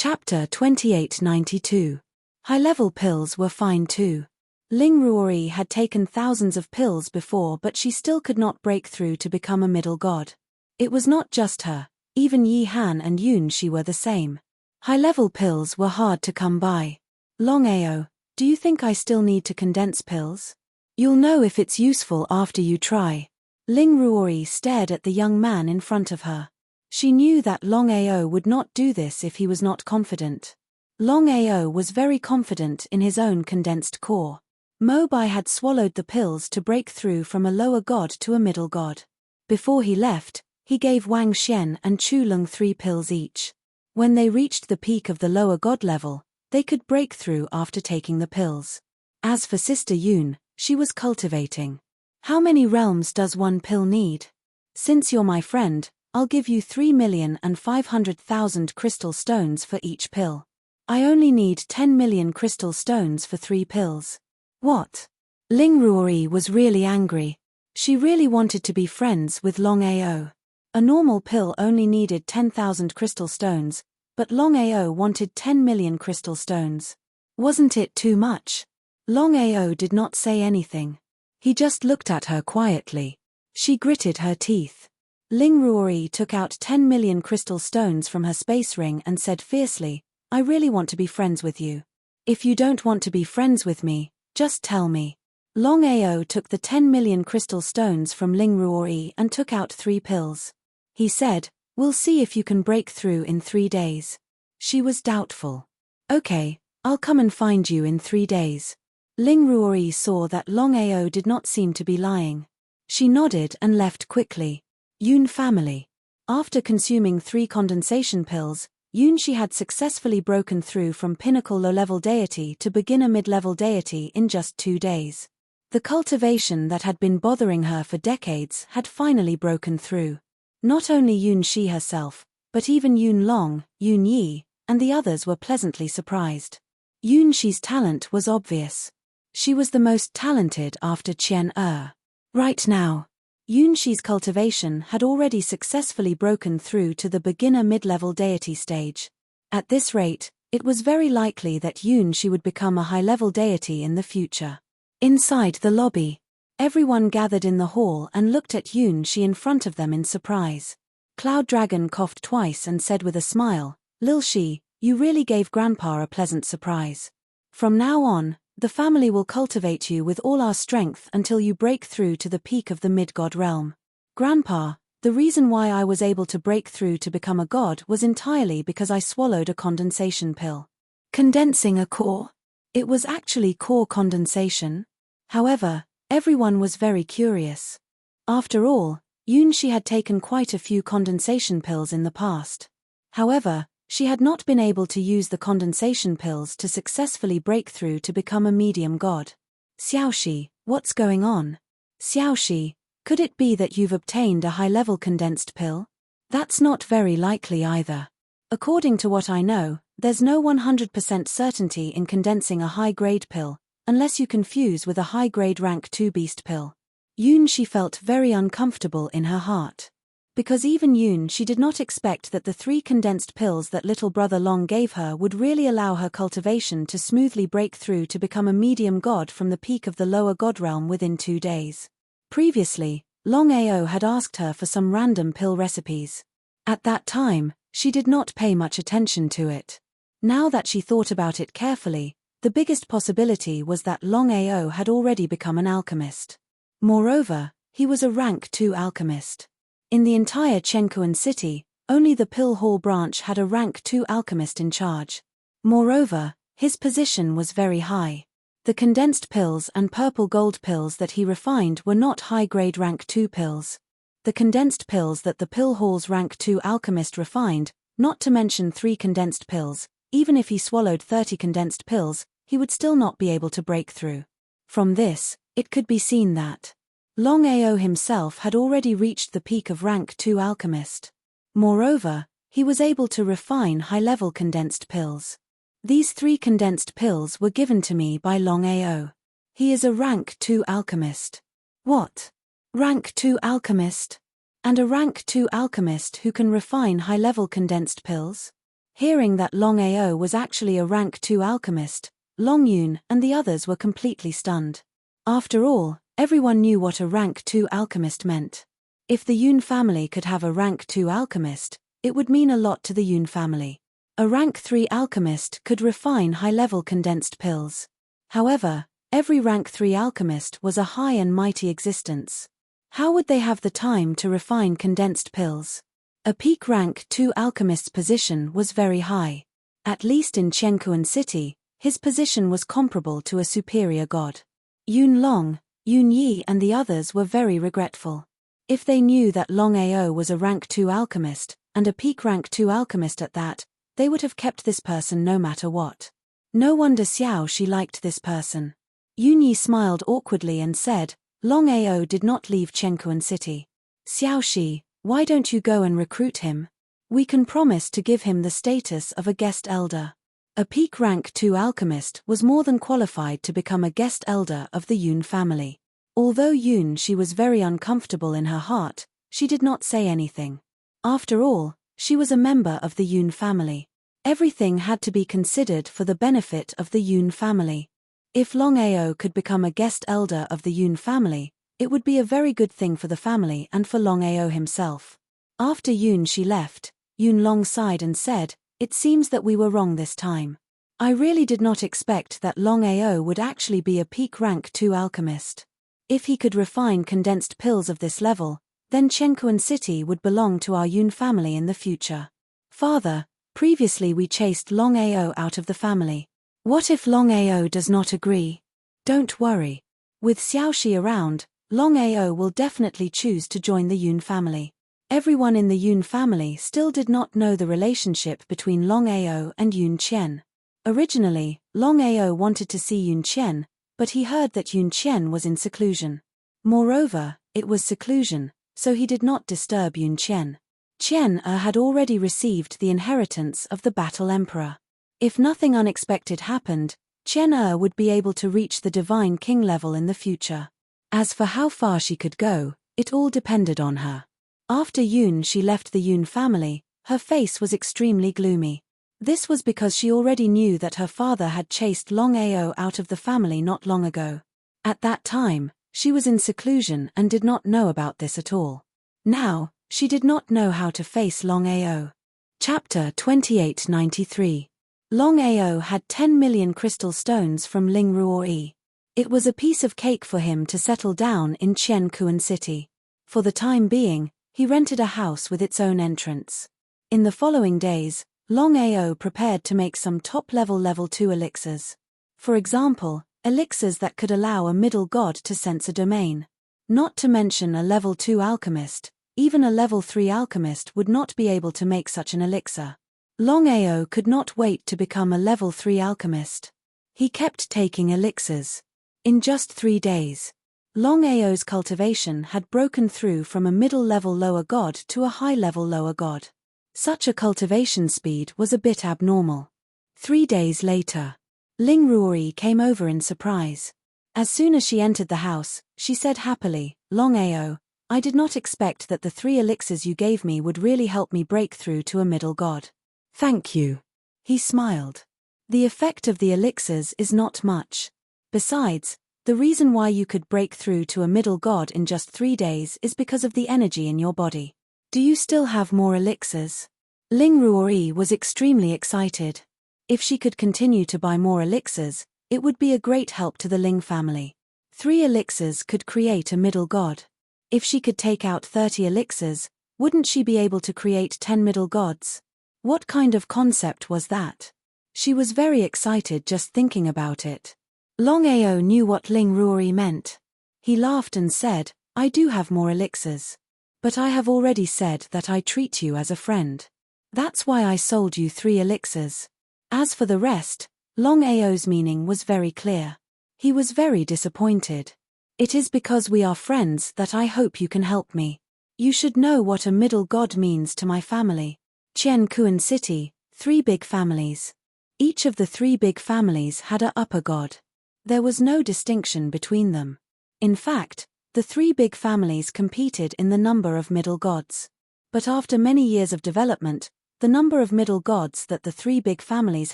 Chapter 2892. High-level pills were fine too. Ling Ruori had taken thousands of pills before, but she still could not break through to become a middle god. It was not just her, even Yi Han and Yun Shi were the same. High-level pills were hard to come by. Longao, do you think I still need to condense pills? You'll know if it's useful after you try. Ling Ruori stared at the young man in front of her. She knew that Longao would not do this if he was not confident. Longao was very confident in his own condensed core. Mobai had swallowed the pills to break through from a lower god to a middle god. Before he left, he gave Wang Xian and Chu Lung 3 pills each. When they reached the peak of the lower god level, they could break through after taking the pills. As for Sister Yun, she was cultivating. How many realms does one pill need? Since you're my friend, I'll give you 3,500,000 crystal stones for each pill. I only need 10 million crystal stones for 3 pills. What? Ling Ruori was really angry. She really wanted to be friends with Longao. A normal pill only needed 10,000 crystal stones, but Longao wanted 10 million crystal stones. Wasn't it too much? Longao did not say anything. He just looked at her quietly. She gritted her teeth. Ling Ruori took out 10 million crystal stones from her space ring and said fiercely, I really want to be friends with you. If you don't want to be friends with me, just tell me. Longao took the 10 million crystal stones from Ling Ruori and took out 3 pills. He said, we'll see if you can break through in 3 days. She was doubtful. Okay, I'll come and find you in 3 days. Ling Ruori saw that Longao did not seem to be lying. She nodded and left quickly. Yun family. After consuming 3 condensation pills, Yun Shi had successfully broken through from pinnacle low-level deity to beginner mid-level deity in just 2 days. The cultivation that had been bothering her for decades had finally broken through. Not only Yun Shi herself, but even Yun Long, Yun Yi, and the others were pleasantly surprised. Yun Shi's talent was obvious. She was the most talented after Qian Er. Right now, Yun Shi's cultivation had already successfully broken through to the beginner mid-level deity stage. At this rate, it was very likely that Yun Shi would become a high-level deity in the future. Inside the lobby, everyone gathered in the hall and looked at Yun Shi in front of them in surprise. Cloud Dragon coughed twice and said with a smile, Lil Shi, you really gave Grandpa a pleasant surprise. From now on, the family will cultivate you with all our strength until you break through to the peak of the mid-god realm. Grandpa, the reason why I was able to break through to become a god was entirely because I swallowed a condensation pill. Condensing a core? It was actually core condensation? However, everyone was very curious. After all, Yun Shi had taken quite a few condensation pills in the past. However, she had not been able to use the condensation pills to successfully break through to become a medium god. Xiaoxi, what's going on? Xiaoxi, could it be that you've obtained a high-level condensed pill? That's not very likely either. According to what I know, there's no 100% certainty in condensing a high-grade pill, unless you confuse with a high-grade rank 2 beast pill. Yun Shi felt very uncomfortable in her heart. Because even Yun Shi did not expect that the 3 condensed pills that little brother Long gave her would really allow her cultivation to smoothly break through to become a medium god from the peak of the lower god realm within 2 days. Previously, Longao had asked her for some random pill recipes. At that time, she did not pay much attention to it. Now that she thought about it carefully, the biggest possibility was that Longao had already become an alchemist. Moreover, he was a rank 2 alchemist. In the entire Chengkuan city, only the Pill Hall branch had a rank 2 alchemist in charge. Moreover, his position was very high. The condensed pills and purple gold pills that he refined were not high-grade rank 2 pills. The condensed pills that the Pill Hall's rank 2 alchemist refined, not to mention 3 condensed pills, even if he swallowed 30 condensed pills, he would still not be able to break through. From this, it could be seen that Longao himself had already reached the peak of rank 2 alchemist. Moreover, he was able to refine high-level condensed pills. These 3 condensed pills were given to me by Longao. He is a rank 2 alchemist. What? Rank 2 alchemist? And a rank 2 alchemist who can refine high-level condensed pills? Hearing that Longao was actually a rank 2 alchemist, Long Yun and the others were completely stunned. After all, everyone knew what a rank 2 alchemist meant. If the Yun family could have a rank 2 alchemist, it would mean a lot to the Yun family. A rank 3 alchemist could refine high-level condensed pills. However, every rank 3 alchemist was a high and mighty existence. How would they have the time to refine condensed pills? A peak rank 2 alchemist's position was very high. At least in Qiankuan City, his position was comparable to a superior god. Yun Long, Yun Yi and the others were very regretful. If they knew that Longao was a rank 2 alchemist, and a peak rank 2 alchemist at that, they would have kept this person no matter what. No wonder Xiao Shi liked this person. Yun Yi smiled awkwardly and said, Longao did not leave Qiankuan City. Xiao Shi, why don't you go and recruit him? We can promise to give him the status of a guest elder. A peak rank 2 alchemist was more than qualified to become a guest elder of the Yun family. Although Yun Shi was very uncomfortable in her heart, she did not say anything. After all, she was a member of the Yun family. Everything had to be considered for the benefit of the Yun family. If Longao could become a guest elder of the Yun family, it would be a very good thing for the family and for Longao himself. After Yun Shi left, Yun Long sighed and said, It seems that we were wrong this time. I really did not expect that Longao would actually be a peak rank 2 alchemist. If he could refine condensed pills of this level, then Qiankuan City would belong to our Yun family in the future. Father, previously we chased Longao out of the family. What if Longao does not agree? Don't worry. With Xiao Shi around, Longao will definitely choose to join the Yun family. Everyone in the Yun family still did not know the relationship between Longao and Yun Qian. Originally, Longao wanted to see Yun Qian, but he heard that Yun Qian was in seclusion. Moreover, it was seclusion, so he did not disturb Yun Qian. Qian had already received the inheritance of the Battle Emperor. If nothing unexpected happened, Qian would be able to reach the Divine King level in the future. As for how far she could go, it all depended on her. After Yun Shi left the Yun family, her face was extremely gloomy. This was because she already knew that her father had chased Longao out of the family not long ago. At that time, she was in seclusion and did not know about this at all. Now, she did not know how to face Longao. Chapter 2893. Longao had 10 million crystal stones from Lingruo. It was a piece of cake for him to settle down in Qiankuan City. For the time being, he rented a house with its own entrance. In the following days, Longao prepared to make some top-level level 2 elixirs. For example, elixirs that could allow a middle god to sense a domain. Not to mention a level 2 alchemist, even a level 3 alchemist would not be able to make such an elixir. Longao could not wait to become a level 3 alchemist. He kept taking elixirs. In just 3 days, Longao's cultivation had broken through from a middle-level lower god to a high-level lower god. Such a cultivation speed was a bit abnormal. 3 days later, Lingruo came over in surprise. As soon as she entered the house, she said happily, Longao, I did not expect that the 3 elixirs you gave me would really help me break through to a middle god. Thank you. He smiled. The effect of the elixirs is not much. Besides, the reason why you could break through to a middle god in just 3 days is because of the energy in your body. Do you still have more elixirs? Lingruo was extremely excited. If she could continue to buy more elixirs, it would be a great help to the Ling family. 3 elixirs could create a middle god. If she could take out 30 elixirs, wouldn't she be able to create 10 middle gods? What kind of concept was that? She was very excited just thinking about it. Longao knew what Lingruo meant. He laughed and said, I do have more elixirs. But I have already said that I treat you as a friend. That's why I sold you 3 elixirs. As for the rest, Longao's meaning was very clear. He was very disappointed. It is because we are friends that I hope you can help me. You should know what a middle god means to my family. Qiankuan City, 3 big families. Each of the 3 big families had a upper god. There was no distinction between them. In fact, the 3 big families competed in the number of middle gods. But after many years of development, The number of middle gods that the three big families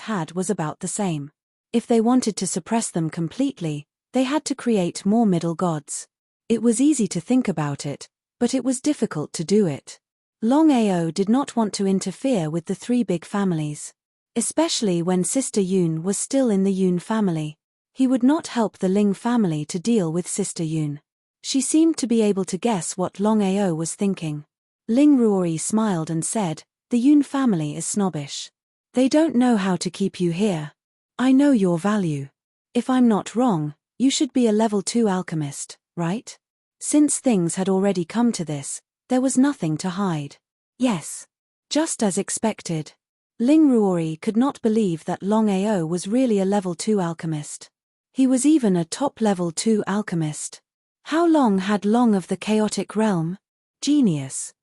had was about the same. If they wanted to suppress them completely, they had to create more middle gods. It was easy to think about it, but it was difficult to do it. Longao did not want to interfere with the three big families. Especially when Sister Yun was still in the Yun family. He would not help the Ling family to deal with Sister Yun. She seemed to be able to guess what Longao was thinking. Ling Ruori smiled and said, "The Yun family is snobbish. They don't know how to keep you here. I know your value. If I'm not wrong, you should be a level 2 alchemist, right?" Since things had already come to this, there was nothing to hide. Yes. Just as expected. Ling Ruori could not believe that Longao was really a level 2 alchemist. He was even a top level 2 alchemist. How long had Long of the Chaotic Realm? Genius.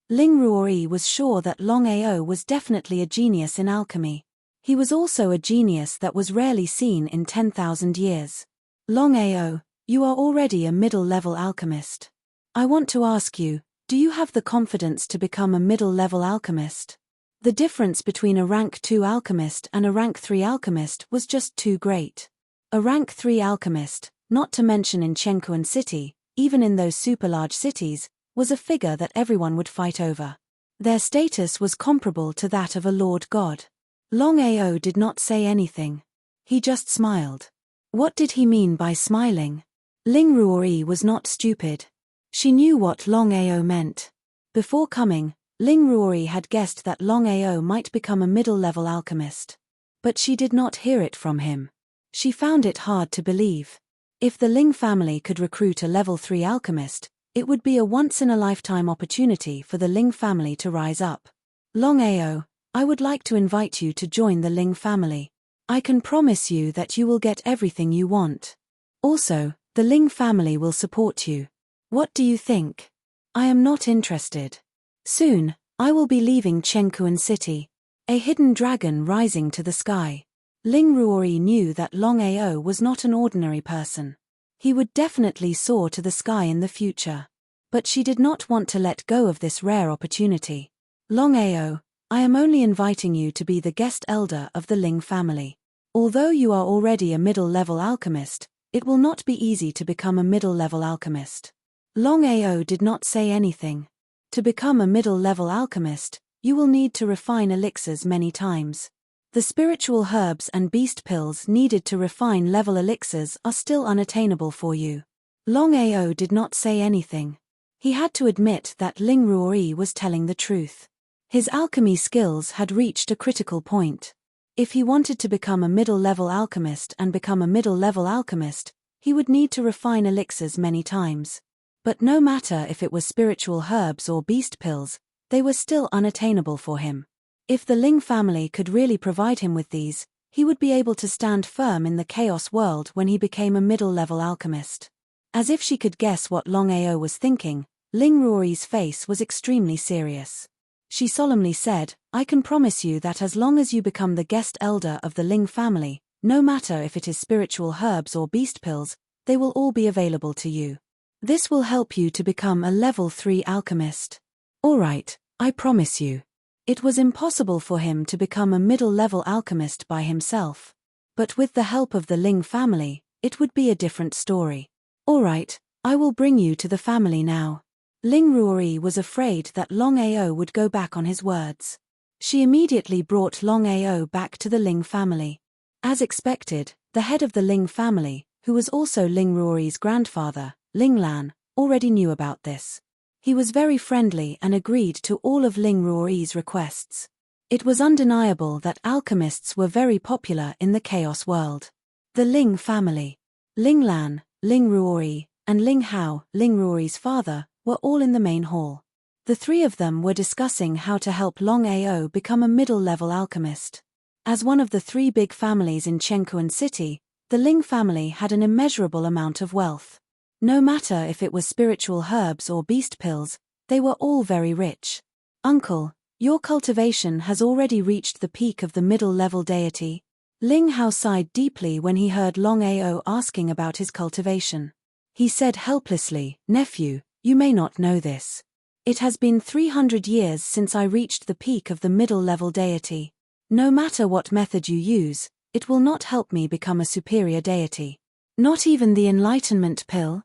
Ling Ruori was sure that Longao was definitely a genius in alchemy. He was also a genius that was rarely seen in 10,000 years. Longao, you are already a middle-level alchemist. I want to ask you, do you have the confidence to become a middle-level alchemist? The difference between a rank 2 alchemist and a rank 3 alchemist was just too great. A rank 3 alchemist, not to mention in Chenkuan City, even in those super large cities, was a figure that everyone would fight over. Their status was comparable to that of a lord god. Longao did not say anything. He just smiled. What did he mean by smiling? Ling Ruori was not stupid. She knew what Longao meant. Before coming, Ling Ruori had guessed that Longao might become a middle-level alchemist. But she did not hear it from him. She found it hard to believe. If the Ling family could recruit a level 3 alchemist, it would be a once-in-a-lifetime opportunity for the Ling family to rise up. Longao, I would like to invite you to join the Ling family. I can promise you that you will get everything you want. Also, the Ling family will support you. What do you think? I am not interested. Soon, I will be leaving Chenkuan City. A hidden dragon rising to the sky. Ling Ruori knew that Longao was not an ordinary person. He would definitely soar to the sky in the future. But she did not want to let go of this rare opportunity. Longao, I am only inviting you to be the guest elder of the Ling family. Although you are already a middle-level alchemist, it will not be easy to become a middle-level alchemist. Longao did not say anything. To become a middle-level alchemist, you will need to refine elixirs many times. The spiritual herbs and beast pills needed to refine level elixirs are still unattainable for you. Longao did not say anything. He had to admit that Ling Ruori was telling the truth. His alchemy skills had reached a critical point. If he wanted to become a middle-level alchemist and become a middle-level alchemist, he would need to refine elixirs many times. But no matter if it was spiritual herbs or beast pills, they were still unattainable for him. If the Ling family could really provide him with these, he would be able to stand firm in the chaos world when he became a middle-level alchemist. As if she could guess what Longao was thinking, Ling Ruori's face was extremely serious. She solemnly said, I can promise you that as long as you become the guest elder of the Ling family, no matter if it is spiritual herbs or beast pills, they will all be available to you. This will help you to become a level 3 alchemist. Alright, I promise you. It was impossible for him to become a middle-level alchemist by himself. But with the help of the Ling family, it would be a different story. Alright, I will bring you to the family now. Ling Ruori was afraid that Longao would go back on his words. She immediately brought Longao back to the Ling family. As expected, the head of the Ling family, who was also Ling Ruori's grandfather, Ling Lan, already knew about this. He was very friendly and agreed to all of Ling Ruori's requests. It was undeniable that alchemists were very popular in the chaos world. The Ling family, Ling Lan, Ling Ruori, and Ling Hao, Ling Ruori's father, were all in the main hall. The three of them were discussing how to help Longao become a middle-level alchemist. As one of the three big families in Chenkuan City, the Ling family had an immeasurable amount of wealth. No matter if it was spiritual herbs or beast pills, they were all very rich. Uncle, your cultivation has already reached the peak of the middle-level deity. Ling Hao sighed deeply when he heard Longao asking about his cultivation. He said helplessly, nephew, you may not know this. It has been 300 years since I reached the peak of the middle-level deity. No matter what method you use, it will not help me become a superior deity. Not even the enlightenment pill?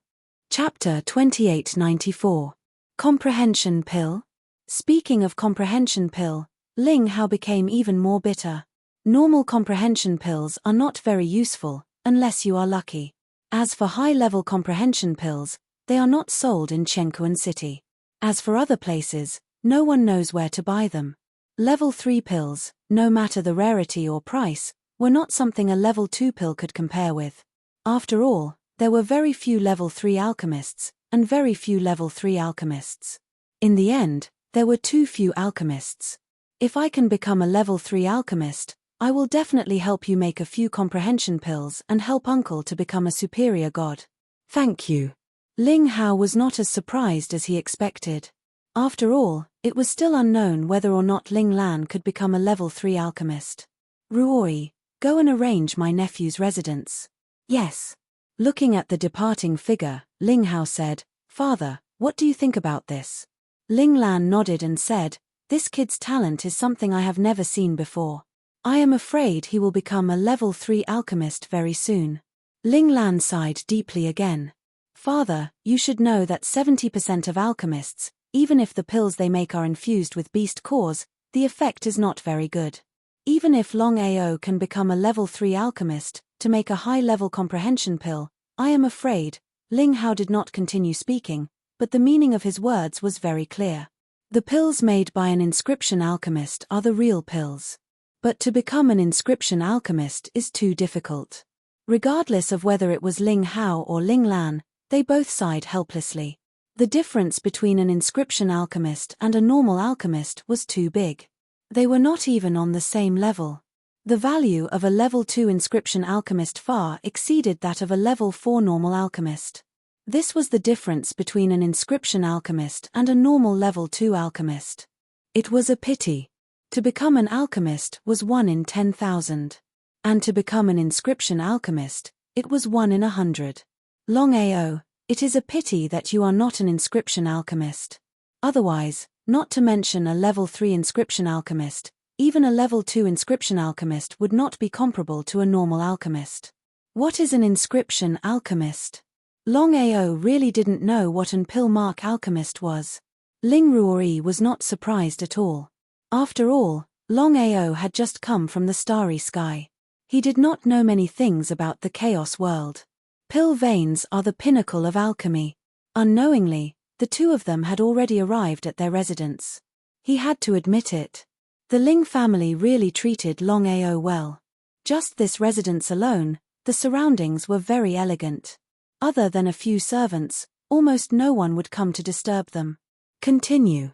Chapter 2894. Comprehension pill? Speaking of comprehension pill, Longao became even more bitter. Normal comprehension pills are not very useful, unless you are lucky. As for high-level comprehension pills, they are not sold in Tranquil City. As for other places, no one knows where to buy them. Level 3 pills, no matter the rarity or price, were not something a level 2 pill could compare with. After all, there were very few level 3 alchemists, and very few level 3 alchemists. In the end, there were too few alchemists. If I can become a level 3 alchemist, I will definitely help you make a few comprehension pills and help Uncle to become a superior god. Thank you. Longao was not as surprised as he expected. After all, it was still unknown whether or not Ling Lan could become a level 3 alchemist. Ruori, go and arrange my nephew's residence. Yes. Looking at the departing figure, Longao said, Father, what do you think about this? Ling Lan nodded and said, This kid's talent is something I have never seen before. I am afraid he will become a level 3 alchemist very soon. Ling Lan sighed deeply again. Father, you should know that 70% of alchemists, even if the pills they make are infused with beast cores, the effect is not very good. Even if Longao can become a level 3 alchemist, to make a high-level comprehension pill, I am afraid. Longao did not continue speaking, but the meaning of his words was very clear. The pills made by an inscription alchemist are the real pills. But to become an inscription alchemist is too difficult. Regardless of whether it was Longao or Ling Lan, they both sighed helplessly. The difference between an inscription alchemist and a normal alchemist was too big. They were not even on the same level. The value of a level 2 inscription alchemist far exceeded that of a level 4 normal alchemist. This was the difference between an inscription alchemist and a normal level 2 alchemist. It was a pity. To become an alchemist was 1 in 10,000. And to become an inscription alchemist, it was 1 in 100. Longao, it is a pity that you are not an inscription alchemist. Otherwise, not to mention a level 3 inscription alchemist, even a level 2 inscription alchemist would not be comparable to a normal alchemist. What is an inscription alchemist? Longao really didn't know what an pill mark alchemist was. Ruori was not surprised at all. After all, Longao had just come from the starry sky. He did not know many things about the chaos world. Pill veins are the pinnacle of alchemy. Unknowingly, the two of them had already arrived at their residence. He had to admit it. The Ling family really treated Longao well. Just this residence alone, the surroundings were very elegant. Other than a few servants, almost no one would come to disturb them. Continue.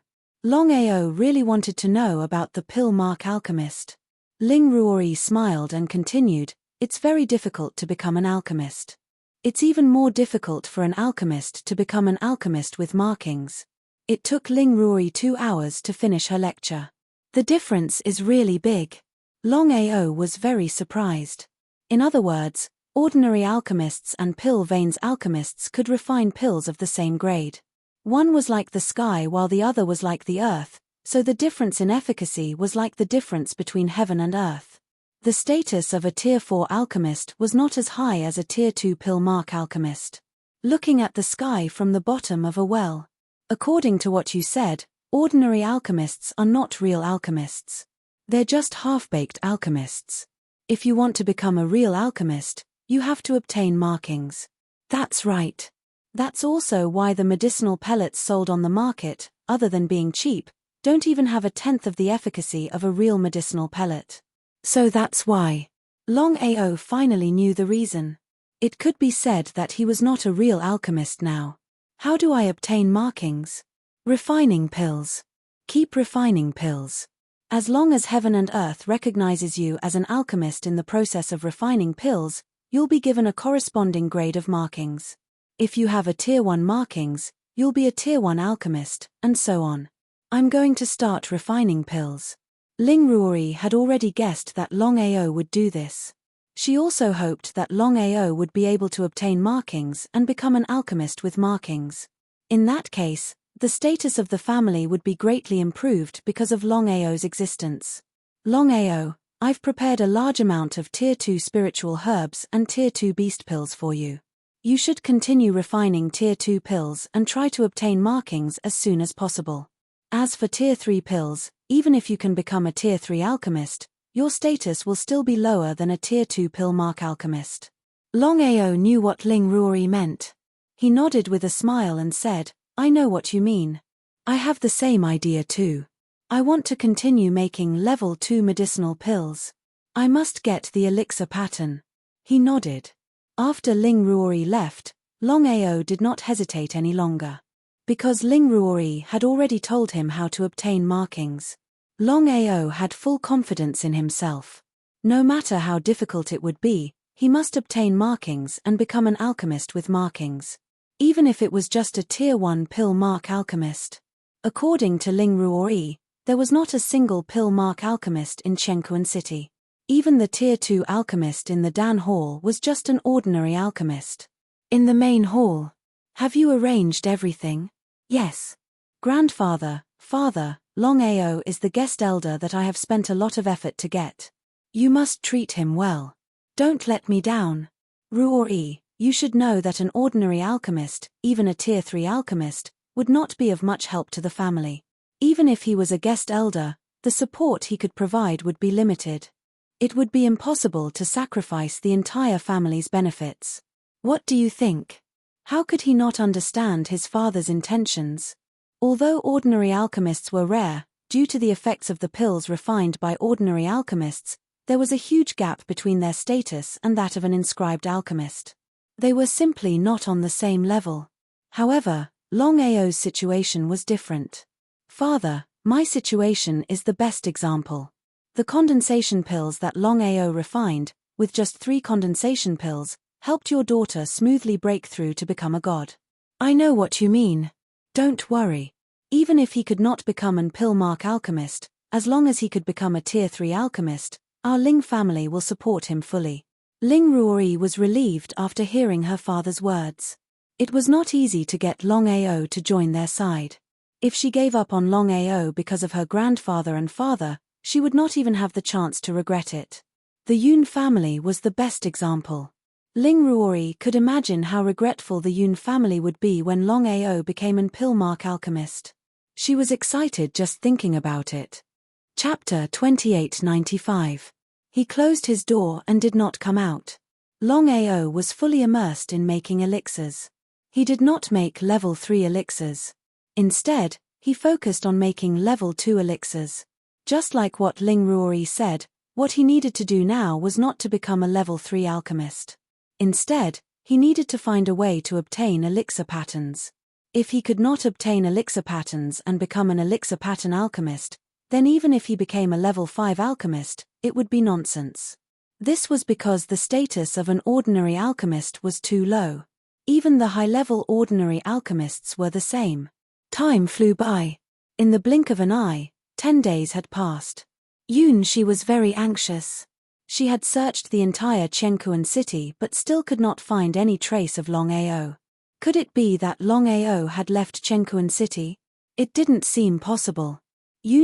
Longao really wanted to know about the pill mark alchemist. Ruori smiled and continued, It's very difficult to become an alchemist. It's even more difficult for an alchemist to become an alchemist with markings. It took Ruori 2 hours to finish her lecture. The difference is really big. Longao was very surprised. In other words, ordinary alchemists and pill veins alchemists could refine pills of the same grade. One was like the sky while the other was like the earth, so the difference in efficacy was like the difference between heaven and earth. The status of a Tier 4 alchemist was not as high as a Tier 2 pill mark alchemist. Looking at the sky from the bottom of a well. According to what you said, ordinary alchemists are not real alchemists. They're just half-baked alchemists. If you want to become a real alchemist, you have to obtain markings. That's right. That's also why the medicinal pellets sold on the market, other than being cheap, don't even have a tenth of the efficacy of a real medicinal pellet. So that's why. Longao finally knew the reason. It could be said that he was not a real alchemist now. How do I obtain markings? Refining pills. Keep refining pills. As long as heaven and earth recognizes you as an alchemist in the process of refining pills, you'll be given a corresponding grade of markings. If you have a Tier 1 markings, you'll be a Tier 1 alchemist, and so on. I'm going to start refining pills. Ruori had already guessed that Longao would do this. She also hoped that Longao would be able to obtain markings and become an alchemist with markings. In that case, The status of the family would be greatly improved because of Longao's existence. Longao, I've prepared a large amount of Tier 2 spiritual herbs and Tier 2 beast pills for you. You should continue refining Tier 2 pills and try to obtain markings as soon as possible. As for Tier 3 pills, even if you can become a Tier 3 alchemist, your status will still be lower than a Tier 2 pill mark alchemist. Longao knew what Ling Ruori meant. He nodded with a smile and said, I know what you mean. I have the same idea too. I want to continue making level 2 medicinal pills. I must get the elixir pattern. He nodded. After Ling Ruori left, Longao did not hesitate any longer. Because Ling Ruori had already told him how to obtain markings, Longao had full confidence in himself. No matter how difficult it would be, he must obtain markings and become an alchemist with markings. Even if it was just a Tier 1 pill mark alchemist. According to Ling Ruori, there was not a single pill mark alchemist in Chenkuan City. Even the Tier 2 alchemist in the Dan Hall was just an ordinary alchemist. In the main hall. Have you arranged everything? Yes. Grandfather, father, Longao is the guest elder that I have spent a lot of effort to get. You must treat him well. Don't let me down. Ruori, you should know that an ordinary alchemist, even a Tier 3 alchemist, would not be of much help to the family. Even if he was a guest elder, the support he could provide would be limited. It would be impossible to sacrifice the entire family's benefits. What do you think? How could he not understand his father's intentions? Although ordinary alchemists were rare, due to the effects of the pills refined by ordinary alchemists, there was a huge gap between their status and that of an inscribed alchemist. They were simply not on the same level. However, Longao's situation was different. Father, my situation is the best example. The condensation pills that Longao refined, with just 3 condensation pills, helped your daughter smoothly break through to become a god. I know what you mean. Don't worry. Even if he could not become an pill mark alchemist, as long as he could become a Tier 3 alchemist, our Ling family will support him fully. Ling Ruori was relieved after hearing her father's words. It was not easy to get Longao to join their side. If she gave up on Longao because of her grandfather and father, she would not even have the chance to regret it. The Yun family was the best example. Ling Ruori could imagine how regretful the Yun family would be when Longao became an pill mark alchemist. She was excited just thinking about it. Chapter 2895. He closed his door and did not come out. Longao was fully immersed in making elixirs. He did not make level 3 elixirs. Instead, he focused on making level 2 elixirs. Just like what Ling Ruori said, what he needed to do now was not to become a level 3 alchemist. Instead, he needed to find a way to obtain elixir patterns. If he could not obtain elixir patterns and become an elixir pattern alchemist, then even if he became a level 5 alchemist, it would be nonsense. This was because the status of an ordinary alchemist was too low. Even the high-level ordinary alchemists were the same. Time flew by. In the blink of an eye, 10 days had passed. She was very anxious. She had searched the entire Chenkuan city but still could not find any trace of Longao. Could it be that Longao had left Chenkuan city? It didn't seem possible.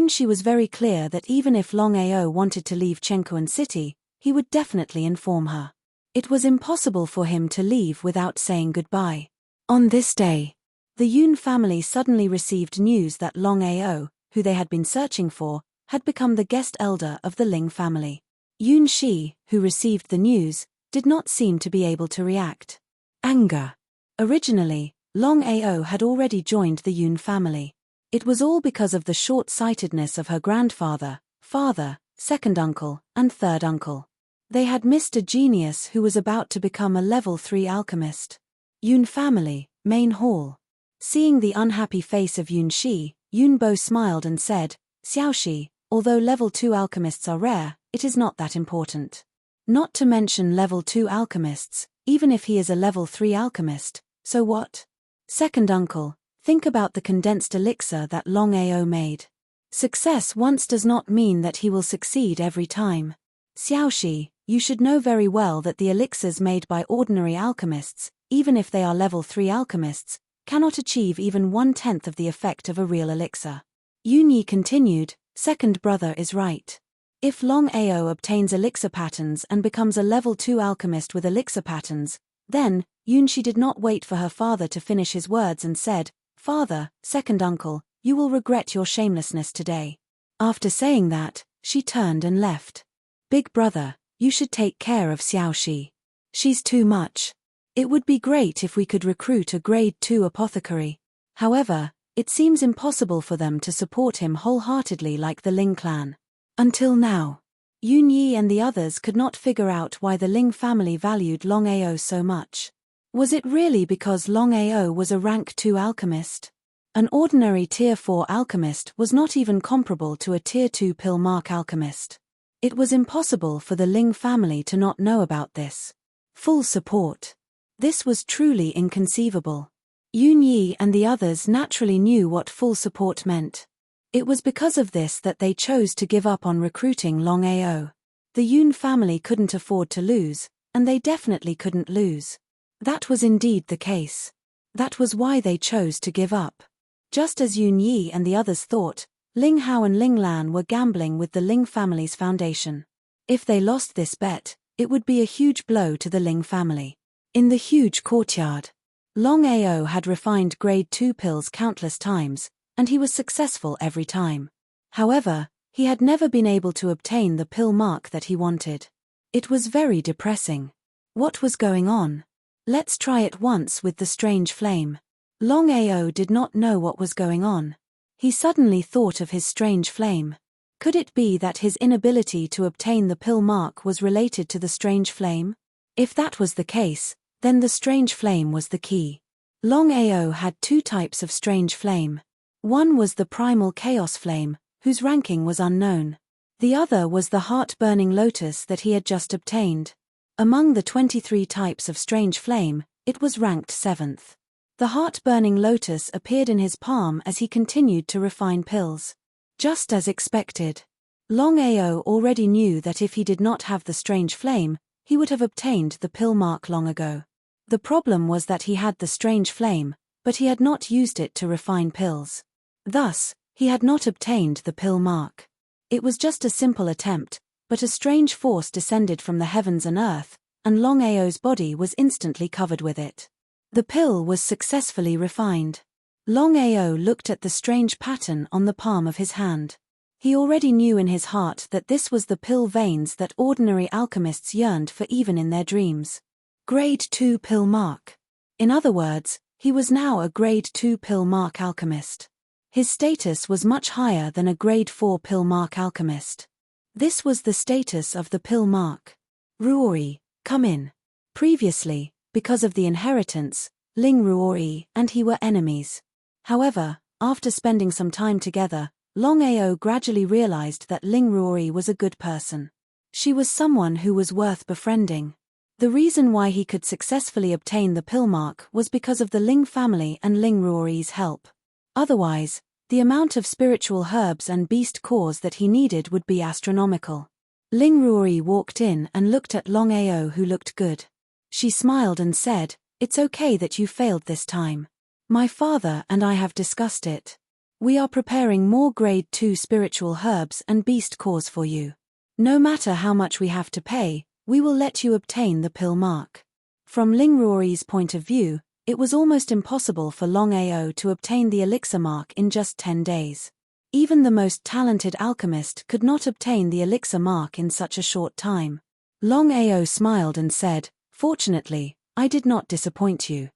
She was very clear that even if Longao wanted to leave Chenkuan city, he would definitely inform her. It was impossible for him to leave without saying goodbye. On this day, the Yun family suddenly received news that Longao, who they had been searching for, had become the guest elder of the Ling family. Yun Shi, who received the news, did not seem to be able to react. Anger. Originally, Longao had already joined the Yun family. It was all because of the short-sightedness of her grandfather, father, second uncle, and third uncle. They had missed a genius who was about to become a level 3 alchemist. Yun family, main hall. Seeing the unhappy face of Yun Shi, Yun Bo smiled and said, Xiaoxi, although level 2 alchemists are rare, it is not that important. Not to mention level 2 alchemists, even if he is a level 3 alchemist, so what? Second uncle, think about the condensed elixir that Longao made. Success once does not mean that he will succeed every time. Xiaoxi, you should know very well that the elixirs made by ordinary alchemists, even if they are level 3 alchemists, cannot achieve even 1/10 of the effect of a real elixir. Yunyi continued, second brother is right. If Longao obtains elixir patterns and becomes a level 2 alchemist with elixir patterns, then, Yunshi did not wait for her father to finish his words and said, Father, second uncle, you will regret your shamelessness today. After saying that, she turned and left. Big brother, you should take care of Xiaoxi. She's too much. It would be great if we could recruit a grade 2 apothecary. However, it seems impossible for them to support him wholeheartedly like the Ling clan. Until now, Yunyi and the others could not figure out why the Ling family valued Longao so much. Was it really because Longao was a rank 2 alchemist? An ordinary tier 4 alchemist was not even comparable to a tier 2 pill mark alchemist. It was impossible for the Ling family to not know about this. Full support. This was truly inconceivable. Yunyi and the others naturally knew what full support meant. It was because of this that they chose to give up on recruiting Longao. The Yun family couldn't afford to lose, and they definitely couldn't lose. That was indeed the case. That was why they chose to give up. Just as Yunyi and the others thought, Ling Hao and Ling Lan were gambling with the Ling family's foundation. If they lost this bet, it would be a huge blow to the Ling family. In the huge courtyard, Longao had refined grade 2 pills countless times, and he was successful every time. However, he had never been able to obtain the pill mark that he wanted. It was very depressing. What was going on? Let's try it once with the strange flame. Longao did not know what was going on. He suddenly thought of his strange flame. Could it be that his inability to obtain the pill mark was related to the strange flame? If that was the case, then the strange flame was the key. Longao had 2 types of strange flame. One was the primal chaos flame, whose ranking was unknown. The other was the heart-burning lotus that he had just obtained. Among the 23 types of strange flame, it was ranked 7th. The heart-burning lotus appeared in his palm as he continued to refine pills. Just as expected. Longao already knew that if he did not have the strange flame, he would have obtained the pill mark long ago. The problem was that he had the strange flame, but he had not used it to refine pills. Thus, he had not obtained the pill mark. It was just a simple attempt, but a strange force descended from the heavens and earth, and Longao's body was instantly covered with it. The pill was successfully refined. Longao looked at the strange pattern on the palm of his hand. He already knew in his heart that this was the pill veins that ordinary alchemists yearned for even in their dreams. Grade 2 pill mark. In other words, he was now a grade 2 pill mark alchemist. His status was much higher than a grade 4 pill mark alchemist. This was the status of the pill mark. Ruori, come in. Previously, because of the inheritance, Ling Ruori and he were enemies. However, after spending some time together, Longao gradually realized that Ling Ruori was a good person. She was someone who was worth befriending. The reason why he could successfully obtain the pill mark was because of the Ling family and Ling Ruori's help. Otherwise, the amount of spiritual herbs and beast cores that he needed would be astronomical. Ling Ruori walked in and looked at Longao, who looked good. She smiled and said, "It's okay that you failed this time. My father and I have discussed it. We are preparing more grade 2 spiritual herbs and beast cores for you. No matter how much we have to pay, we will let you obtain the pill mark." From Ling Ruori's point of view, it was almost impossible for Longao to obtain the elixir mark in just 10 days. Even the most talented alchemist could not obtain the elixir mark in such a short time. Longao smiled and said, "Fortunately, I did not disappoint you.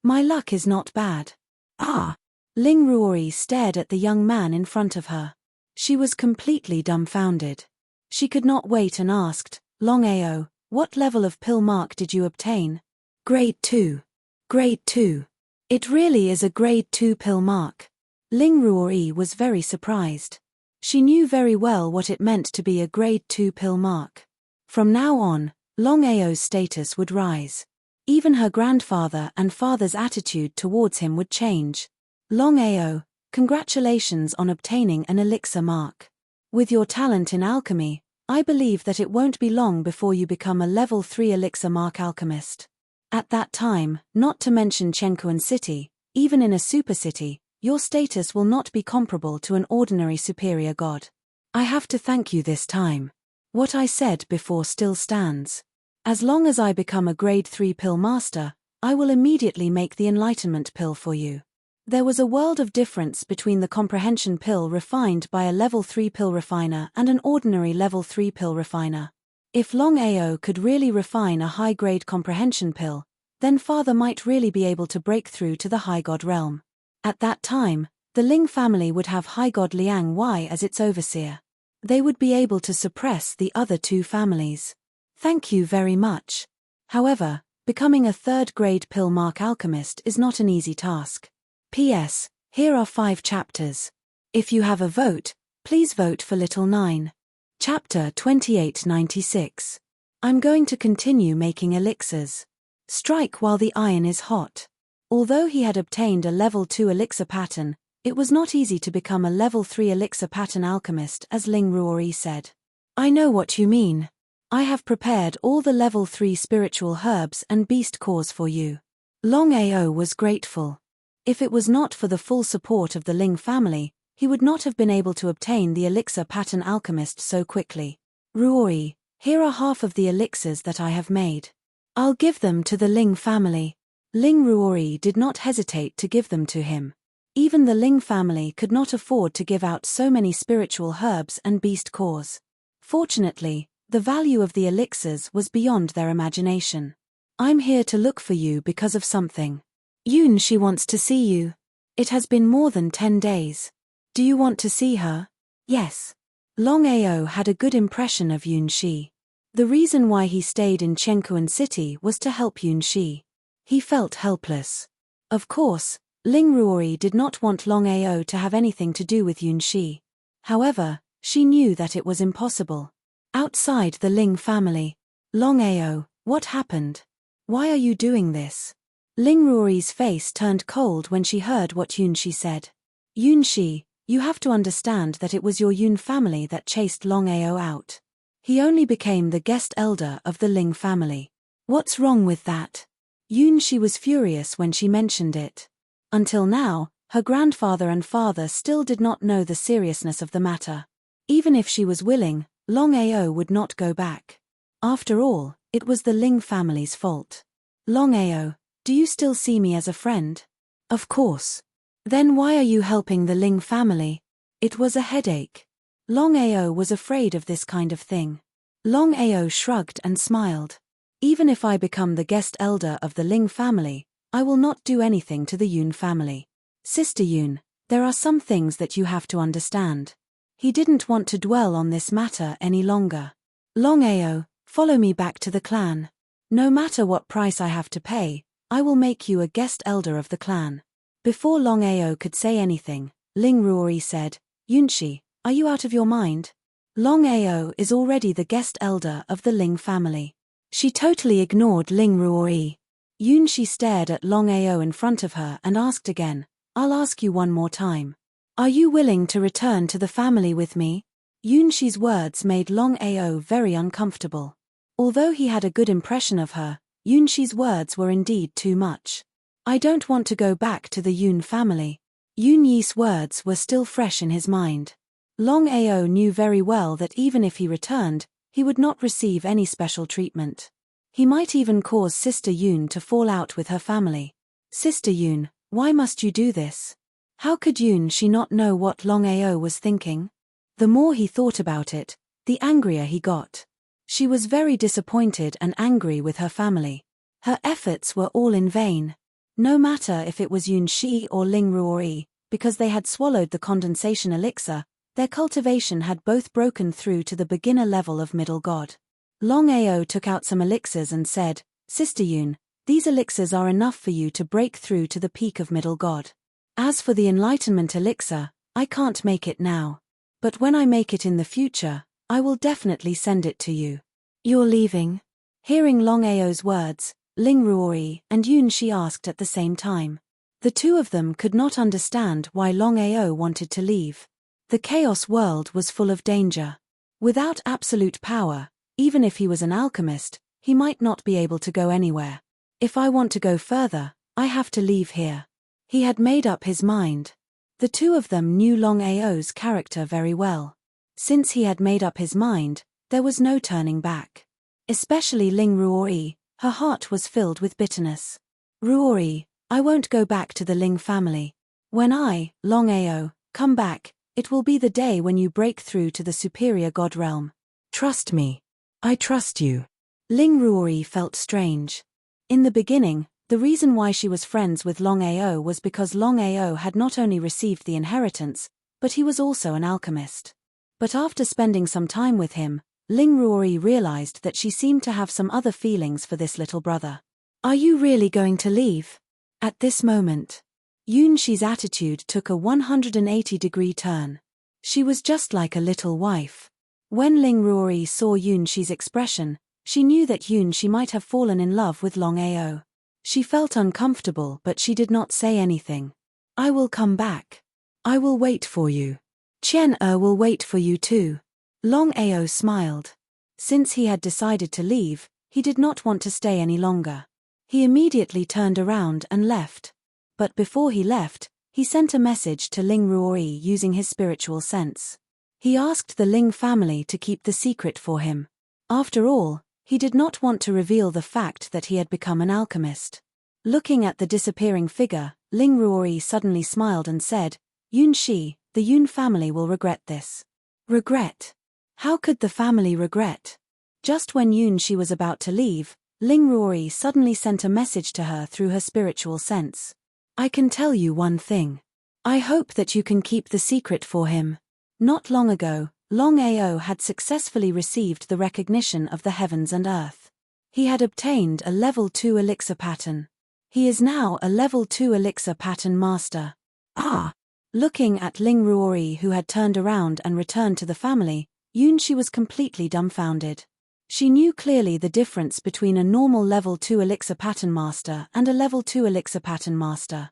My luck is not bad." Ah! Ling Ruori stared at the young man in front of her. She was completely dumbfounded. She could not wait and asked, "Longao, what level of pill mark did you obtain?" "Grade 2. Grade 2. It really is a grade 2 pill mark." Ling Ruori was very surprised. She knew very well what it meant to be a grade 2 pill mark. From now on, Longao's status would rise. Even her grandfather and father's attitude towards him would change. "Longao, congratulations on obtaining an elixir mark. With your talent in alchemy, I believe that it won't be long before you become a level 3 elixir mark alchemist." At that time, not to mention Chenkuan City, Even in a supercity, your status will not be comparable to an ordinary superior god. I have to thank you this time. What I said before still stands. As long as I become a grade 3 pill master, I will immediately make the enlightenment pill for you. There was a world of difference between the comprehension pill refined by a level 3 pill refiner and an ordinary level 3 pill refiner. If Longao could really refine a high-grade comprehension pill, then Father might really be able to break through to the High God realm. At that time, the Ling family would have High God Liang Y as its overseer. They would be able to suppress the other two families. Thank you very much. However, becoming a third-grade pill mark alchemist is not an easy task. P.S. Here are 5 chapters. If you have a vote, please vote for Little 9. Chapter 2896. I'm going to continue making elixirs. Strike while the iron is hot. Although he had obtained a level 2 elixir pattern, it was not easy to become a level 3 elixir pattern alchemist, as Ling Ruori said. I know what you mean. I have prepared all the level 3 spiritual herbs and beast cores for you. Longao was grateful. If it was not for the full support of the Ling family, he would not have been able to obtain the elixir pattern alchemist so quickly. Ruori, here are half of the elixirs that I have made. I'll give them to the Ling family. Ling Ruori did not hesitate to give them to him. Even the Ling family could not afford to give out so many spiritual herbs and beast cores. Fortunately, the value of the elixirs was beyond their imagination. I'm here to look for you because of something. Yun, she wants to see you. It has been more than 10 days. Do you want to see her? Yes. Longao had a good impression of Yun Shi. The reason why he stayed in Chengkuan City was to help Yun Shi. He felt helpless. Of course, Ling Ruori did not want Longao to have anything to do with Yun Shi. However, she knew that it was impossible. Outside the Ling family. Longao, what happened? Why are you doing this? Ling Ruori's face turned cold when she heard what Yun Shi said. Yun Shi, you have to understand that it was your Yun family that chased Longao out. He only became the guest elder of the Ling family. What's wrong with that? Yun Shi was furious when she mentioned it. Until now, her grandfather and father still did not know the seriousness of the matter. Even if she was willing, Longao would not go back. After all, it was the Ling family's fault. Longao, do you still see me as a friend? Of course. Then why are you helping the Ling family? It was a headache. Longao was afraid of this kind of thing. Longao shrugged and smiled. Even if I become the guest elder of the Ling family, I will not do anything to the Yun family. Sister Yun, there are some things that you have to understand. He didn't want to dwell on this matter any longer. Longao, follow me back to the clan. No matter what price I have to pay, I will make you a guest elder of the clan. Before Longao could say anything, Ling Ruori said, Yunshi, are you out of your mind? Longao is already the guest elder of the Ling family. She totally ignored Ling Ruori. Yunshi stared at Longao in front of her and asked again, I'll ask you one more time. Are you willing to return to the family with me? Yunshi's words made Longao very uncomfortable. Although he had a good impression of her, Yunshi's words were indeed too much. I don't want to go back to the Yun family. Yun Yi's words were still fresh in his mind. Longao knew very well that even if he returned, he would not receive any special treatment. He might even cause Sister Yun to fall out with her family. Sister Yun, why must you do this? How could Yun Shi not know what Longao was thinking? The more he thought about it, the angrier he got. She was very disappointed and angry with her family. Her efforts were all in vain. No matter if it was Yun Shi or Ling Ruori, because they had swallowed the condensation elixir, their cultivation had both broken through to the beginner level of middle god. Longao took out some elixirs and said, Sister Yun, these elixirs are enough for you to break through to the peak of middle god. As for the enlightenment elixir, I can't make it now. But when I make it in the future, I will definitely send it to you. You're leaving? Hearing Longao's words, Ling Ruori and Yun Shi asked at the same time. The two of them could not understand why Longao wanted to leave. The chaos world was full of danger. Without absolute power, even if he was an alchemist, he might not be able to go anywhere. If I want to go further, I have to leave here. He had made up his mind. The two of them knew Longao's character very well. Since he had made up his mind, there was no turning back. Especially Ling Ruori, her heart was filled with bitterness. Ruori, I won't go back to the Ling family. When I, Longao, come back, it will be the day when you break through to the superior god realm. Trust me. I trust you. Ling Ruori felt strange. In the beginning, the reason why she was friends with Longao was because Longao had not only received the inheritance, but he was also an alchemist. But after spending some time with him, Ling Ruori realized that she seemed to have some other feelings for this little brother. Are you really going to leave? At this moment, Yunxi's attitude took a 180-degree turn. She was just like a little wife. When Ling Ruori saw Yunxi's expression, she knew that Yunxi might have fallen in love with Longao. She felt uncomfortable, but she did not say anything. I will come back. I will wait for you. Qian will wait for you too. Longao smiled. Since he had decided to leave, he did not want to stay any longer. He immediately turned around and left. But before he left, he sent a message to Ling Ruori using his spiritual sense. He asked the Ling family to keep the secret for him. After all, he did not want to reveal the fact that he had become an alchemist. Looking at the disappearing figure, Ling Ruori suddenly smiled and said, Yunxi, the Yun family will regret this. Regret? How could the family regret? Just when Yunxi was about to leave, Ling Ruori suddenly sent a message to her through her spiritual sense. I can tell you one thing. I hope that you can keep the secret for him. Not long ago, Longao had successfully received the recognition of the heavens and earth. He had obtained a level 2 elixir pattern. He is now a level 2 elixir pattern master. Ah! Looking at Ling Ruori, who had turned around and returned to the family, Yunxi was completely dumbfounded. She knew clearly the difference between a normal level 2 elixir pattern master and a level 2 elixir pattern master.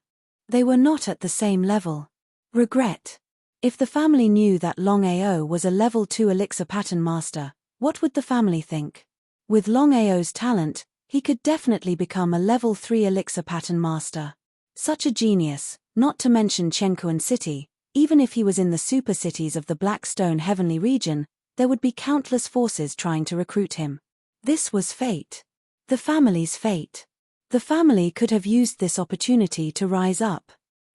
They were not at the same level. Regret. If the family knew that Longao was a level 2 elixir pattern master, what would the family think? With Longao's talent, he could definitely become a level 3 elixir pattern master. Such a genius, not to mention Chenkuan City, even if he was in the super cities of the Blackstone Heavenly region, there would be countless forces trying to recruit him. This was fate. The family's fate. The family could have used this opportunity to rise up.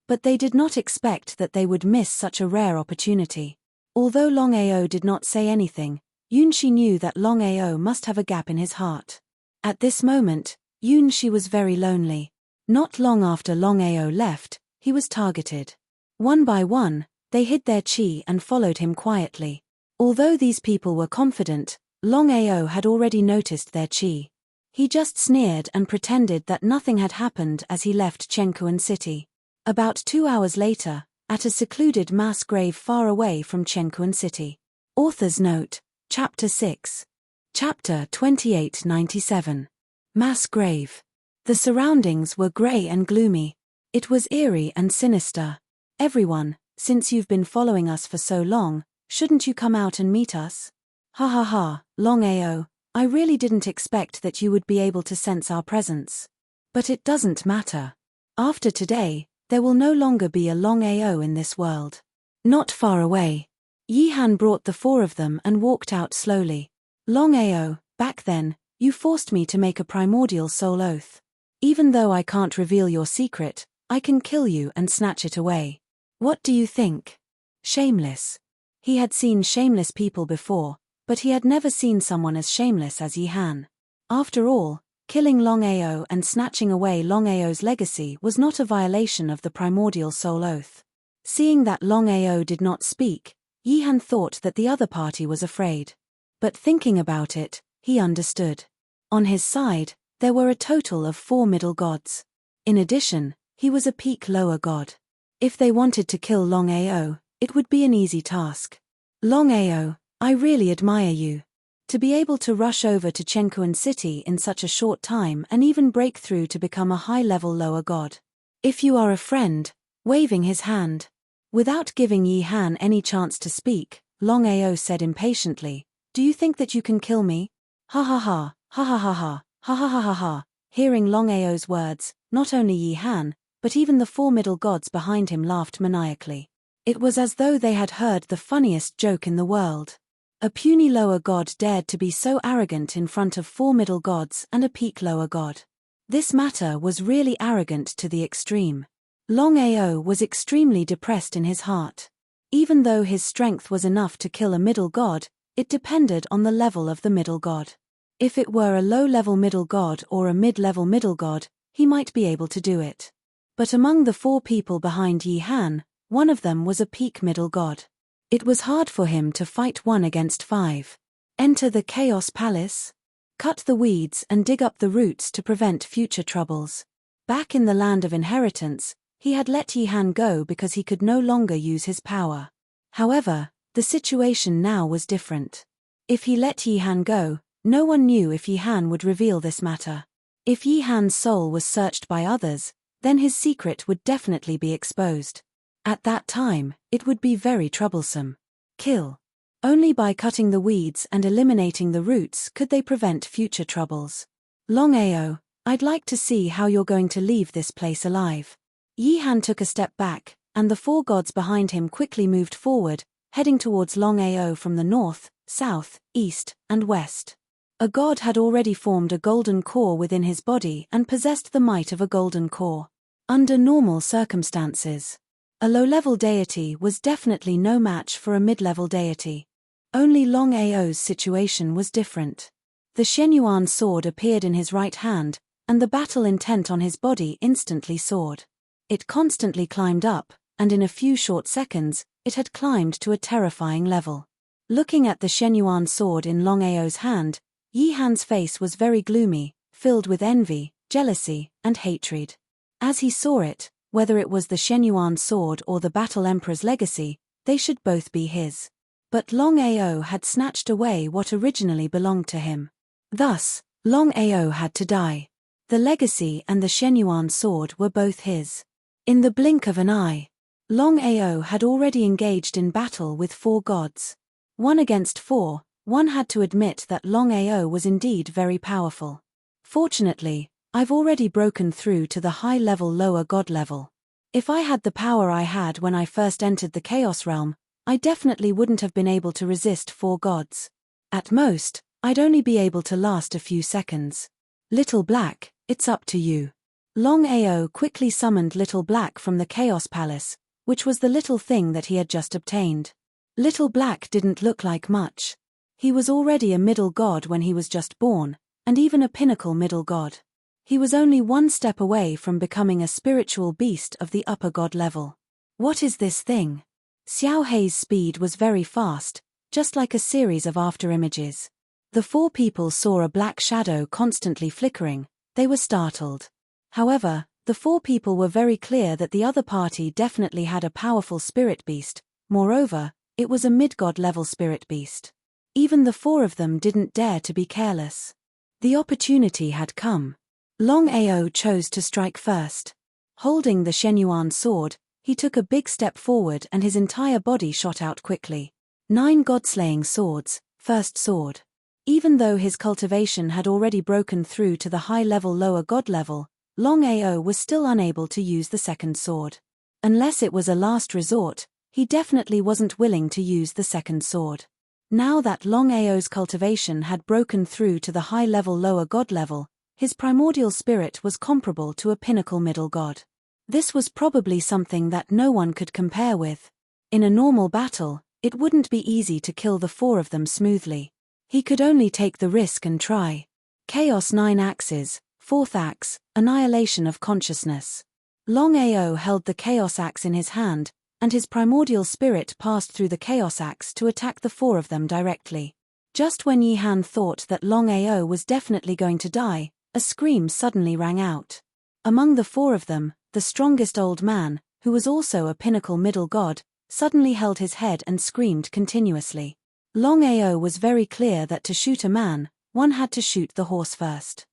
But they did not expect that they would miss such a rare opportunity. Although Longao did not say anything, Yunxi knew that Longao must have a gap in his heart. At this moment, Yunxi was very lonely. Not long after Longao left, he was targeted. One by one, they hid their qi and followed him quietly. Although these people were confident, Longao had already noticed their qi. He just sneered and pretended that nothing had happened as he left Chenkuan City. About 2 hours later, at a secluded mass grave far away from Chenkuan City. Author's note, Chapter 6. Chapter 2897. Mass grave. The surroundings were grey and gloomy. It was eerie and sinister. Everyone, since you've been following us for so long, shouldn't you come out and meet us? Ha ha ha, Longao, I really didn't expect that you would be able to sense our presence. But it doesn't matter. After today, there will no longer be a Longao in this world. Not far away. Yihan brought the four of them and walked out slowly. Longao, back then, you forced me to make a primordial soul oath. Even though I can't reveal your secret, I can kill you and snatch it away. What do you think? Shameless. He had seen shameless people before, but he had never seen someone as shameless as Yihan. After all, killing Longao and snatching away Longao's legacy was not a violation of the primordial soul oath. Seeing that Longao did not speak, Yihan thought that the other party was afraid. But thinking about it, he understood. On his side, there were a total of 4 middle gods. In addition, he was a peak lower god. If they wanted to kill Longao, it would be an easy task. Longao, I really admire you. To be able to rush over to Chenkuan City in such a short time and even break through to become a high-level lower god. If you are a friend, waving his hand. Without giving Yihan any chance to speak, Longao said impatiently, do you think that you can kill me? Ha ha ha, ha ha ha ha, ha ha ha ha ha. Hearing Longao's words, not only Yihan, but even the 4 middle gods behind him laughed maniacally. It was as though they had heard the funniest joke in the world. A puny lower god dared to be so arrogant in front of 4 middle gods and a peak lower god. This matter was really arrogant to the extreme. Longao was extremely depressed in his heart. Even though his strength was enough to kill a middle god, it depended on the level of the middle god. If it were a low-level middle god or a mid-level middle god, he might be able to do it. But among the 4 people behind Yi Han, one of them was a peak middle god. It was hard for him to fight 1 against 5. Enter the Chaos Palace. Cut the weeds and dig up the roots to prevent future troubles. Back in the land of inheritance, he had let Yi Han go because he could no longer use his power. However, the situation now was different. If he let Yi Han go, no one knew if Yi Han would reveal this matter. If Yi Han's soul was searched by others, then his secret would definitely be exposed. At that time, it would be very troublesome. Kill. Only by cutting the weeds and eliminating the roots could they prevent future troubles. Longao, I'd like to see how you're going to leave this place alive. Yi Han took a step back, and the 4 gods behind him quickly moved forward, heading towards Longao from the north, south, east, and west. A god had already formed a golden core within his body and possessed the might of a golden core. Under normal circumstances, a low-level deity was definitely no match for a mid-level deity. Only Longao's situation was different. The Shenyuan sword appeared in his right hand, and the battle intent on his body instantly soared. It constantly climbed up, and in a few short seconds, it had climbed to a terrifying level. Looking at the Shenyuan sword in Longao's hand, Yi Han's face was very gloomy, filled with envy, jealousy, and hatred. As he saw it, whether it was the Shenyuan sword or the Battle Emperor's legacy, they should both be his. But Longao had snatched away what originally belonged to him. Thus, Longao had to die. The legacy and the Shenyuan sword were both his. In the blink of an eye, Longao had already engaged in battle with 4 gods. 1 against 4, one had to admit that Longao was indeed very powerful. Fortunately, I've already broken through to the high-level lower god level. If I had the power I had when I first entered the Chaos Realm, I definitely wouldn't have been able to resist 4 gods. At most, I'd only be able to last a few seconds. Little Black, it's up to you. Longao quickly summoned Little Black from the Chaos Palace, which was the little thing that he had just obtained. Little Black didn't look like much. He was already a middle god when he was just born, and even a pinnacle middle god. He was only 1 step away from becoming a spiritual beast of the upper god level. What is this thing? Xiao Hei's speed was very fast, just like a series of afterimages. The 4 people saw a black shadow constantly flickering. They were startled. However, the 4 people were very clear that the other party definitely had a powerful spirit beast. Moreover, it was a mid-god level spirit beast. Even the 4 of them didn't dare to be careless. The opportunity had come. Longao chose to strike first. Holding the Shenyuan sword, he took a big step forward and his entire body shot out quickly. 9 god-slaying swords, first sword. Even though his cultivation had already broken through to the high-level lower god level, Longao was still unable to use the second sword. Unless it was a last resort, he definitely wasn't willing to use the second sword. Now that Longao's cultivation had broken through to the high-level lower god level, his primordial spirit was comparable to a pinnacle middle god. This was probably something that no one could compare with. In a normal battle, it wouldn't be easy to kill the 4 of them smoothly. He could only take the risk and try. Chaos 9 axes, 4th axe, annihilation of consciousness. Longao held the chaos axe in his hand, and his primordial spirit passed through the chaos axe to attack the 4 of them directly. Just when Yi Han thought that Longao was definitely going to die, a scream suddenly rang out. Among the 4 of them, the strongest old man, who was also a pinnacle middle god, suddenly held his head and screamed continuously. Longao was very clear that to shoot a man, one had to shoot the horse first.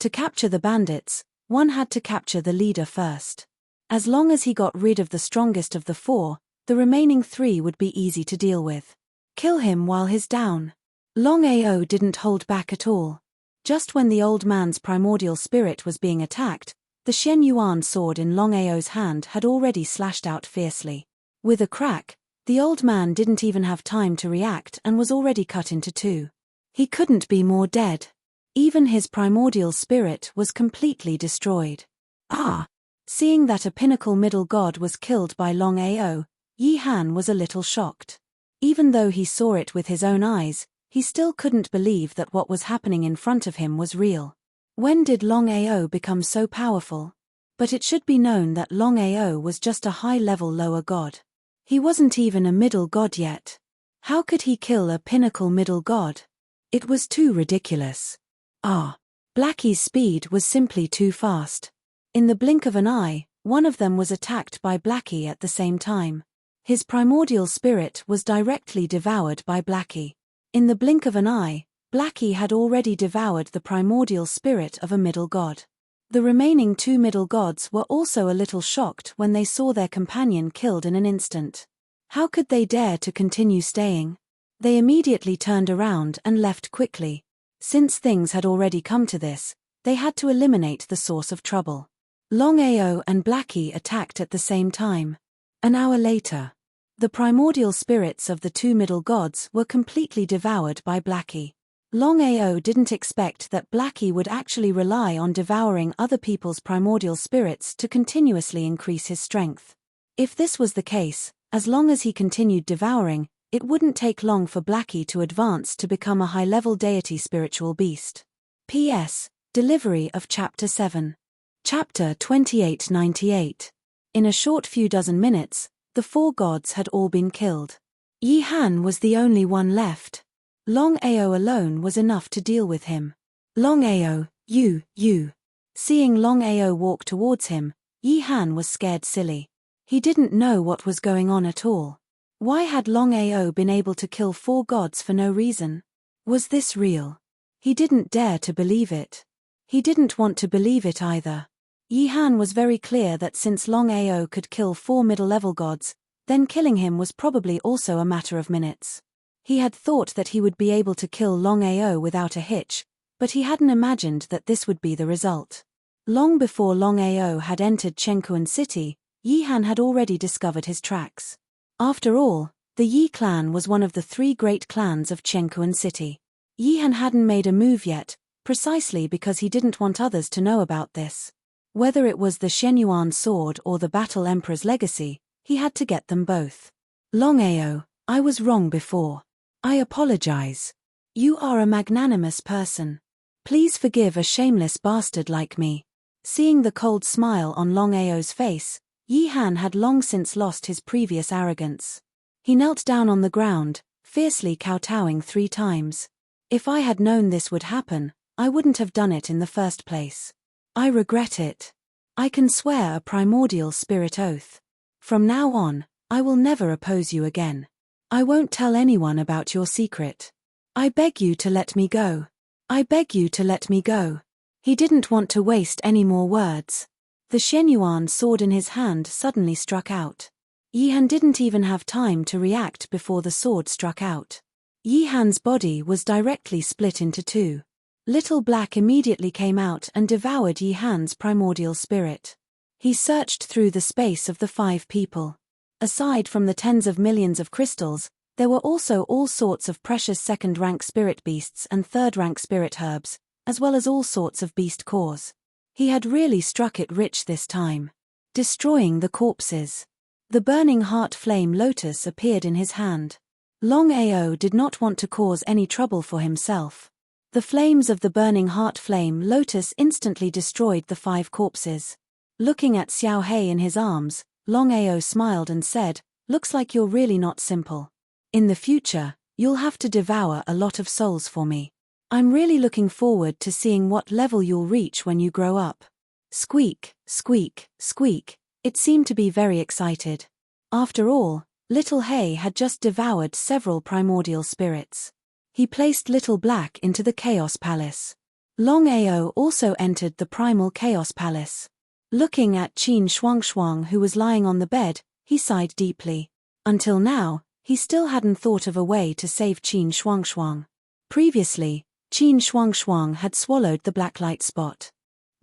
To capture the bandits, one had to capture the leader first. As long as he got rid of the strongest of the 4, the remaining 3 would be easy to deal with. Kill him while he's down. Longao didn't hold back at all. Just when the old man's primordial spirit was being attacked, The Xian Yuan sword in Longao's hand had already slashed out fiercely. With a crack, the old man didn't even have time to react and was already cut into two. He couldn't be more dead. Even his primordial spirit was completely destroyed. Ah! Seeing that a pinnacle middle god was killed by Longao, Yi Han was a little shocked. Even though he saw it with his own eyes, he still couldn't believe that what was happening in front of him was real. When did Longao become so powerful? But it should be known that Longao was just a high-level lower god. He wasn't even a middle god yet. How could he kill a pinnacle middle god? It was too ridiculous. Blackie's speed was simply too fast. In the blink of an eye, one of them was attacked by Blackie at the same time. His primordial spirit was directly devoured by Blackie. In the blink of an eye, Blackie had already devoured the primordial spirit of a middle god. The remaining two middle gods were also a little shocked when they saw their companion killed in an instant. How could they dare to continue staying? They immediately turned around and left quickly. Since things had already come to this, they had to eliminate the source of trouble. Longao and Blackie attacked at the same time. An hour later, the primordial spirits of the two middle gods were completely devoured by Blackie. Longao didn't expect that Blackie would actually rely on devouring other people's primordial spirits to continuously increase his strength. If this was the case, as long as he continued devouring, it wouldn't take long for Blackie to advance to become a high-level deity spiritual beast. P.S. Delivery of Chapter 7. Chapter 2898. In a short few dozen minutes, the four gods had all been killed. Yi Han was the only one left. Longao alone was enough to deal with him. Longao, you. Seeing Longao walk towards him, Yi Han was scared silly. He didn't know what was going on at all. Why had Longao been able to kill four gods for no reason? Was this real? He didn't dare to believe it. He didn't want to believe it either. Yi Han was very clear that since Longao could kill four middle-level gods, then killing him was probably also a matter of minutes. He had thought that he would be able to kill Longao without a hitch, but he hadn't imagined that this would be the result. Long before Longao had entered Chenkuan City, Yi Han had already discovered his tracks. After all, the Yi clan was one of the three great clans of Chenkuan City. Yi Han hadn't made a move yet, precisely because he didn't want others to know about this. Whether it was the Shenyuan sword or the Battle Emperor's legacy, he had to get them both. Longao, I was wrong before. I apologize. You are a magnanimous person. Please forgive a shameless bastard like me. Seeing the cold smile on Longao's face, Yi Han had long since lost his previous arrogance. He knelt down on the ground, fiercely kowtowing 3 times. If I had known this would happen, I wouldn't have done it in the first place. I regret it. I can swear a primordial spirit oath. From now on, I will never oppose you again. I won't tell anyone about your secret. I beg you to let me go. I beg you to let me go. He didn't want to waste any more words. The Shenyuan sword in his hand suddenly struck out. Yi Han didn't even have time to react before the sword struck out. Yi Han's body was directly split into 2. Little Black immediately came out and devoured Yi Han's primordial spirit. He searched through the space of the 5 people. Aside from the tens of millions of crystals, there were also all sorts of precious second-rank spirit beasts and third-rank spirit herbs, as well as all sorts of beast cores. He had really struck it rich this time. Destroying the corpses. The burning heart flame lotus appeared in his hand. Longao did not want to cause any trouble for himself. The flames of the burning heart flame lotus instantly destroyed the 5 corpses. Looking at Xiao Hei in his arms, Longao smiled and said, "Looks like you're really not simple. In the future, you'll have to devour a lot of souls for me. I'm really looking forward to seeing what level you'll reach when you grow up." Squeak, squeak, squeak. It seemed to be very excited. After all, Little Hei had just devoured several primordial spirits. He placed Little Black into the Chaos Palace. Longao also entered the Primal Chaos Palace. Looking at Qin Shuangshuang who was lying on the bed, he sighed deeply. Until now, he still hadn't thought of a way to save Qin Shuangshuang. Previously, Qin Shuangshuang had swallowed the black light spot.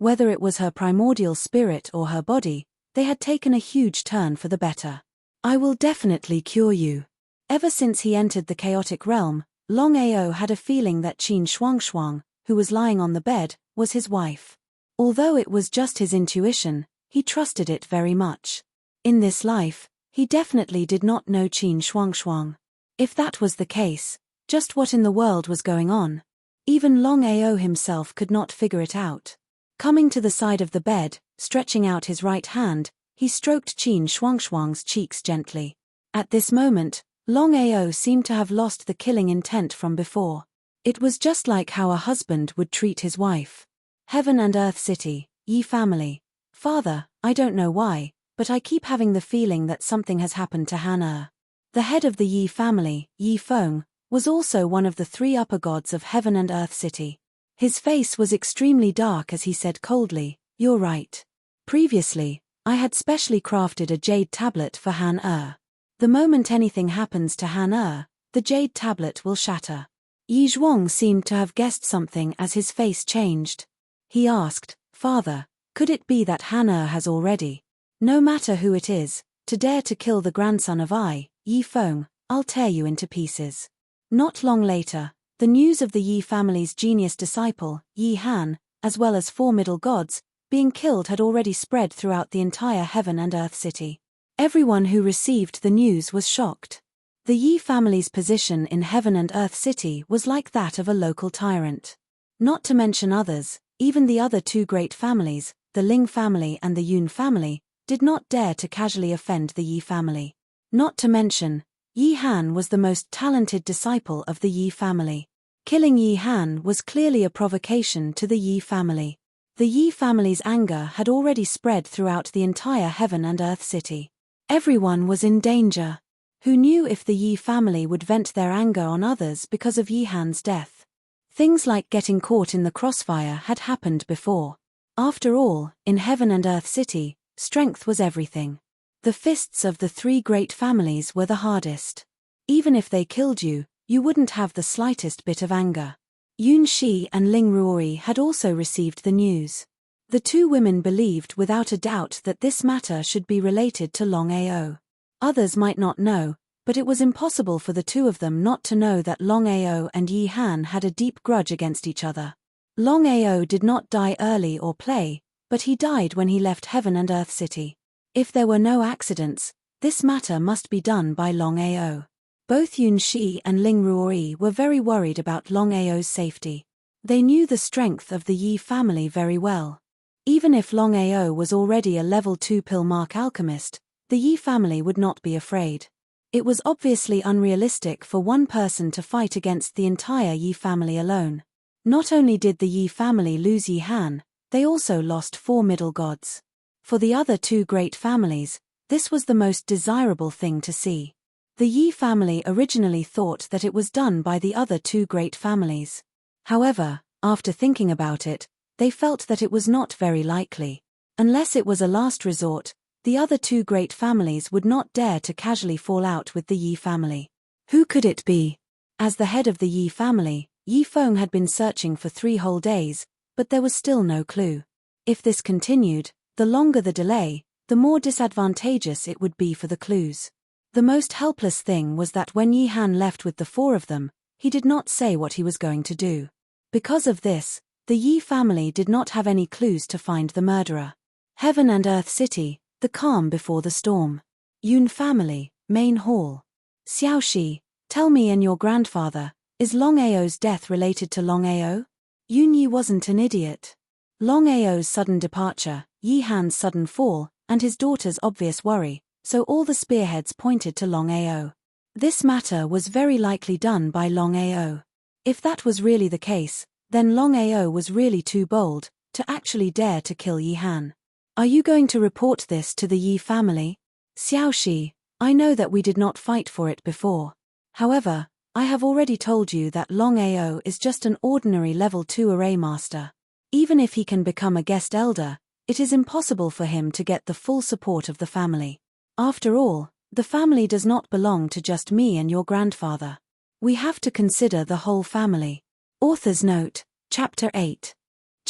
Whether it was her primordial spirit or her body, they had taken a huge turn for the better. I will definitely cure you. Ever since he entered the chaotic realm, Longao had a feeling that Qin Shuangshuang, who was lying on the bed, was his wife. Although it was just his intuition, he trusted it very much. In this life, he definitely did not know Qin Shuangshuang. If that was the case, just what in the world was going on? Even Longao himself could not figure it out. Coming to the side of the bed, stretching out his right hand, he stroked Qin Shuangshuang's cheeks gently. At this moment, Longao seemed to have lost the killing intent from before. It was just like how a husband would treat his wife. Heaven and Earth City, Yi family. Father, I don't know why, but I keep having the feeling that something has happened to Han. The head of the Yi family, Yi Feng, was also one of the three upper gods of Heaven and Earth City. His face was extremely dark as he said coldly, "You're right. Previously, I had specially crafted a jade tablet for Han. The moment anything happens to Han, the jade tablet will shatter." Yi Zhuang seemed to have guessed something as his face changed. He asked, "Father, could it be that Han has already, no matter who it is, to dare to kill the grandson of Yi Feng, I'll tear you into pieces." Not long later, the news of the Yi family's genius disciple, Yi Han, as well as 4 middle gods, being killed had already spread throughout the entire Heaven and Earth City. Everyone who received the news was shocked. The Yi family's position in Heaven and Earth City was like that of a local tyrant. Not to mention others, even the other 2 great families, the Ling family and the Yun family, did not dare to casually offend the Yi family. Not to mention, Yi Han was the most talented disciple of the Yi family. Killing Yi Han was clearly a provocation to the Yi family. The Yi family's anger had already spread throughout the entire Heaven and Earth City. Everyone was in danger. Who knew if the Yi family would vent their anger on others because of Yi Han's death? Things like getting caught in the crossfire had happened before. After all, in Heaven and Earth City, strength was everything. The fists of the 3 great families were the hardest. Even if they killed you, you wouldn't have the slightest bit of anger. Yun Shi and Ling Ruori had also received the news. The 2 women believed without a doubt that this matter should be related to Longao. Others might not know, but it was impossible for the 2 of them not to know that Longao and Yi Han had a deep grudge against each other. Longao did not die early or play, but he died when he left Heaven and Earth City. If there were no accidents, this matter must be done by Longao. Both Yun Shi and Ling Ruori were very worried about Longao's safety. They knew the strength of the Yi family very well. Even if Longao was already a level 2 pill mark alchemist, the Yi family would not be afraid. It was obviously unrealistic for one person to fight against the entire Yi family alone. Not only did the Yi family lose Yi Han, they also lost 4 middle gods. For the other 2 great families, this was the most desirable thing to see. The Yi family originally thought that it was done by the other 2 great families. However, after thinking about it, they felt that it was not very likely. Unless it was a last resort, the other 2 great families would not dare to casually fall out with the Yi family. Who could it be? As the head of the Yi family, Yi Feng had been searching for 3 whole days, but there was still no clue. If this continued, the longer the delay, the more disadvantageous it would be for the clues. The most helpless thing was that when Yi Han left with the 4 of them, he did not say what he was going to do. Because of this, the Yi family did not have any clues to find the murderer. Heaven and Earth City, the calm before the storm. Yun family, main hall. Xiaoxi, tell me and your grandfather, is Longao's death related to Longao? Yun Yi wasn't an idiot. Longao's sudden departure, Yi Han's sudden fall, and his daughter's obvious worry, so all the spearheads pointed to Longao. This matter was very likely done by Longao. If that was really the case, then Longao was really too bold to actually dare to kill Yi Han. Are you going to report this to the Yi family? Xiaoxi, I know that we did not fight for it before. However, I have already told you that Longao is just an ordinary level 2 array master. Even if he can become a guest elder, it is impossible for him to get the full support of the family. After all, the family does not belong to just me and your grandfather. We have to consider the whole family. Author's note, Chapter 8.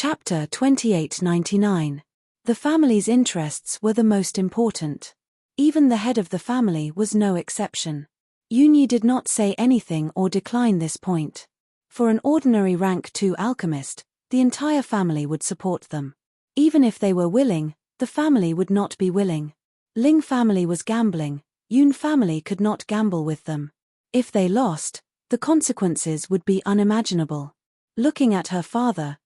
Chapter 2899. The family's interests were the most important. Even the head of the family was no exception. Yunyi did not say anything or decline this point. For an ordinary rank 2 alchemist, the entire family would support them. Even if they were willing, the family would not be willing. Ling family was gambling, Yun family could not gamble with them. If they lost, the consequences would be unimaginable. Looking at her father,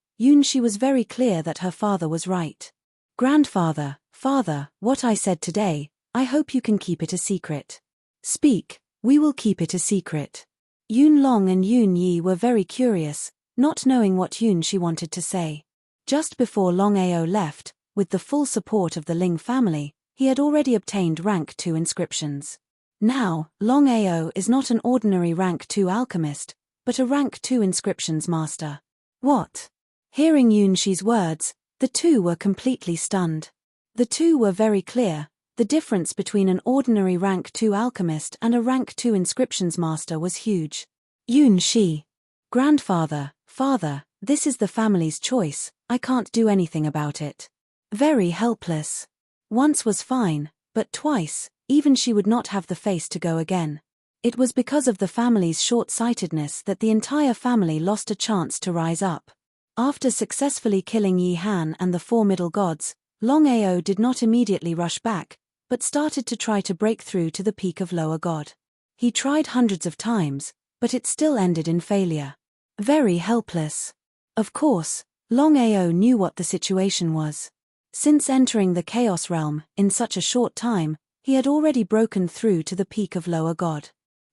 she was very clear that her father was right. Grandfather, father, what I said today, I hope you can keep it a secret. Speak, we will keep it a secret. Yun Long and Yun Yi were very curious, not knowing what she wanted to say. Just before Longao left, with the full support of the Ling family, he had already obtained rank 2 inscriptions. Now, Longao is not an ordinary rank 2 alchemist, but a rank 2 inscriptions master. What? Hearing Yunshi's words, the two were completely stunned. The two were very clear, the difference between an ordinary rank 2 alchemist and a rank 2 inscriptions master was huge. Yunshi. Grandfather, father, this is the family's choice, I can't do anything about it. Very helpless. Once was fine, but twice, even she would not have the face to go again. It was because of the family's short-sightedness that the entire family lost a chance to rise up. After successfully killing Yi Han and the 4 middle gods, Longao did not immediately rush back, but started to try to break through to the peak of lower god. He tried hundreds of times, but it still ended in failure. Very helpless. Of course, Longao knew what the situation was. Since entering the Chaos Realm, in such a short time, he had already broken through to the peak of lower god.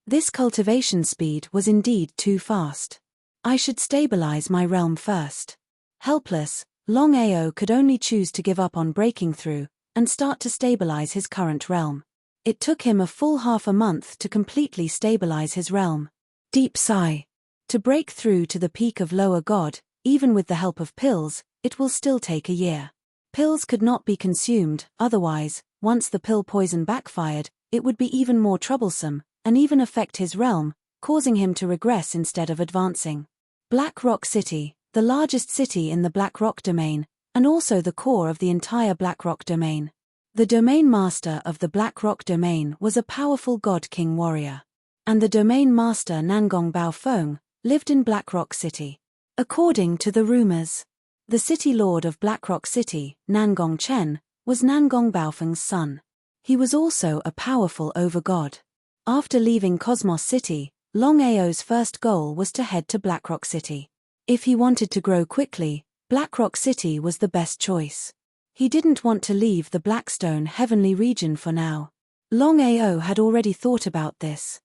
This cultivation speed was indeed too fast. I should stabilize my realm first. Helpless, Longao could only choose to give up on breaking through, and start to stabilize his current realm. It took him a full half a month to completely stabilize his realm. Deep sigh. To break through to the peak of lower god, even with the help of pills, it will still take a year. Pills could not be consumed, otherwise, once the pill poison backfired, it would be even more troublesome, and even affect his realm, causing him to regress instead of advancing. Black Rock City, the largest city in the Black Rock domain, and also the core of the entire Black Rock domain. The domain master of the Black Rock domain was a powerful god king warrior. And the domain master Nangong Baofeng lived in Black Rock City. According to the rumors, the city lord of Black Rock City, Nangong Chen, was Nangong Baofeng's son. He was also a powerful overgod. After leaving Cosmos City, Longao's first goal was to head to Blackrock City. If he wanted to grow quickly, Blackrock City was the best choice. He didn't want to leave the Blackstone Heavenly region for now. Longao had already thought about this.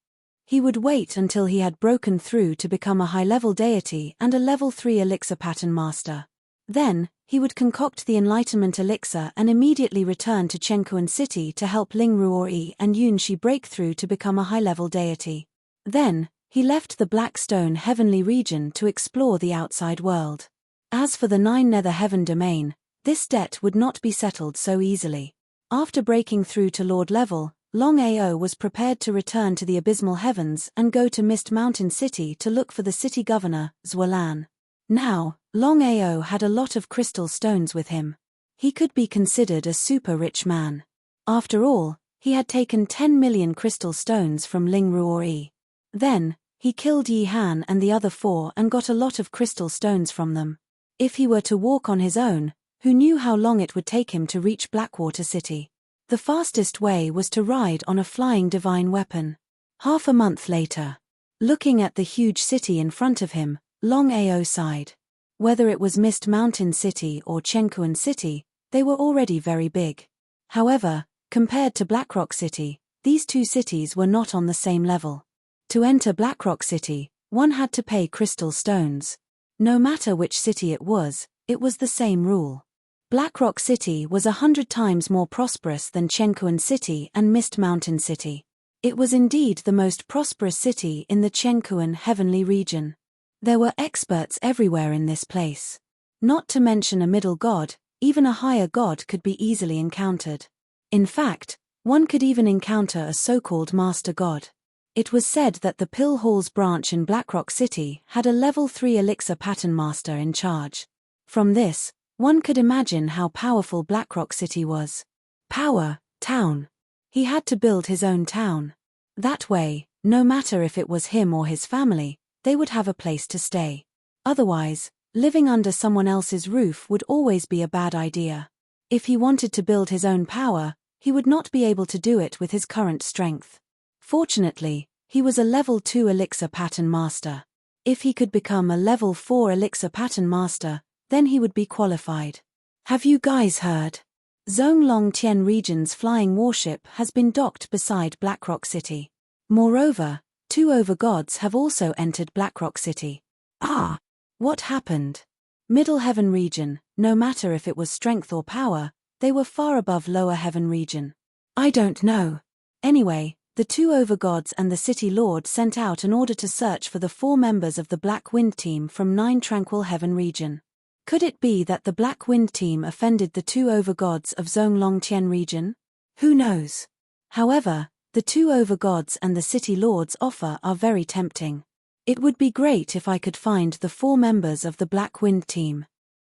He would wait until he had broken through to become a high-level deity and a level 3 elixir pattern master. Then, he would concoct the Enlightenment elixir and immediately return to Chenkuan City to help Ling Ruori and Yunshi break through to become a high-level deity. Then, he left the Blackstone Heavenly region to explore the outside world. As for the 9 Nether Heaven domain, this debt would not be settled so easily. After breaking through to Lord level, Longao was prepared to return to the Abysmal Heavens and go to Mist Mountain City to look for the city governor, Zhualan. Now, Longao had a lot of crystal stones with him. He could be considered a super rich man. After all, he had taken 10 million crystal stones from Ling Ruori. Then, he killed Yi Han and the other 4 and got a lot of crystal stones from them. If he were to walk on his own, who knew how long it would take him to reach Blackwater City? The fastest way was to ride on a flying divine weapon. Half a month later, looking at the huge city in front of him, Longao sighed. Whether it was Mist Mountain City or Chenkuan City, they were already very big. However, compared to Blackrock City, these two cities were not on the same level. To enter Blackrock City, one had to pay crystal stones. No matter which city it was the same rule. Blackrock City was 100 times more prosperous than Chenkuan City and Mist Mountain City. It was indeed the most prosperous city in the Chenkuan Heavenly region. There were experts everywhere in this place. Not to mention a middle god, even a higher god could be easily encountered. In fact, one could even encounter a so-called master god. It was said that the Pill Halls branch in Blackrock City had a level 3 elixir pattern master in charge. From this, one could imagine how powerful Blackrock City was. Power, town. He had to build his own town. That way, no matter if it was him or his family, they would have a place to stay. Otherwise, living under someone else's roof would always be a bad idea. If he wanted to build his own power, he would not be able to do it with his current strength. Fortunately, he was a level 2 elixir pattern master. If he could become a level 4 elixir pattern master, then he would be qualified. Have you guys heard? Zonglong Tian region's flying warship has been docked beside Blackrock City. Moreover, 2 overgods have also entered Blackrock City. Ah! What happened? Middle Heaven region, no matter if it was strength or power, they were far above Lower Heaven region. I don't know. Anyway, the 2 overgods and the City Lord sent out an order to search for the 4 members of the Black Wind team from 9 Tranquil Heaven region. Could it be that the Black Wind team offended the 2 overgods of Zonglong Tian region? Who knows? However, the 2 overgods and the City Lord's offer are very tempting. It would be great if I could find the 4 members of the Black Wind team.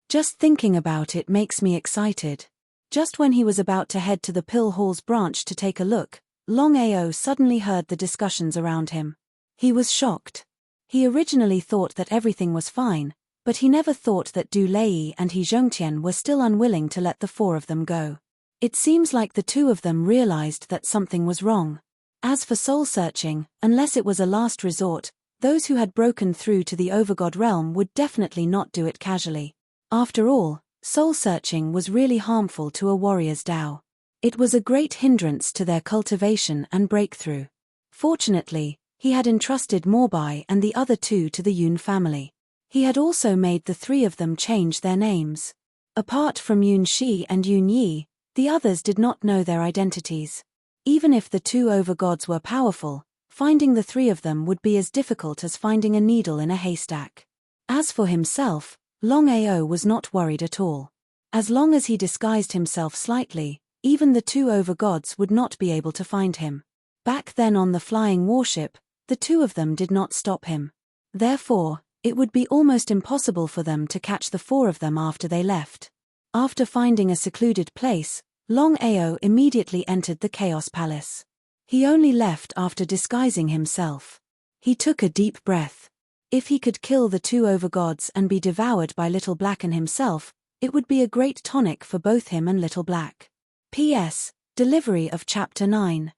Just thinking about it makes me excited. Just when he was about to head to the Pill Hall's branch to take a look, Longao suddenly heard the discussions around him. He was shocked. He originally thought that everything was fine, but he never thought that Du Lei and He Zhongtian were still unwilling to let the 4 of them go. It seems like the 2 of them realized that something was wrong. As for soul-searching, unless it was a last resort, those who had broken through to the Overgod realm would definitely not do it casually. After all, soul-searching was really harmful to a warrior's Dao. It was a great hindrance to their cultivation and breakthrough. Fortunately, he had entrusted Morbai and the other 2 to the Yun family. He had also made the 3 of them change their names. Apart from Yun Shi and Yun Yi, the others did not know their identities. Even if the 2 overgods were powerful, finding the 3 of them would be as difficult as finding a needle in a haystack. As for himself, Longao was not worried at all. As long as he disguised himself slightly, even the 2 overgods would not be able to find him. Back then on the flying warship, the 2 of them did not stop him. Therefore, it would be almost impossible for them to catch the 4 of them after they left. After finding a secluded place, Longao immediately entered the Chaos Palace. He only left after disguising himself. He took a deep breath. If he could kill the 2 overgods and be devoured by Little Black and himself, it would be a great tonic for both him and Little Black. P.S. Delivery of Chapter 9.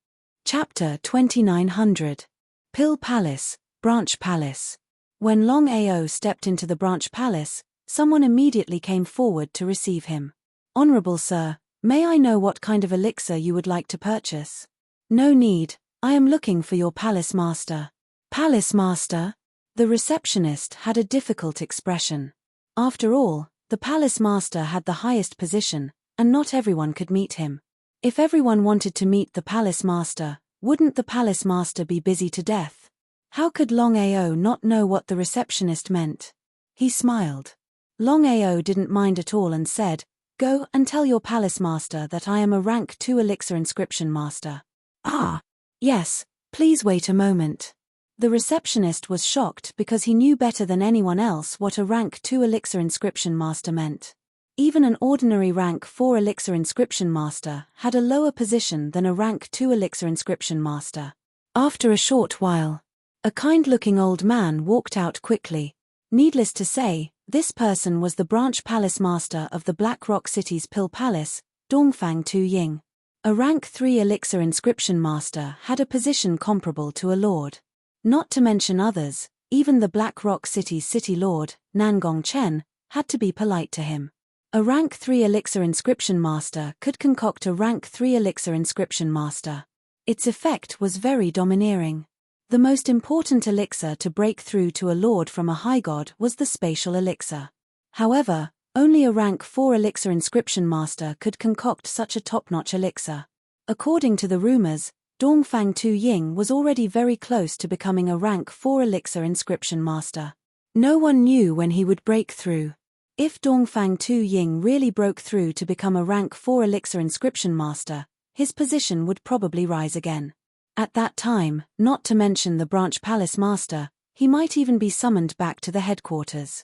Chapter 2900. Pill Palace, Branch Palace. When Longao stepped into the Branch Palace, someone immediately came forward to receive him. Honorable Sir, may I know what kind of elixir you would like to purchase? No need, I am looking for your Palace Master. Palace Master? The receptionist had a difficult expression. After all, the Palace Master had the highest position, and not everyone could meet him. If everyone wanted to meet the Palace Master, wouldn't the Palace Master be busy to death? How could Longao not know what the receptionist meant? He smiled. Longao didn't mind at all and said, "Go and tell your Palace Master that I am a rank 2 elixir inscription master." Ah, yes, please wait a moment. The receptionist was shocked because he knew better than anyone else what a rank 2 elixir inscription master meant. Even an ordinary rank 4 elixir inscription master had a lower position than a rank 2 elixir inscription master. After a short while, a kind-looking old man walked out quickly. Needless to say, this person was the branch palace master of the Black Rock City's Pill Palace, Dongfang Tu Ying. A rank 3 elixir inscription master had a position comparable to a lord. Not to mention others, even the Black Rock City's city lord, Nangong Chen, had to be polite to him. A rank 3 elixir inscription master could concoct a rank 3 elixir inscription master. Its effect was very domineering. The most important elixir to break through to a lord from a high god was the spatial elixir. However, only a rank 4 elixir inscription master could concoct such a top-notch elixir. According to the rumors, Dongfang Tu Ying was already very close to becoming a rank 4 elixir inscription master. No one knew when he would break through. If Dongfang Tu Ying really broke through to become a rank 4 elixir inscription master, his position would probably rise again. At that time, not to mention the branch palace master, he might even be summoned back to the headquarters.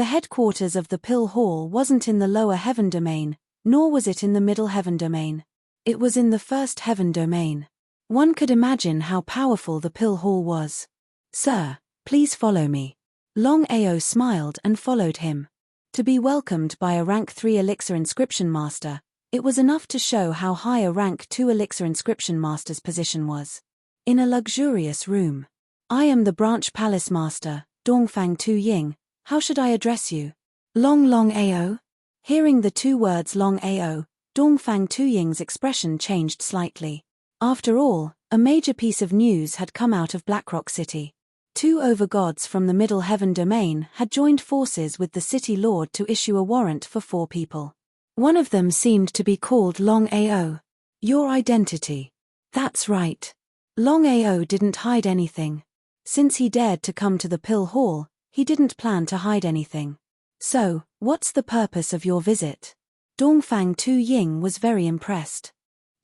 The headquarters of the Pill Hall wasn't in the lower heaven domain, nor was it in the middle heaven domain. It was in the first heaven domain. One could imagine how powerful the Pill Hall was. "Sir, please follow me." Longao smiled and followed him. To be welcomed by a rank 3 elixir inscription master, it was enough to show how high a rank 2 elixir inscription master's position was. In a luxurious room. "I am the branch palace master, Dongfang Tu Ying. How should I address you?" Longao? Hearing the two words Longao, Dongfang Tu Ying's expression changed slightly. After all, a major piece of news had come out of Blackrock City. 2 overgods from the Middle Heaven domain had joined forces with the city lord to issue a warrant for 4 people. One of them seemed to be called Longao. "Your identity." "That's right." Longao didn't hide anything. Since he dared to come to the Pill Hall, he didn't plan to hide anything. "So, what's the purpose of your visit?" Dongfang Tu Ying was very impressed.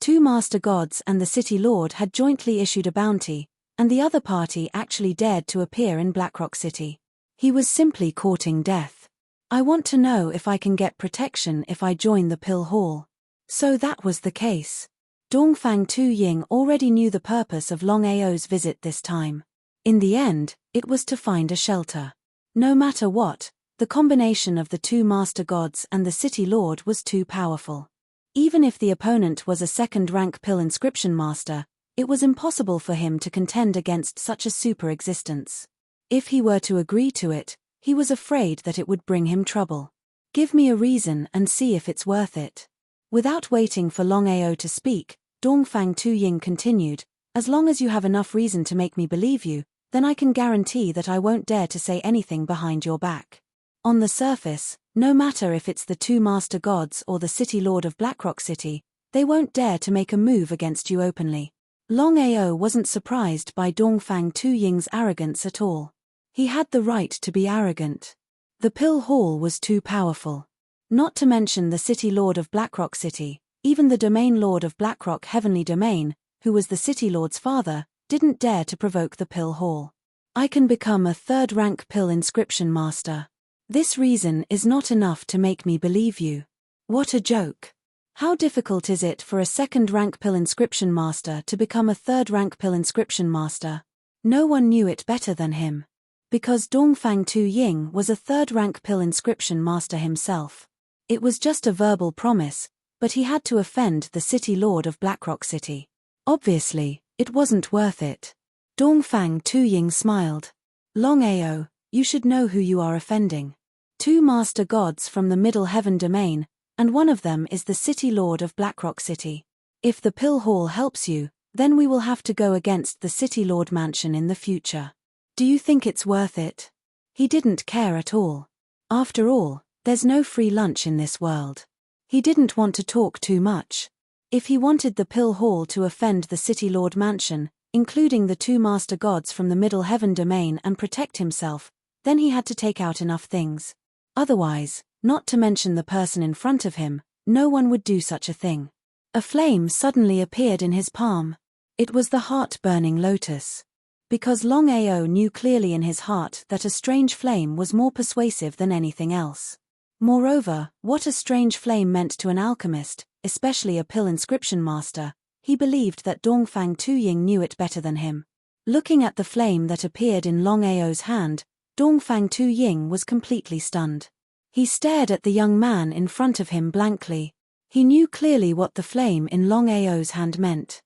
2 master gods and the city lord had jointly issued a bounty, and the other party actually dared to appear in Blackrock City. He was simply courting death. "I want to know if I can get protection if I join the Pill Hall." So that was the case. Dongfang Tu Ying already knew the purpose of Longao's visit this time. In the end, it was to find a shelter. No matter what, the combination of the 2 master gods and the city lord was too powerful. Even if the opponent was a second-rank pill inscription master, it was impossible for him to contend against such a super existence. If he were to agree to it, he was afraid that it would bring him trouble. "Give me a reason and see if it's worth it." Without waiting for Longao to speak, Dongfang Tu Ying continued, "As long as you have enough reason to make me believe you, then I can guarantee that I won't dare to say anything behind your back. On the surface, no matter if it's the 2 master gods or the city lord of Blackrock City, they won't dare to make a move against you openly." Longao wasn't surprised by Dongfang Tu Ying's arrogance at all. He had the right to be arrogant. The Pill Hall was too powerful. Not to mention the city lord of Blackrock City, even the domain lord of Blackrock Heavenly Domain, who was the city lord's father, didn't dare to provoke the Pill Hall. "I can become a 3rd-rank pill inscription master. This reason is not enough to make me believe you." What a joke. How difficult is it for a 2nd-rank pill inscription master to become a 3rd-rank pill inscription master? No one knew it better than him. Because Dongfang Tu Ying was a 3rd-rank pill inscription master himself. It was just a verbal promise, but he had to offend the city lord of Blackrock City. Obviously, it wasn't worth it. Dongfang Tu Ying smiled. "Longao, you should know who you are offending. 2 master gods from the Middle Heaven domain, and one of them is the city lord of Blackrock City. If the Pill Hall helps you, then we will have to go against the city lord mansion in the future. Do you think it's worth it?" He didn't care at all. After all, there's no free lunch in this world. He didn't want to talk too much. If he wanted the Pill Hall to offend the city lord mansion, including the 2 master gods from the Middle Heaven domain, and protect himself, then he had to take out enough things. Otherwise, not to mention the person in front of him, no one would do such a thing. A flame suddenly appeared in his palm. It was the heart-burning lotus. Because Longao knew clearly in his heart that a strange flame was more persuasive than anything else. Moreover, what a strange flame meant to an alchemist, especially a pill inscription master, he believed that Dongfang Tu Ying knew it better than him. Looking at the flame that appeared in Longao's hand, Dongfang Tu Ying was completely stunned. He stared at the young man in front of him blankly. He knew clearly what the flame in Longao's hand meant.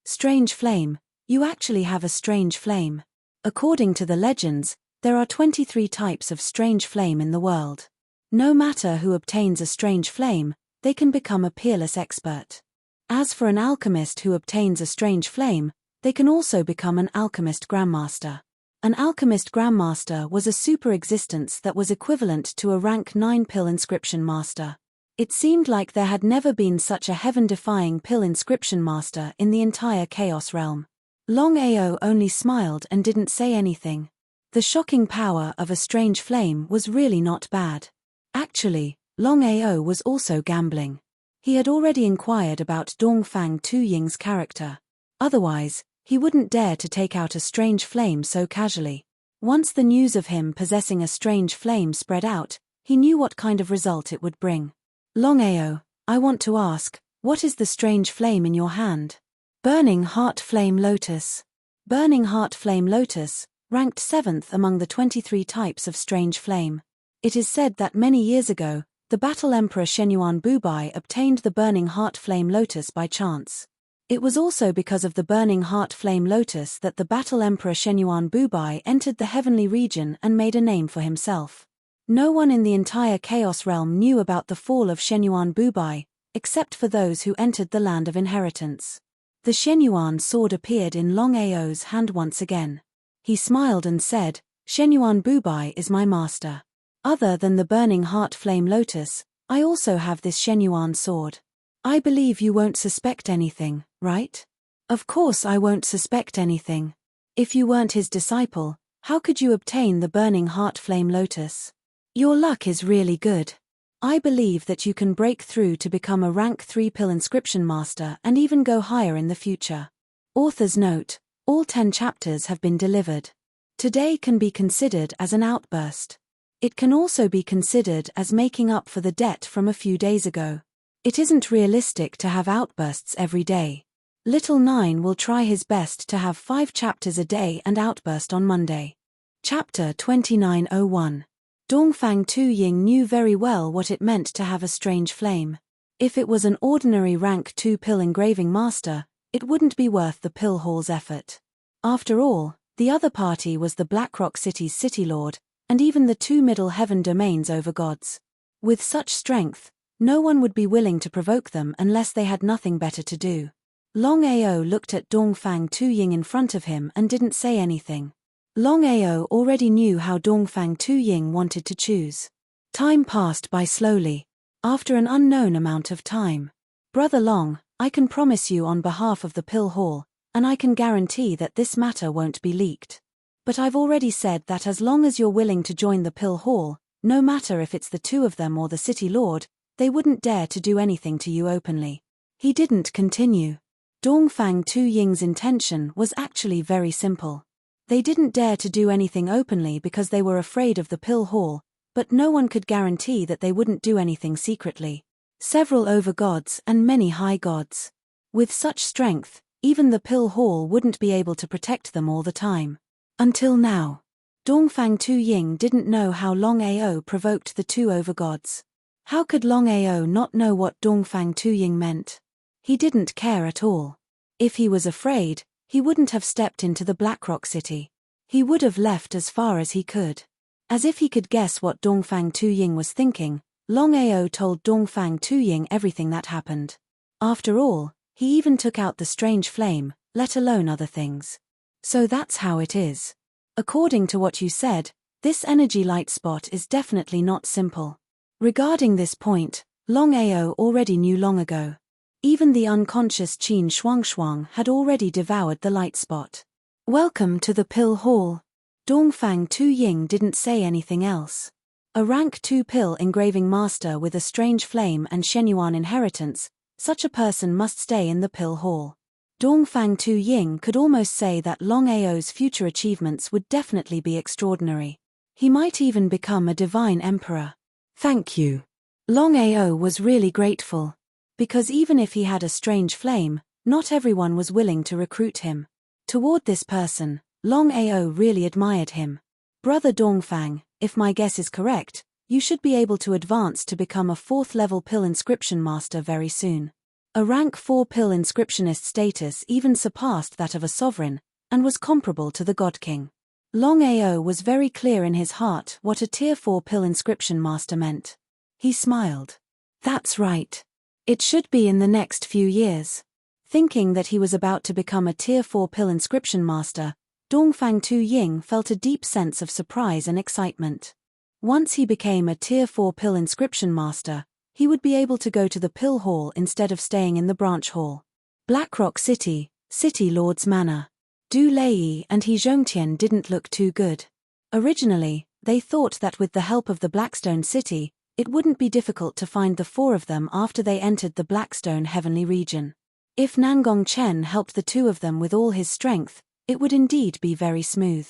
"Strange flame, you actually have a strange flame." According to the legends, there are 23 types of strange flame in the world. No matter who obtains a strange flame, they can become a peerless expert. As for an alchemist who obtains a strange flame, they can also become an alchemist grandmaster. An alchemist grandmaster was a super existence that was equivalent to a rank 9 pill inscription master. It seemed like there had never been such a heaven-defying pill inscription master in the entire Chaos realm. Longao only smiled and didn't say anything. The shocking power of a strange flame was really not bad. Actually, Longao was also gambling. He had already inquired about Dongfang Tu Ying's character. Otherwise, he wouldn't dare to take out a strange flame so casually. Once the news of him possessing a strange flame spread out, he knew what kind of result it would bring. Longao, I want to ask, what is the strange flame in your hand? Burning Heart Flame Lotus. Burning Heart Flame Lotus, ranked 7th among the 23 types of strange flame. It is said that many years ago, the Battle Emperor Shenyuan Bubai obtained the Burning Heart Flame Lotus by chance. It was also because of the Burning Heart Flame Lotus that the Battle Emperor Shenyuan Bubai entered the heavenly region and made a name for himself. No one in the entire Chaos Realm knew about the fall of Shenyuan Bubai, except for those who entered the Land of Inheritance. The Shenyuan sword appeared in Longao's hand once again. He smiled and said, Shenyuan Bubai is my master. Other than the Burning Heart Flame Lotus, I also have this Shenyuan sword. I believe you won't suspect anything, right? Of course I won't suspect anything. If you weren't his disciple, how could you obtain the Burning Heart Flame Lotus? Your luck is really good. I believe that you can break through to become a rank 3 pill inscription master and even go higher in the future. Author's note, all 10 chapters have been delivered. Today can be considered as an outburst. It can also be considered as making up for the debt from a few days ago. It isn't realistic to have outbursts every day. Little 9 will try his best to have 5 chapters a day and outburst on Monday. Chapter 2901. Dongfang Tuying knew very well what it meant to have a strange flame. If it was an ordinary rank 2 pill engraving master, it wouldn't be worth the pill hall's effort. After all, the other party was the Blackrock City's city lord, and even the 2 middle heaven domains over gods. With such strength, no one would be willing to provoke them unless they had nothing better to do. Longao looked at Dongfang Tuying in front of him and didn't say anything. Longao already knew how Dongfang Tuying wanted to choose. Time passed by slowly. After an unknown amount of time. Brother Long, I can promise you on behalf of the Pill Hall, and I can guarantee that this matter won't be leaked. But I've already said that as long as you're willing to join the Pill Hall, no matter if it's the 2 of them or the City Lord, they wouldn't dare to do anything to you openly. He didn't continue. Dongfang Tuying's intention was actually very simple. They didn't dare to do anything openly because they were afraid of the Pill Hall, but no one could guarantee that they wouldn't do anything secretly. Several overgods and many high gods. With such strength, even the Pill Hall wouldn't be able to protect them all the time. Until now. Dongfang Tuying didn't know how Longao provoked the 2 overgods. How could Longao not know what Dongfang Tuying meant? He didn't care at all. If he was afraid, he wouldn't have stepped into the Blackrock City. He would have left as far as he could. As if he could guess what Dongfang Tuying was thinking, Longao told Dongfang Tuying everything that happened. After all, he even took out the strange flame, let alone other things. So that's how it is. According to what you said, this energy light spot is definitely not simple. Regarding this point, Longao already knew long ago. Even the unconscious Qin Shuangshuang had already devoured the light spot. Welcome to the Pill Hall. Dongfang Tuying didn't say anything else. A rank 2 pill engraving master with a strange flame and Shenyuan inheritance, such a person must stay in the Pill Hall. Dongfang Tuying could almost say that Longao's future achievements would definitely be extraordinary. He might even become a divine emperor. Thank you. Longao was really grateful. Because even if he had a strange flame, not everyone was willing to recruit him. Toward this person, Longao really admired him. Brother Dongfang, if my guess is correct, you should be able to advance to become a 4th level pill inscription master very soon. A rank 4 pill inscriptionist status even surpassed that of a sovereign, and was comparable to the God King. Longao was very clear in his heart what a tier 4 pill inscription master meant. He smiled. That's right. It should be in the next few years. Thinking that he was about to become a tier 4 pill inscription master, Dongfang Tuying felt a deep sense of surprise and excitement. Once he became a tier 4 pill inscription master, he would be able to go to the Pill Hall instead of staying in the branch hall. Blackrock City, City Lord's Manor. Du Lei and He Zhongtian didn't look too good. Originally, they thought that with the help of the Blackstone City, it wouldn't be difficult to find the 4 of them after they entered the Blackstone Heavenly Region. If Nangong Chen helped the 2 of them with all his strength, it would indeed be very smooth.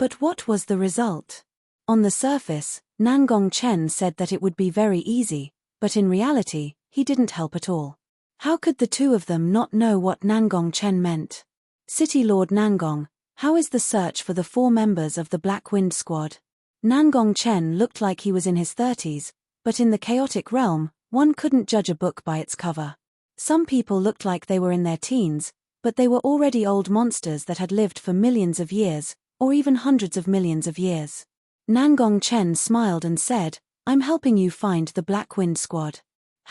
But what was the result? On the surface, Nangong Chen said that it would be very easy, but in reality, he didn't help at all. How could the two of them not know what Nangong Chen meant? City Lord Nangong, how is the search for the 4 members of the Black Wind Squad? Nangong Chen looked like he was in his 30s, but in the chaotic realm, one couldn't judge a book by its cover. Some people looked like they were in their teens, but they were already old monsters that had lived for millions of years, or even hundreds of millions of years. Nangong Chen smiled and said, "I'm helping you find the Black Wind Squad.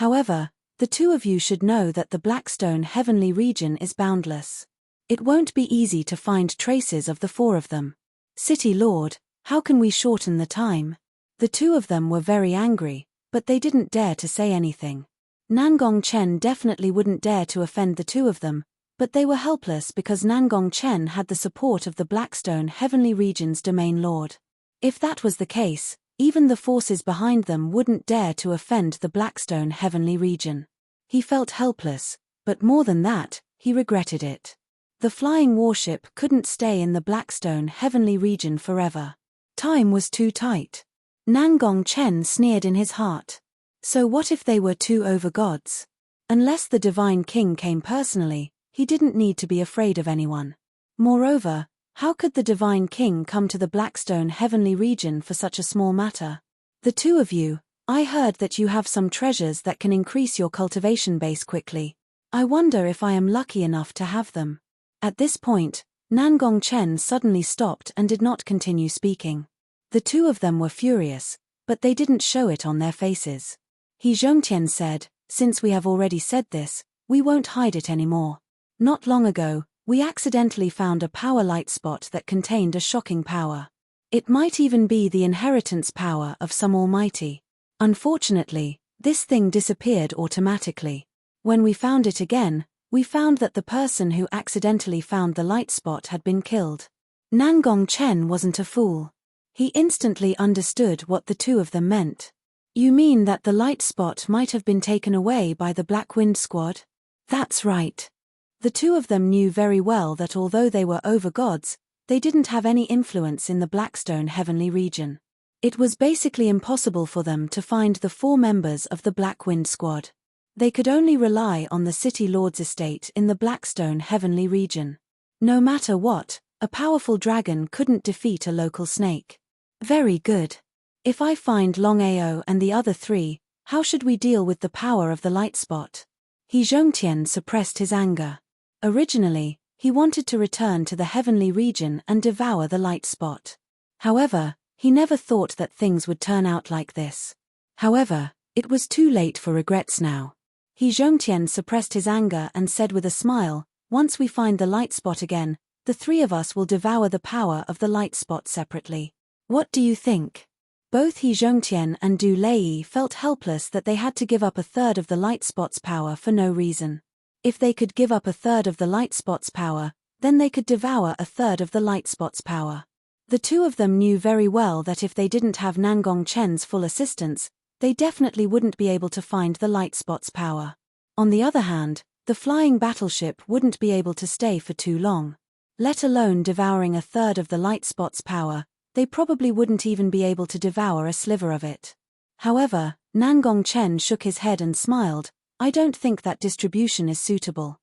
However, the two of you should know that the Blackstone Heavenly region is boundless. It won't be easy to find traces of the 4 of them. City Lord, how can we shorten the time?" The two of them were very angry, but they didn't dare to say anything. Nangong Chen definitely wouldn't dare to offend the two of them, but they were helpless because Nangong Chen had the support of the Blackstone Heavenly region's domain lord. If that was the case, even the forces behind them wouldn't dare to offend the Blackstone Heavenly region. He felt helpless, but more than that, he regretted it. The flying warship couldn't stay in the Blackstone Heavenly region forever. Time was too tight. Nangong Chen sneered in his heart. So what if they were 2 overgods? Unless the Divine King came personally, he didn't need to be afraid of anyone. Moreover, how could the Divine King come to the Blackstone Heavenly region for such a small matter? The two of you, I heard that you have some treasures that can increase your cultivation base quickly. I wonder if I am lucky enough to have them. At this point, Nangong Chen suddenly stopped and did not continue speaking. The two of them were furious, but they didn't show it on their faces. He Zhongtian said, "Since we have already said this, we won't hide it anymore. Not long ago, we accidentally found a power light spot that contained a shocking power. It might even be the inheritance power of some almighty. Unfortunately, this thing disappeared automatically. When we found it again, we found that the person who accidentally found the light spot had been killed." Nangong Chen wasn't a fool. He instantly understood what the two of them meant. "You mean that the light spot might have been taken away by the Black Wind Squad?" That's right. The two of them knew very well that although they were overgods, they didn't have any influence in the Blackstone Heavenly region. It was basically impossible for them to find the 4 members of the Black Wind Squad. They could only rely on the City Lord's estate in the Blackstone Heavenly region. No matter what, a powerful dragon couldn't defeat a local snake. Very good. If I find Longao and the other 3, how should we deal with the power of the light spot? He Zhongtian suppressed his anger. Originally, he wanted to return to the heavenly region and devour the light spot. However, he never thought that things would turn out like this. However, it was too late for regrets now. He Zhongtian suppressed his anger and said with a smile, "Once we find the light spot again, the 3 of us will devour the power of the light spot separately. What do you think?" Both He Zhongtian and Du Lei felt helpless that they had to give up a third of the light spot's power for no reason. If they could give up a third of the light spot's power, then they could devour a third of the light spot's power. The two of them knew very well that if they didn't have Nangong Chen's full assistance, they definitely wouldn't be able to find the light spot's power. On the other hand, the flying battleship wouldn't be able to stay for too long. Let alone devouring a third of the light spot's power, they probably wouldn't even be able to devour a sliver of it. However, Nangong Chen shook his head and smiled, "I don't think that distribution is suitable."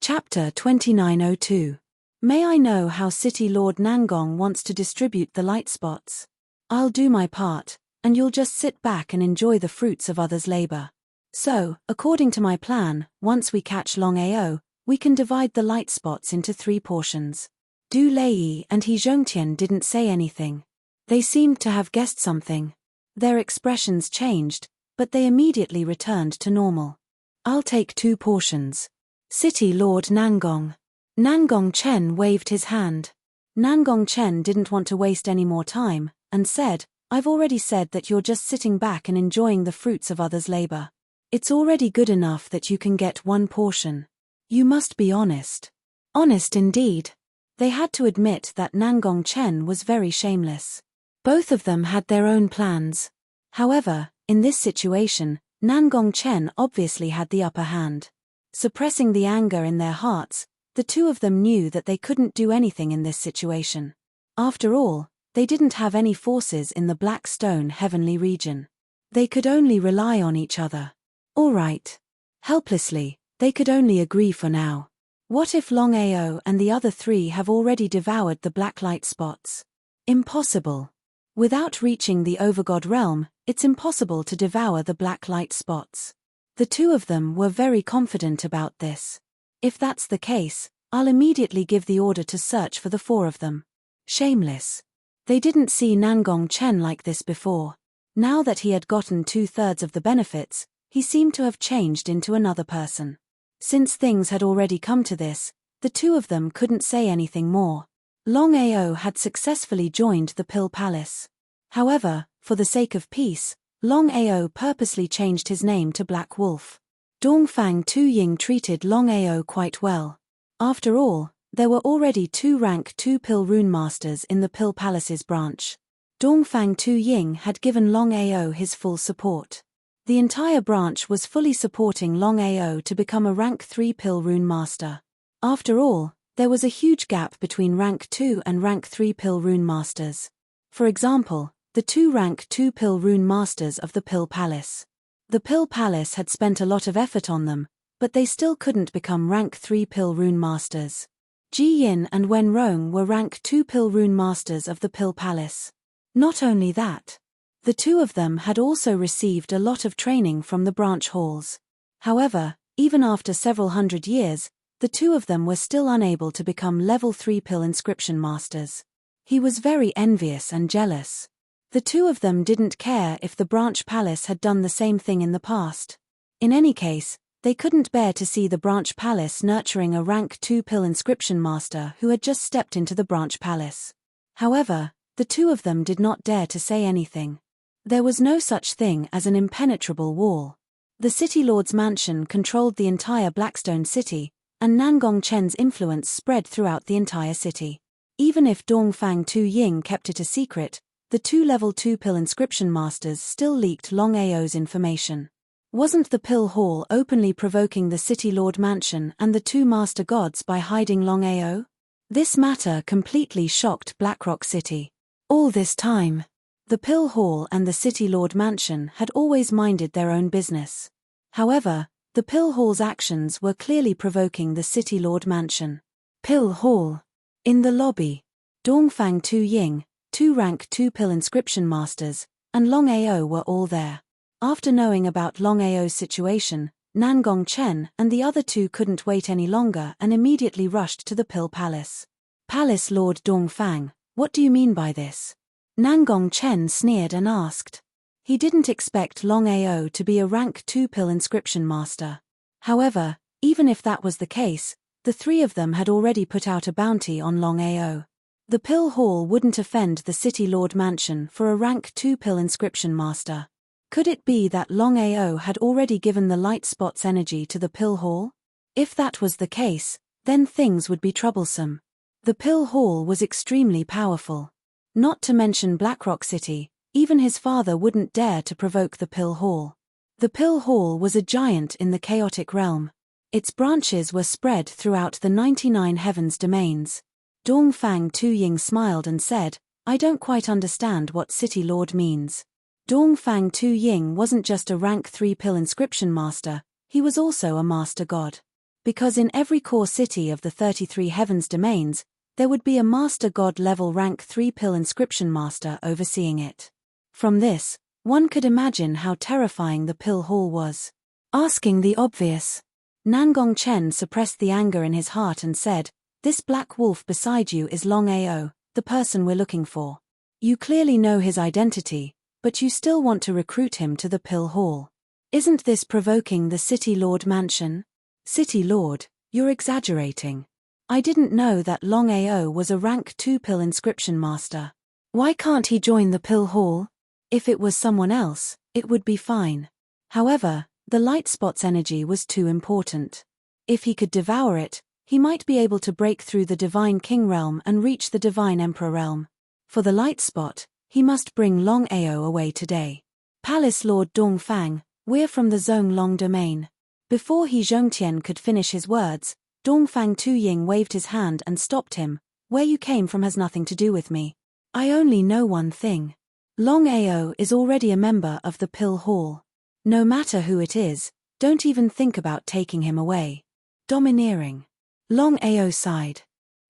Chapter 2902. May I know how City Lord Nangong wants to distribute the light spots? I'll do my part, and you'll just sit back and enjoy the fruits of others' labor. So, according to my plan, once we catch Longao, we can divide the light spots into 3 portions. Du Lei and He Zhongtian didn't say anything. They seemed to have guessed something. Their expressions changed, but they immediately returned to normal. "I'll take 2 portions. City Lord Nangong." Nangong Chen waved his hand. Nangong Chen didn't want to waste any more time, and said, "I've already said that you're just sitting back and enjoying the fruits of others' labor. It's already good enough that you can get 1 portion. You must be honest." Honest indeed. They had to admit that Nangong Chen was very shameless. Both of them had their own plans. However, in this situation, Nangong Chen obviously had the upper hand. Suppressing the anger in their hearts, the two of them knew that they couldn't do anything in this situation. After all, They didn't have any forces in the Black Stone heavenly region. They could only rely on each other. All right. Helplessly, they could only agree for now. What if Longao and the other three have already devoured the black light spots? Impossible. Without reaching the Overgod realm, it's impossible to devour the black light spots. The two of them were very confident about this. If that's the case, I'll immediately give the order to search for the four of them. Shameless. They didn't see Nangong Chen like this before. Now that he had gotten 2/3 of the benefits, he seemed to have changed into another person. Since things had already come to this, the two of them couldn't say anything more. Longao had successfully joined the Pill Palace. However, for the sake of peace, Longao purposely changed his name to Black Wolf. Dongfang Tuying treated Longao quite well. After all, there were already 2 rank 2 Pill Rune Masters in the Pill Palace's branch. Dongfang Tuying had given Longao his full support. The entire branch was fully supporting Longao to become a rank 3 Pill Rune Master. After all, there was a huge gap between rank 2 and rank 3 Pill Rune Masters. For example, the 2 rank 2 Pill Rune Masters of the Pill Palace. The Pill Palace had spent a lot of effort on them, but they still couldn't become rank 3 Pill Rune Masters. Ji Yin and Wen Rong were rank 2 Pill Rune Masters of the Pill Palace. Not only that, the two of them had also received a lot of training from the branch halls. However, even after several hundred years, the two of them were still unable to become level 3 Pill Inscription Masters. He was very envious and jealous. The two of them didn't care if the branch palace had done the same thing in the past. In any case, they couldn't bear to see the branch palace nurturing a rank 2 Pill Inscription Master who had just stepped into the branch palace. However, the two of them did not dare to say anything. There was no such thing as an impenetrable wall. The City Lord's mansion controlled the entire Blackstone city, and Nangong Chen's influence spread throughout the entire city. Even if Dongfang Tuying kept it a secret, the 2 level 2 Pill Inscription Masters still leaked Longao's information. Wasn't the Pill Hall openly provoking the City Lord mansion and the 2 Master Gods by hiding Longao? This matter completely shocked Blackrock City. All this time, the Pill Hall and the City Lord mansion had always minded their own business. However, the Pill Hall's actions were clearly provoking the City Lord mansion. Pill Hall. In the lobby, Dongfang Tuying, 2 rank 2 Pill Inscription Masters, and Longao were all there. After knowing about Longao's situation, Nangong Chen and the other two couldn't wait any longer and immediately rushed to the Pill Palace. Palace Lord Dongfang, what do you mean by this? Nangong Chen sneered and asked. He didn't expect Longao to be a rank 2 Pill Inscription Master. However, even if that was the case, the three of them had already put out a bounty on Longao. The Pill Hall wouldn't offend the City Lord mansion for a rank 2 Pill Inscription Master. Could it be that Longao had already given the light spot's energy to the Pill Hall? If that was the case, then things would be troublesome. The Pill Hall was extremely powerful. Not to mention Blackrock City, even his father wouldn't dare to provoke the Pill Hall. The Pill Hall was a giant in the chaotic realm. Its branches were spread throughout the 99 heavens domains. Dongfang Tuying smiled and said, I don't quite understand what City Lord means. Dongfang Tuying wasn't just a rank 3 Pill Inscription Master, he was also a Master God. Because in every core city of the 33 heavens domains, there would be a Master God level rank 3 Pill Inscription Master overseeing it. From this, one could imagine how terrifying the Pill Hall was. Asking the obvious. Nangong Chen suppressed the anger in his heart and said, This black wolf beside you is Longao, the person we're looking for. You clearly know his identity, but you still want to recruit him to the Pill Hall. Isn't this provoking the City Lord mansion? City Lord, you're exaggerating. I didn't know that Longao was a rank 2 Pill Inscription Master. Why can't he join the Pill Hall? If it was someone else, it would be fine. However, the light spot's energy was too important. If he could devour it, he might be able to break through the Divine King realm and reach the Divine Emperor realm. For the light spot, he must bring Longao away today. Palace Lord Dongfang, we're from the Zonglong domain. Before He Zhongtian could finish his words, Dongfang Tuying waved his hand and stopped him. Where you came from has nothing to do with me. I only know one thing. Longao is already a member of the Pill Hall. No matter who it is, don't even think about taking him away. Domineering. Longao sighed.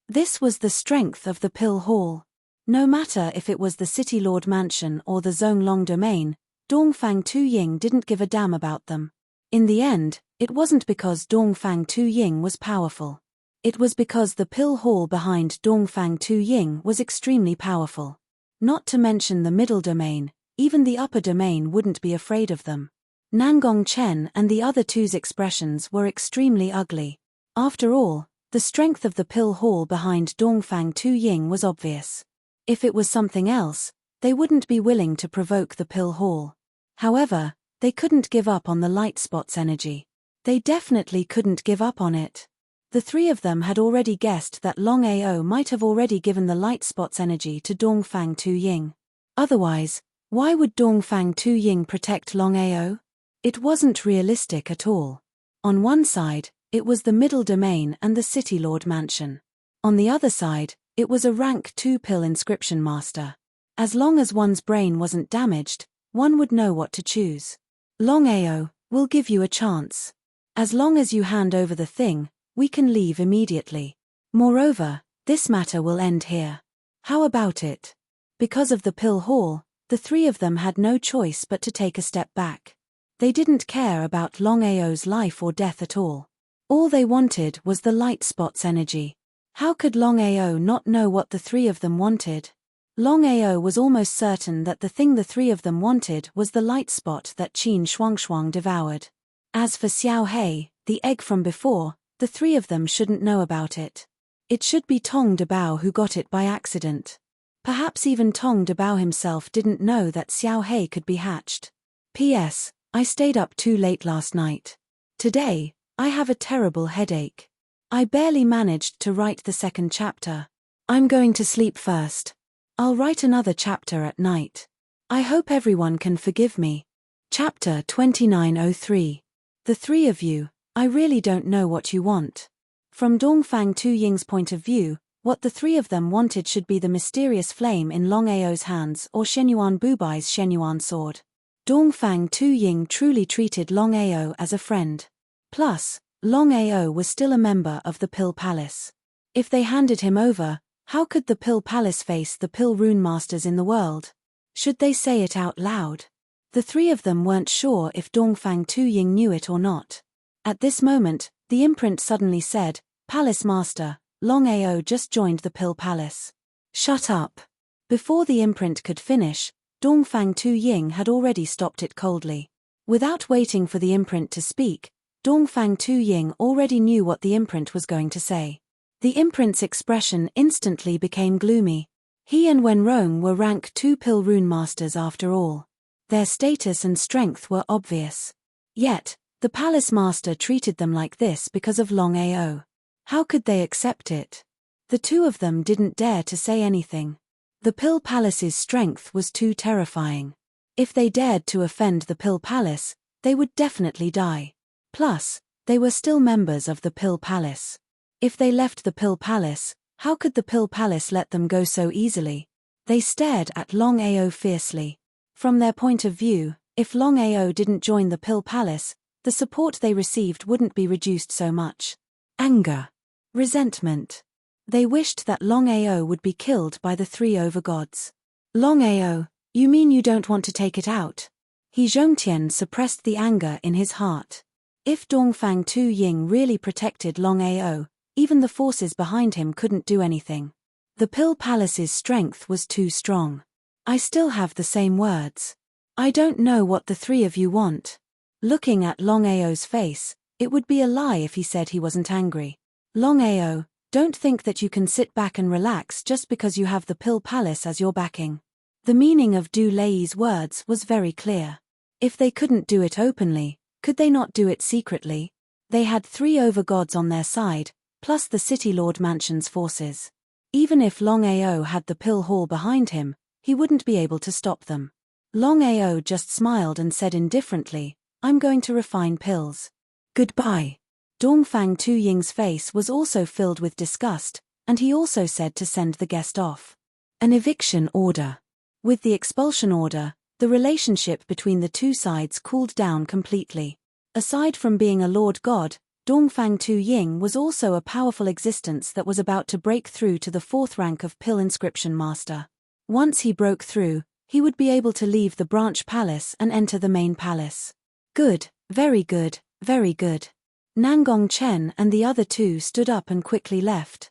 This was the strength of the Pill Hall. No matter if it was the City Lord Mansion or the Zonglong domain, Dongfang Tuying didn't give a damn about them. In the end, it wasn't because Dongfang Tuying was powerful. It was because the Pill Hall behind Dongfang Tuying was extremely powerful. Not to mention the middle domain, even the upper domain wouldn't be afraid of them. Nangong Chen and the other two's expressions were extremely ugly. After all, the strength of the Pill Hall behind Dongfang Tuying was obvious. If it was something else, they wouldn't be willing to provoke the Pill Hall. However, they couldn't give up on the light spot's energy. They definitely couldn't give up on it. The three of them had already guessed that Longao might have already given the light spot's energy to Dongfang Tuying. Otherwise, why would Dongfang Tuying protect Longao? It wasn't realistic at all. On one side, it was the middle domain and the City Lord Mansion. On the other side, it was a rank 2 pill inscription master. As long as one's brain wasn't damaged, one would know what to choose. Longao, we'll give you a chance. As long as you hand over the thing, we can leave immediately. Moreover, this matter will end here. How about it? Because of the Pill Hall, the three of them had no choice but to take a step back. They didn't care about Longao's life or death at all. All they wanted was the light spot's energy. How could Longao not know what the three of them wanted? Longao was almost certain that the thing the three of them wanted was the light spot that Qin Shuangshuang devoured. As for Xiao Hei, the egg from before, the three of them shouldn't know about it. It should be Tong Dabao who got it by accident. Perhaps even Tong Dabao himself didn't know that Xiao Hei could be hatched. P.S. I stayed up too late last night. Today, I have a terrible headache. I barely managed to write the second chapter. I'm going to sleep first. I'll write another chapter at night. I hope everyone can forgive me. Chapter 2903. The three of you, I really don't know what you want. From Dongfang Tuying's point of view, what the three of them wanted should be the mysterious flame in Longao's hands or Shenyuan Bubai's Shenyuan sword. Dongfang Tuying truly treated Longao as a friend. Plus, Longao was still a member of the Pill Palace. If they handed him over, how could the Pill Palace face the Pill Rune Masters in the world? Should they say it out loud? The three of them weren't sure if Dongfang Tuying knew it or not. At this moment, the imprint suddenly said, "Palace Master, Longao just joined the Pill Palace." Shut up. Before the imprint could finish, Dongfang Tuying had already stopped it coldly. Without waiting for the imprint to speak, Dongfang Tuying already knew what the imprint was going to say. The imprint's expression instantly became gloomy. He and Wenrong were rank 2 Pill Rune Masters after all. Their status and strength were obvious. Yet, the Palace Master treated them like this because of Longao. How could they accept it? The two of them didn't dare to say anything. The Pill Palace's strength was too terrifying. If they dared to offend the Pill Palace, they would definitely die. Plus, they were still members of the Pill Palace. If they left the Pill Palace, how could the Pill Palace let them go so easily? They stared at Longao fiercely. From their point of view, if Longao didn't join the Pill Palace, the support they received wouldn't be reduced so much. Anger. Resentment. They wished that Longao would be killed by the three overgods. Longao, you mean you don't want to take it out? He Zhongtian suppressed the anger in his heart. If Dongfang Tuying really protected Longao, even the forces behind him couldn't do anything. The Pill Palace's strength was too strong. I still have the same words. I don't know what the three of you want. Looking at Longao's face, it would be a lie if he said he wasn't angry. Longao, don't think that you can sit back and relax just because you have the Pill Palace as your backing. The meaning of Du Lei's words was very clear. If they couldn't do it openly, could they not do it secretly? They had three overgods on their side, plus the City Lord Mansion's forces. Even if Longao had the Pill Hall behind him, he wouldn't be able to stop them. Longao just smiled and said indifferently, "I'm going to refine pills. Goodbye." Dongfang Tuying's face was also filled with disgust, and he also said to send the guest off. An eviction order. With the expulsion order, the relationship between the two sides cooled down completely. Aside from being a lord god, Dongfang Tu Ying was also a powerful existence that was about to break through to the 4th rank of Pill Inscription Master. Once he broke through, he would be able to leave the branch palace and enter the main palace. Good, very good, very good. Nangong Chen and the other two stood up and quickly left.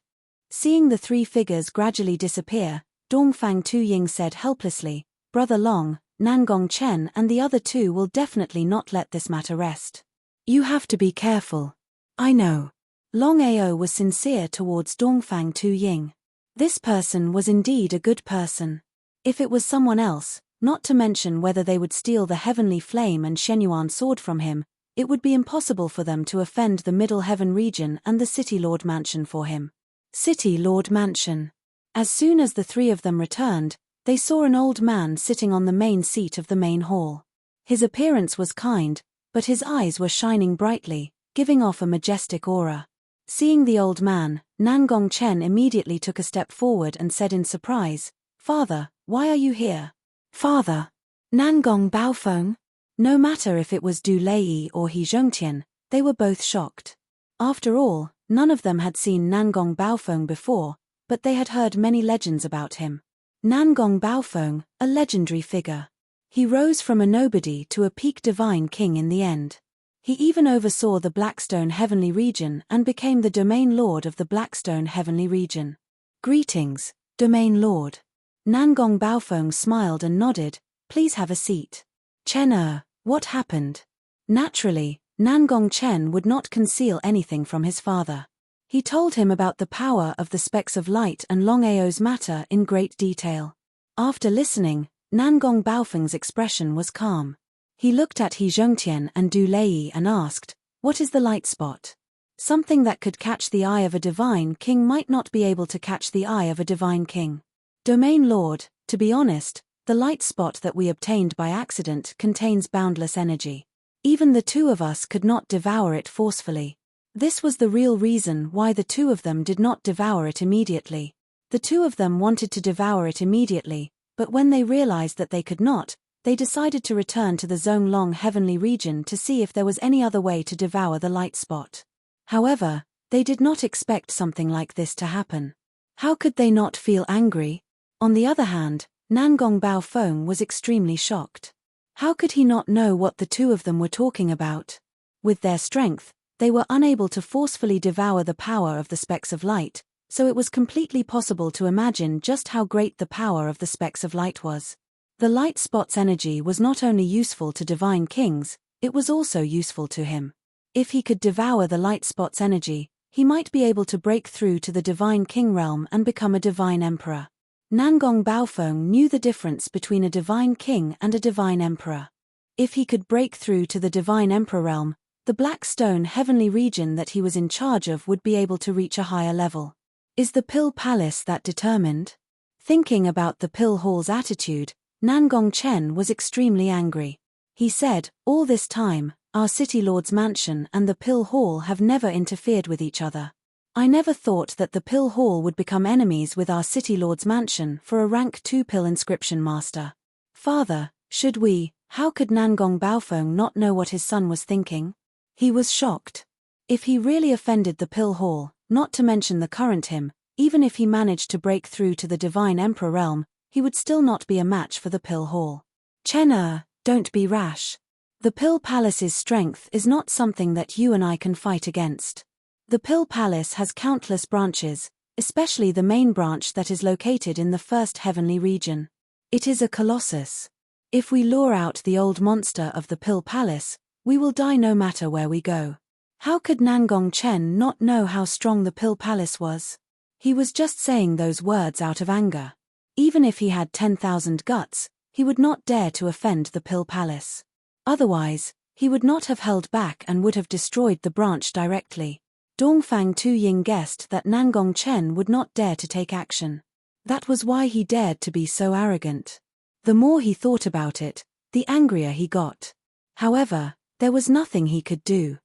Seeing the 3 figures gradually disappear, Dongfang Tu Ying said helplessly, "Brother Long, Nangong Chen and the other 2 will definitely not let this matter rest. You have to be careful." "I know." Longao was sincere towards Dongfang Tu Ying. This person was indeed a good person. If it was someone else, not to mention whether they would steal the heavenly flame and Shenyuan sword from him, it would be impossible for them to offend the Middle Heaven region and the City Lord Mansion for him. City Lord Mansion. As soon as the 3 of them returned, they saw an old man sitting on the main seat of the main hall. His appearance was kind, but his eyes were shining brightly, giving off a majestic aura. Seeing the old man, Nangong Chen immediately took a step forward and said in surprise, "Father, why are you here?" "Father? Nangong Baofeng?" No matter if it was Du Lei or He Zhongtian, they were both shocked. After all, none of them had seen Nangong Baofeng before, but they had heard many legends about him. Nangong Baofeng, a legendary figure. He rose from a nobody to a peak divine king in the end. He even oversaw the Blackstone Heavenly Region and became the domain lord of the Blackstone Heavenly Region. "Greetings, domain lord." Nangong Baofeng smiled and nodded, "Please have a seat." "Chen what happened?" Naturally, Nangong Chen would not conceal anything from his father. He told him about the power of the specks of light and Longao's matter in great detail. After listening, Nangong Baofeng's expression was calm. He looked at He Zhongtian and Du Lei and asked, "What is the light spot?" Something that could catch the eye of a divine king might not be able to catch the eye of a divine king. "Domain Lord, to be honest, the light spot that we obtained by accident contains boundless energy. Even the 2 of us could not devour it forcefully. This was the real reason why the 2 of them did not devour it immediately. The 2 of them wanted to devour it immediately, but when they realized that they could not, they decided to return to the Zonglong Heavenly Region to see if there was any other way to devour the light spot. However, they did not expect something like this to happen. How could they not feel angry? On the other hand, Nangong Baofeng was extremely shocked. How could he not know what the 2 of them were talking about? With their strength, they were unable to forcefully devour the power of the specks of light, so it was completely possible to imagine just how great the power of the specks of light was. The light spot's energy was not only useful to divine kings, it was also useful to him. If he could devour the light spot's energy, he might be able to break through to the divine king realm and become a divine emperor. Nangong Baofeng knew the difference between a divine king and a divine emperor. If he could break through to the divine emperor realm, the Blackstone Heavenly Region that he was in charge of would be able to reach a higher level. Is the Pill Palace that determined? Thinking about the Pill Hall's attitude, Nangong Chen was extremely angry. He said, "All this time, our City Lord's mansion and the Pill Hall have never interfered with each other. I never thought that the Pill Hall would become enemies with our City Lord's mansion for a rank 2 Pill Inscription Master. Father, should we?" How could Nangong Baofeng not know what his son was thinking? He was shocked. If he really offended the Pill Hall, not to mention the current him, even if he managed to break through to the Divine Emperor realm, he would still not be a match for the Pill Hall. "Chen don't be rash. The Pill Palace's strength is not something that you and I can fight against. The Pill Palace has countless branches, especially the main branch that is located in the 1st Heavenly Region. It is a colossus. If we lure out the old monster of the Pill Palace, we will die no matter where we go." How could Nangong Chen not know how strong the Pill Palace was? He was just saying those words out of anger. Even if he had 10,000 guts, he would not dare to offend the Pill Palace. Otherwise, he would not have held back and would have destroyed the branch directly. Dongfang Tu Ying guessed that Nangong Chen would not dare to take action. That was why he dared to be so arrogant. The more he thought about it, the angrier he got. However, there was nothing he could do.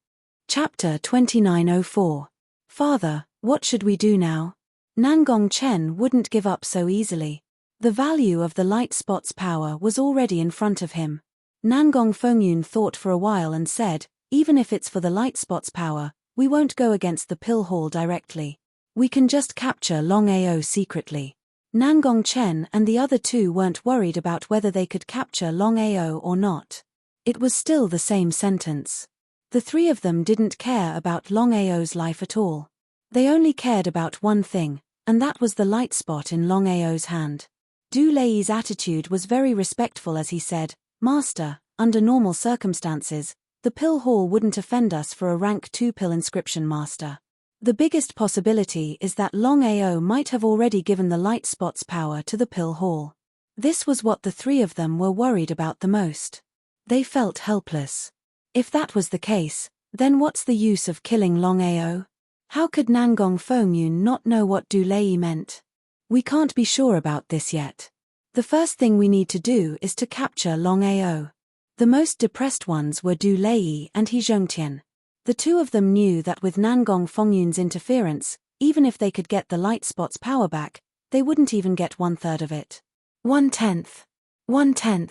Chapter 2904. Father, what should we do now? Nangong Chen wouldn't give up so easily. The value of the light spot's power was already in front of him. Nangong Fengyun thought for a while and said, even if it's for the light spot's power, we won't go against the pill hall directly. We can just capture Longao secretly. Nangong Chen and the other two weren't worried about whether they could capture Longao or not. It was still the same sentence. The three of them didn't care about Longao's life at all. They only cared about one thing, and that was the light spot in Longao's hand. Du Lei's attitude was very respectful as he said, Master, under normal circumstances, the pill hall wouldn't offend us for a rank 2 pill inscription master. The biggest possibility is that Longao might have already given the light spot's power to the pill hall. This was what the three of them were worried about the most. They felt helpless. If that was the case, then what's the use of killing Longao? How could Nangong Fengyun not know what Du Lei meant? We can't be sure about this yet. The first thing we need to do is to capture Longao. The most depressed ones were Du Lei and He Zhongtian. The two of them knew that with Nangong Fengyun's interference, even if they could get the light spot's power back, they wouldn't even get 1/3 of it. 1/10. 1/10.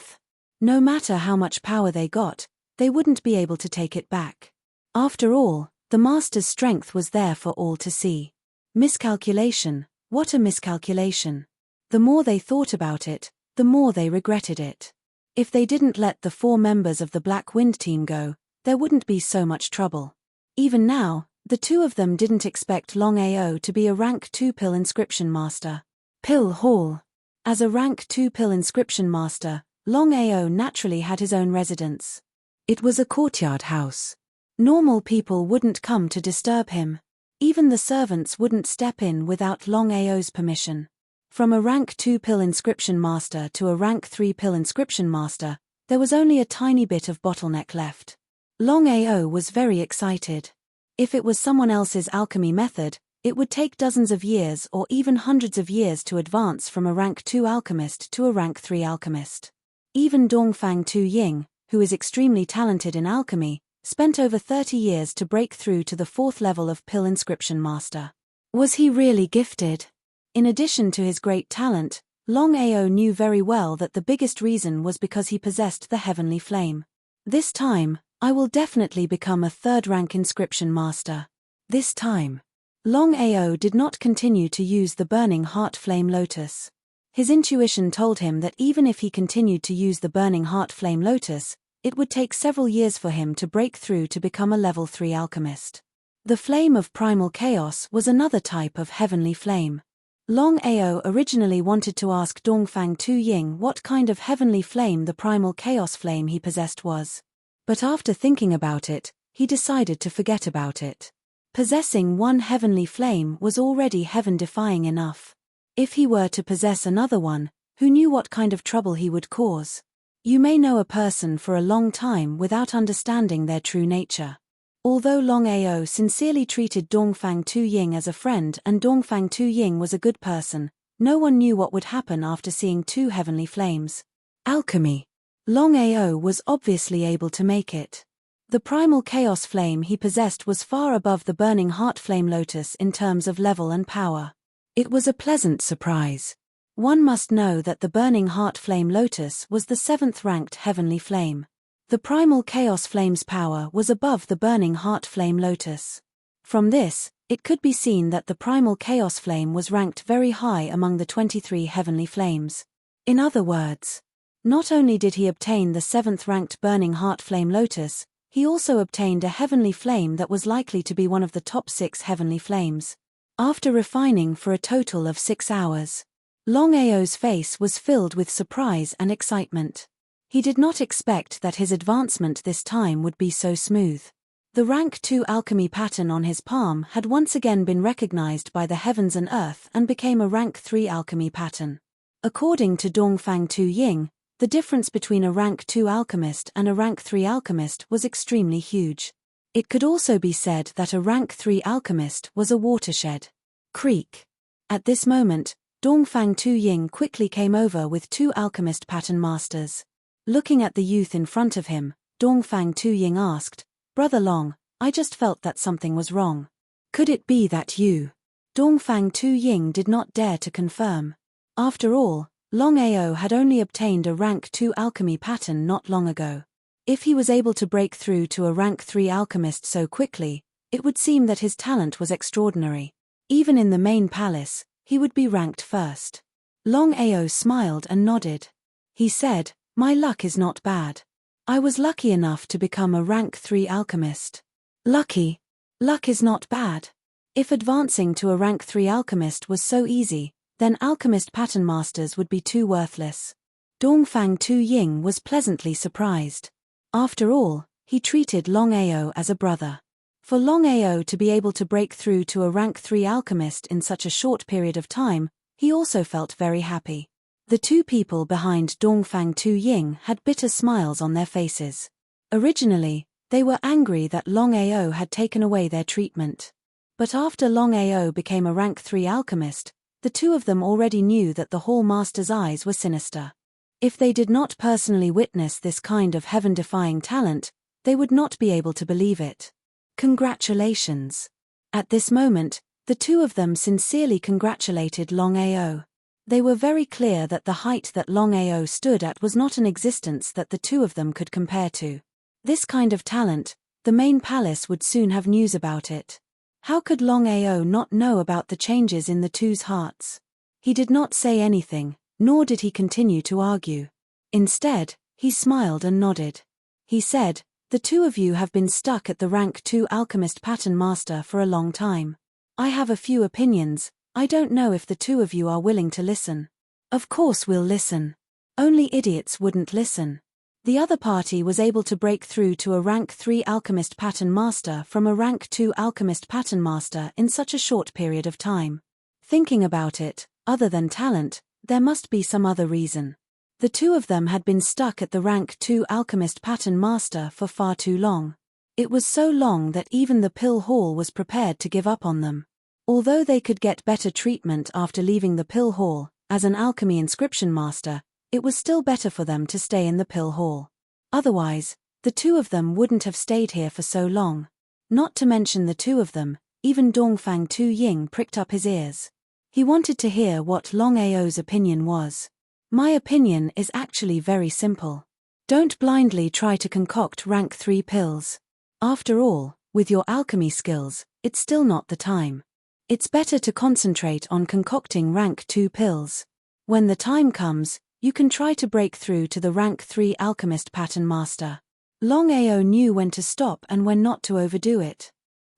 No matter how much power they got, they wouldn't be able to take it back. After all, the master's strength was there for all to see. Miscalculation, what a miscalculation. The more they thought about it, the more they regretted it. If they didn't let the 4 members of the Black Wind team go, there wouldn't be so much trouble. Even now, the two of them didn't expect Longao to be a rank 2 pill inscription master. Pill Hall. As a rank 2 pill inscription master, Longao naturally had his own residence. It was a courtyard house. Normal people wouldn't come to disturb him. Even the servants wouldn't step in without Longao's permission. From a rank 2 pill inscription master to a rank 3 pill inscription master, there was only a tiny bit of bottleneck left. Longao was very excited. If it was someone else's alchemy method, it would take dozens of years or even hundreds of years to advance from a rank 2 alchemist to a rank 3 alchemist. Even Dongfang Tu Ying, who is extremely talented in alchemy, spent over 30 years to break through to the 4th level of pill inscription master. Was he really gifted? In addition to his great talent, Longao knew very well that the biggest reason was because he possessed the heavenly flame. This time, I will definitely become a 3rd rank inscription master. This time. Longao did not continue to use the burning heart flame lotus. His intuition told him that even if he continued to use the burning heart flame lotus, it would take several years for him to break through to become a level 3 alchemist. The flame of primal chaos was another type of heavenly flame. Longao originally wanted to ask Dongfang Tu Ying what kind of heavenly flame the primal chaos flame he possessed was. But after thinking about it, he decided to forget about it. Possessing one heavenly flame was already heaven-defying enough. If he were to possess another one, who knew what kind of trouble he would cause? You may know a person for a long time without understanding their true nature. Although Longao sincerely treated Dongfang Tu Ying as a friend and Dongfang Tu Ying was a good person, no one knew what would happen after seeing 2 heavenly flames. Alchemy. Longao was obviously able to make it. The primal chaos flame he possessed was far above the burning heart flame lotus in terms of level and power. It was a pleasant surprise. One must know that the burning heart flame lotus was the 7th ranked heavenly flame. The primal chaos flame's power was above the burning heart flame lotus. From this, it could be seen that the primal chaos flame was ranked very high among the 23 heavenly flames. In other words, not only did he obtain the 7th ranked burning heart flame lotus, he also obtained a heavenly flame that was likely to be one of the top 6 heavenly flames. After refining for a total of 6 hours, Longao's face was filled with surprise and excitement. He did not expect that his advancement this time would be so smooth. The rank 2 alchemy pattern on his palm had once again been recognized by the heavens and earth and became a rank 3 alchemy pattern. According to Dongfang Tu Ying, the difference between a rank 2 alchemist and a rank 3 alchemist was extremely huge. It could also be said that a rank 3 alchemist was a watershed. Creak. At this moment, Dongfang Tu Ying quickly came over with 2 alchemist pattern masters. Looking at the youth in front of him, Dongfang Tu Ying asked, "Brother Long, I just felt that something was wrong. Could it be that you?" Dongfang Tu Ying did not dare to confirm. After all, Longao had only obtained a rank 2 alchemy pattern not long ago. If he was able to break through to a rank 3 alchemist so quickly, it would seem that his talent was extraordinary. Even in the main palace, he would be ranked first. Longao smiled and nodded. He said, "My luck is not bad. I was lucky enough to become a rank 3 alchemist." Lucky? Luck is not bad. If advancing to a rank 3 alchemist was so easy, then alchemist pattern masters would be too worthless. Dongfang Tu-Ying was pleasantly surprised. After all, he treated Longao as a brother. For Longao to be able to break through to a rank 3 alchemist in such a short period of time, he also felt very happy. The two people behind Dongfang Tu-Ying had bitter smiles on their faces. Originally, they were angry that Longao had taken away their treatment. But after Longao became a rank 3 alchemist, the two of them already knew that the Hall Master's eyes were sinister. If they did not personally witness this kind of heaven-defying talent, they would not be able to believe it. Congratulations. At this moment, the two of them sincerely congratulated Longao. They were very clear that the height that Longao stood at was not an existence that the two of them could compare to. This kind of talent, the main palace would soon have news about it. How could Longao not know about the changes in the two's hearts? He did not say anything, nor did he continue to argue. Instead, he smiled and nodded. He said, "The two of you have been stuck at the rank 2 alchemist pattern master for a long time. I have a few opinions. I don't know if the two of you are willing to listen." "Of course we'll listen. Only idiots wouldn't listen." The other party was able to break through to a rank 3 alchemist pattern master from a rank 2 alchemist pattern master in such a short period of time. Thinking about it, other than talent, there must be some other reason. The two of them had been stuck at the rank 2 alchemist pattern master for far too long. It was so long that even the Pill Hall was prepared to give up on them. Although they could get better treatment after leaving the Pill Hall, as an alchemy inscription master, it was still better for them to stay in the Pill Hall. Otherwise, the two of them wouldn't have stayed here for so long. Not to mention the two of them, even Dongfang Tu-Ying pricked up his ears. He wanted to hear what Longao's opinion was. "My opinion is actually very simple. Don't blindly try to concoct rank 3 pills. After all, with your alchemy skills, it's still not the time. It's better to concentrate on concocting rank 2 pills. When the time comes, you can try to break through to the rank 3 alchemist pattern master." Longao knew when to stop and when not to overdo it.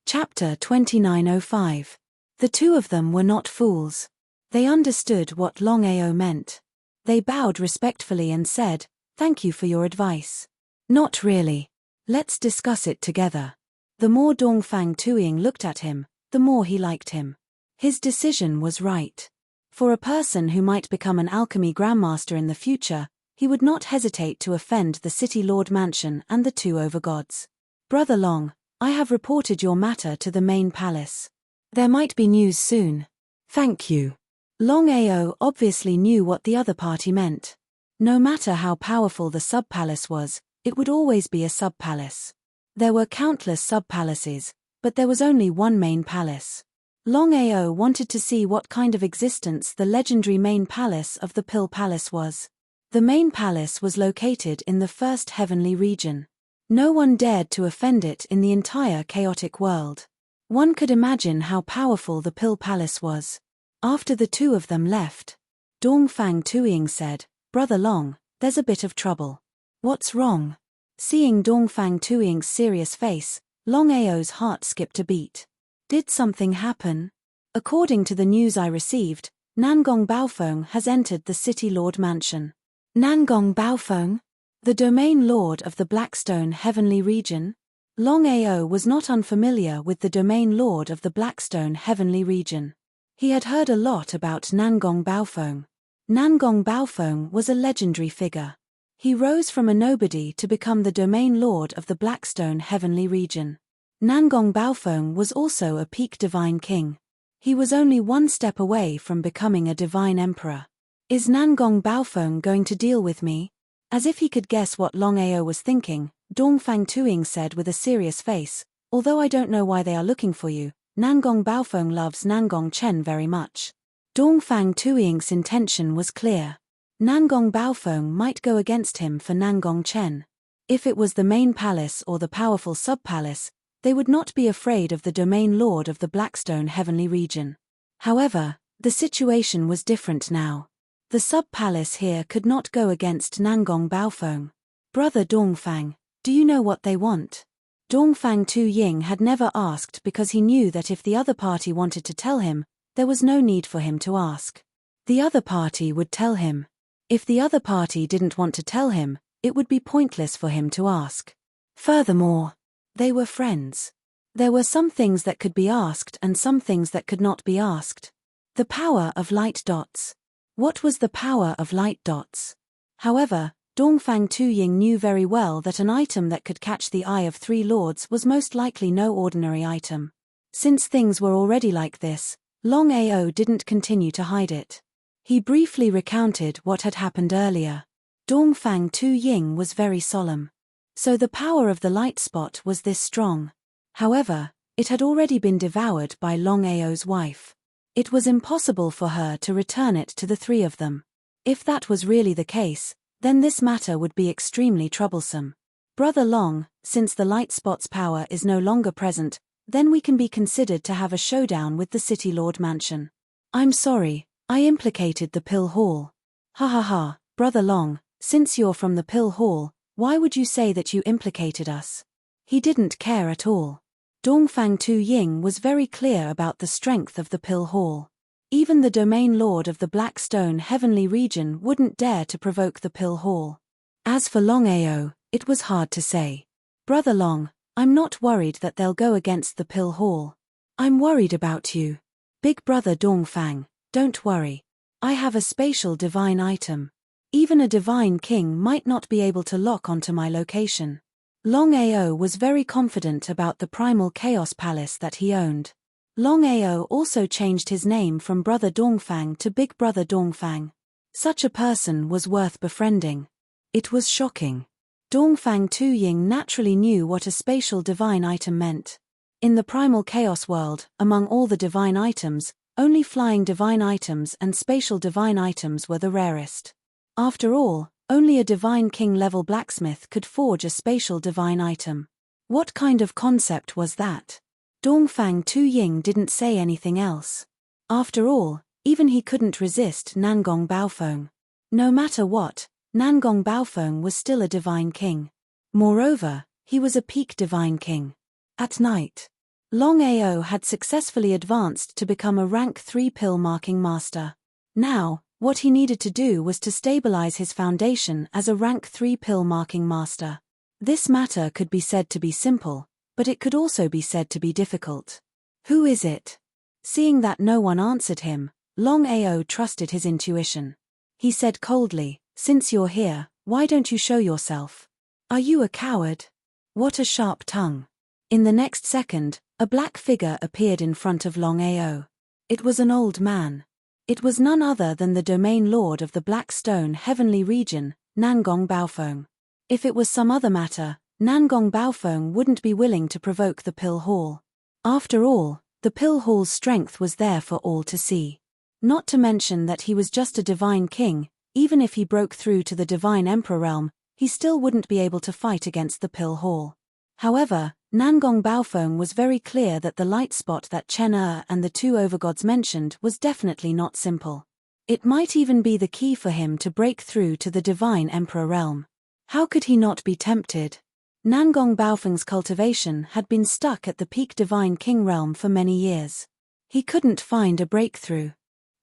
Chapter 2905. The two of them were not fools. They understood what Longao meant. They bowed respectfully and said, "Thank you for your advice." "Not really. Let's discuss it together." The more Dongfang Tu-Ying looked at him, the more he liked him. His decision was right. For a person who might become an alchemy grandmaster in the future, he would not hesitate to offend the City Lord Mansion and the two overgods. "Brother Long, I have reported your matter to the main palace. There might be news soon." "Thank you." Longao obviously knew what the other party meant. No matter how powerful the sub-palace was, it would always be a sub-palace. There were countless sub-palaces, but there was only one main palace. Longao wanted to see what kind of existence the legendary main palace of the Pill Palace was. The main palace was located in the first heavenly region. No one dared to offend it in the entire chaotic world. One could imagine how powerful the Pill Palace was. After the two of them left, Dongfang Tu-Ying said, "Brother Long, there's a bit of trouble." "What's wrong?" Seeing Dongfang Tu-Ying's serious face, Longao's heart skipped a beat. "Did something happen?" "According to the news I received, Nangong Baofeng has entered the City Lord Mansion." "Nangong Baofeng? The domain lord of the Blackstone Heavenly Region?" Longao was not unfamiliar with the domain lord of the Blackstone Heavenly Region. He had heard a lot about Nangong Baofeng. Nangong Baofeng was a legendary figure. He rose from a nobody to become the domain lord of the Blackstone Heavenly Region. Nangong Baofeng was also a peak divine king. He was only one step away from becoming a divine emperor. "Is Nangong Baofeng going to deal with me?" As if he could guess what Longao was thinking, Dongfang Tu-Ying said with a serious face, "Although I don't know why they are looking for you, Nangong Baofeng loves Nangong Chen very much." Dongfang Tu-Ying's intention was clear. Nangong Baofeng might go against him for Nangong Chen. If it was the main palace or the powerful sub-palace, they would not be afraid of the domain lord of the Blackstone Heavenly region. However, the situation was different now. The sub-palace here could not go against Nangong Baofeng. Brother Dongfang, do you know what they want? Dongfang Tu Ying had never asked because he knew that if the other party wanted to tell him, there was no need for him to ask. The other party would tell him. If the other party didn't want to tell him, it would be pointless for him to ask. Furthermore, they were friends. There were some things that could be asked and some things that could not be asked. The power of light dots. What was the power of light dots? However, Dongfang Tu Ying knew very well that an item that could catch the eye of 3 lords was most likely no ordinary item. Since things were already like this, Longao didn't continue to hide it. He briefly recounted what had happened earlier. Dongfang Tu Ying was very solemn. So the power of the light spot was this strong. However, it had already been devoured by Longao's wife. It was impossible for her to return it to the 3 of them. If that was really the case, then this matter would be extremely troublesome. Brother Long, since the light spot's power is no longer present, then we can be considered to have a showdown with the City Lord Mansion. I'm sorry, I implicated the Pill Hall. Ha ha ha, Brother Long, since you're from the Pill Hall, why would you say that you implicated us? He didn't care at all. Dongfang Tu Ying was very clear about the strength of the Pill Hall. Even the domain lord of the Blackstone Heavenly region wouldn't dare to provoke the Pill Hall. As for Longao, it was hard to say. Brother Long, I'm not worried that they'll go against the Pill Hall. I'm worried about you. Big brother Dongfang, don't worry. I have a spatial divine item. Even a divine king might not be able to lock onto my location. Longao was very confident about the primal chaos palace that he owned. Longao also changed his name from Brother Dongfang to Big Brother Dongfang. Such a person was worth befriending. It was shocking. Dongfang Tu Ying naturally knew what a spatial divine item meant. In the primal chaos world, among all the divine items, only flying divine items and spatial divine items were the rarest. After all, only a divine king-level blacksmith could forge a spatial divine item. What kind of concept was that? Dongfang Tu Ying didn't say anything else. After all, even he couldn't resist Nangong Baofeng. No matter what, Nangong Baofeng was still a divine king. Moreover, he was a peak divine king. At night, Longao had successfully advanced to become a rank 3 pill marking master. Now, what he needed to do was to stabilize his foundation as a rank 3 pill marking master. This matter could be said to be simple, but it could also be said to be difficult. Who is it? Seeing that no one answered him, Longao trusted his intuition. He said coldly, "Since you're here, why don't you show yourself? Are you a coward?" What a sharp tongue. In the next second, a black figure appeared in front of Longao. It was an old man. It was none other than the domain lord of the Blackstone Heavenly region, Nangong Baofeng. If it was some other matter, Nangong Baofeng wouldn't be willing to provoke the Pill Hall. After all, the Pill Hall's strength was there for all to see. Not to mention that he was just a divine king. Even if he broke through to the divine emperor realm, he still wouldn't be able to fight against the Pill Hall. However, Nangong Baofeng was very clear that the light spot that Chen and the 2 overgods mentioned was definitely not simple. It might even be the key for him to break through to the divine emperor realm. How could he not be tempted? Nangong Baofeng's cultivation had been stuck at the peak divine king realm for many years. He couldn't find a breakthrough.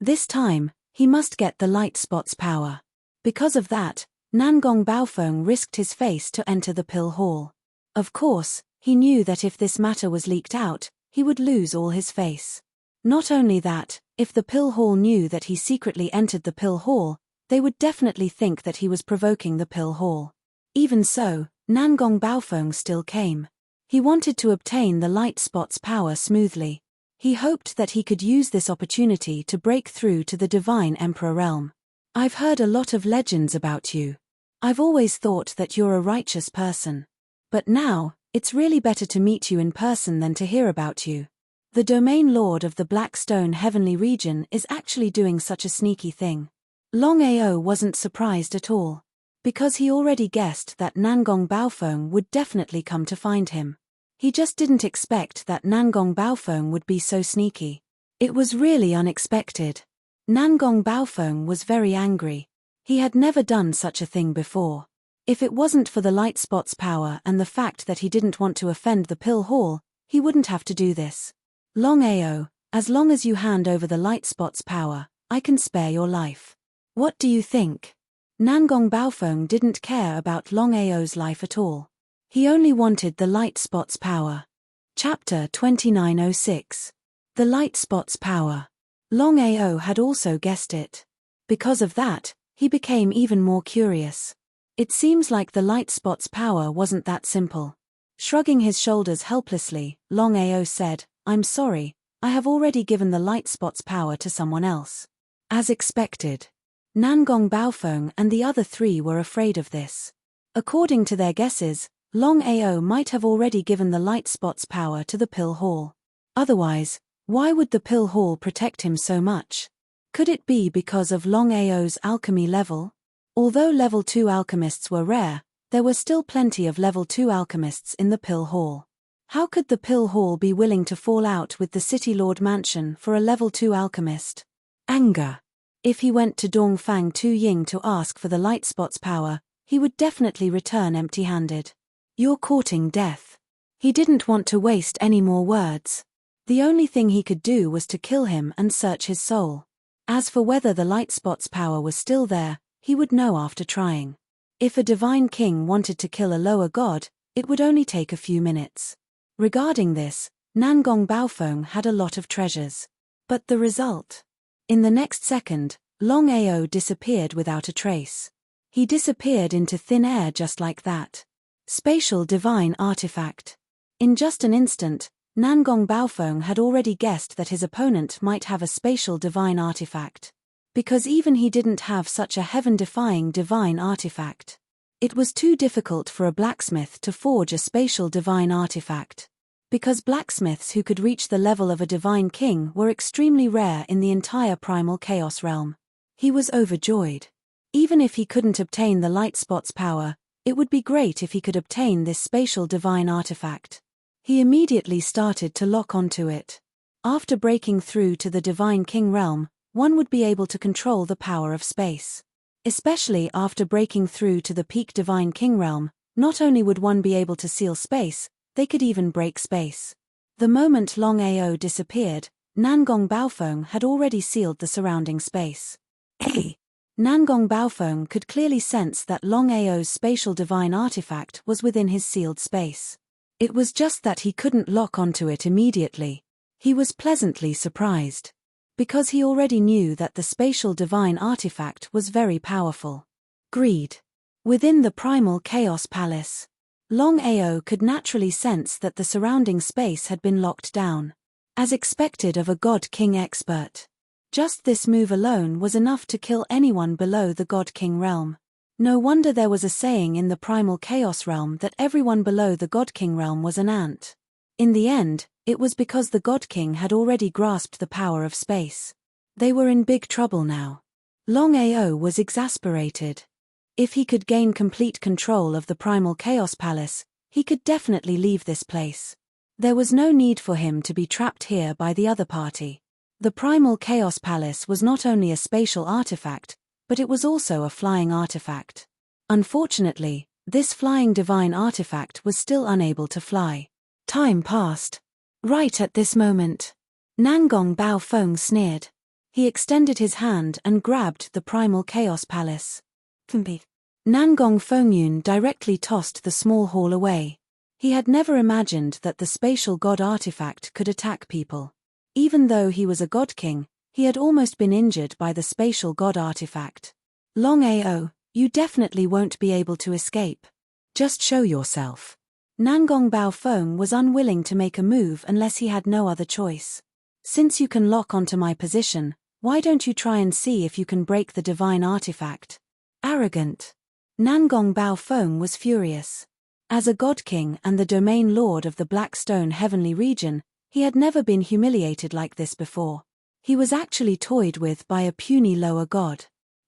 This time, he must get the light spot's power. Because of that, Nangong Baofeng risked his face to enter the Pill Hall. Of course, he knew that if this matter was leaked out, he would lose all his face. Not only that, if the Pill Hall knew that he secretly entered the Pill Hall, they would definitely think that he was provoking the Pill Hall. Even so, Nangong Baofeng still came. He wanted to obtain the light spot's power smoothly. He hoped that he could use this opportunity to break through to the divine emperor realm. I've heard a lot of legends about you. I've always thought that you're a righteous person. But now, it's really better to meet you in person than to hear about you. The domain lord of the Blackstone Heavenly region is actually doing such a sneaky thing. Longao wasn't surprised at all, because he already guessed that Nangong Baofeng would definitely come to find him. He just didn't expect that Nangong Baofeng would be so sneaky. It was really unexpected. Nangong Baofeng was very angry. He had never done such a thing before. If it wasn't for the light spot's power and the fact that he didn't want to offend the Pill Hall, he wouldn't have to do this. Longao, as long as you hand over the light spot's power, I can spare your life. What do you think? Nangong Baofeng didn't care about Longao's life at all. He only wanted the light spot's power. Chapter 2906. The light spot's power. Longao had also guessed it. Because of that, he became even more curious. It seems like the light spot's power wasn't that simple. Shrugging his shoulders helplessly, Longao said, I'm sorry, I have already given the light spot's power to someone else. As expected. Nangong Baofeng and the other three were afraid of this. According to their guesses, Longao might have already given the light spot's power to the Pill Hall. Otherwise, why would the Pill Hall protect him so much? Could it be because of Longao's alchemy level? Although level 2 alchemists were rare, there were still plenty of level 2 alchemists in the Pill Hall. How could the Pill Hall be willing to fall out with the City Lord Mansion for a level 2 alchemist? Anger. If he went to Dongfang Tuying to ask for the light spot's power, he would definitely return empty-handed. You're courting death. He didn't want to waste any more words. The only thing he could do was to kill him and search his soul. As for whether the light spot's power was still there, he would know after trying. If a divine king wanted to kill a lower god, it would only take a few minutes. Regarding this, Nangong Baofeng had a lot of treasures. But the result? In the next second, Longao disappeared without a trace. He disappeared into thin air just like that. Spatial divine artifact. In just an instant, Nangong Baofeng had already guessed that his opponent might have a spatial divine artifact. Because even he didn't have such a heaven-defying divine artifact. It was too difficult for a blacksmith to forge a spatial divine artifact. Because blacksmiths who could reach the level of a divine king were extremely rare in the entire primal chaos realm. He was overjoyed. Even if he couldn't obtain the light spot's power, it would be great if he could obtain this spatial divine artifact. He immediately started to lock onto it. After breaking through to the divine king realm, one would be able to control the power of space. Especially after breaking through to the peak divine king realm, not only would one be able to seal space, they could even break space. The moment Longao disappeared, Nangong Baofeng had already sealed the surrounding space. Nangong Baofeng could clearly sense that Longao's spatial divine artifact was within his sealed space. It was just that he couldn't lock onto it immediately. He was pleasantly surprised. Because he already knew that the spatial divine artifact was very powerful. Greed. Within the primal chaos palace, Longao could naturally sense that the surrounding space had been locked down. As expected of a God King expert. Just this move alone was enough to kill anyone below the God King realm. No wonder there was a saying in the primal chaos realm that everyone below the God King realm was an ant. In the end, it was because the God King had already grasped the power of space. They were in big trouble now. Longao was exasperated. If he could gain complete control of the primal chaos palace, he could definitely leave this place. There was no need for him to be trapped here by the other party. The primal chaos palace was not only a spatial artifact, but it was also a flying artifact. Unfortunately, this flying divine artifact was still unable to fly. Time passed. Right at this moment, Nangong Baofeng sneered. He extended his hand and grabbed the primal chaos palace. Nangong Fengyun directly tossed the small hall away. He had never imagined that the spatial god artifact could attack people. Even though he was a god king, he had almost been injured by the spatial god artifact. Longao, you definitely won't be able to escape. Just show yourself. Nangong Baofeng was unwilling to make a move unless he had no other choice. Since you can lock onto my position, why don't you try and see if you can break the divine artifact? Arrogant. Nangong Baofeng was furious. As a god king and the domain lord of the Blackstone Heavenly region, he had never been humiliated like this before. He was actually toyed with by a puny lower god.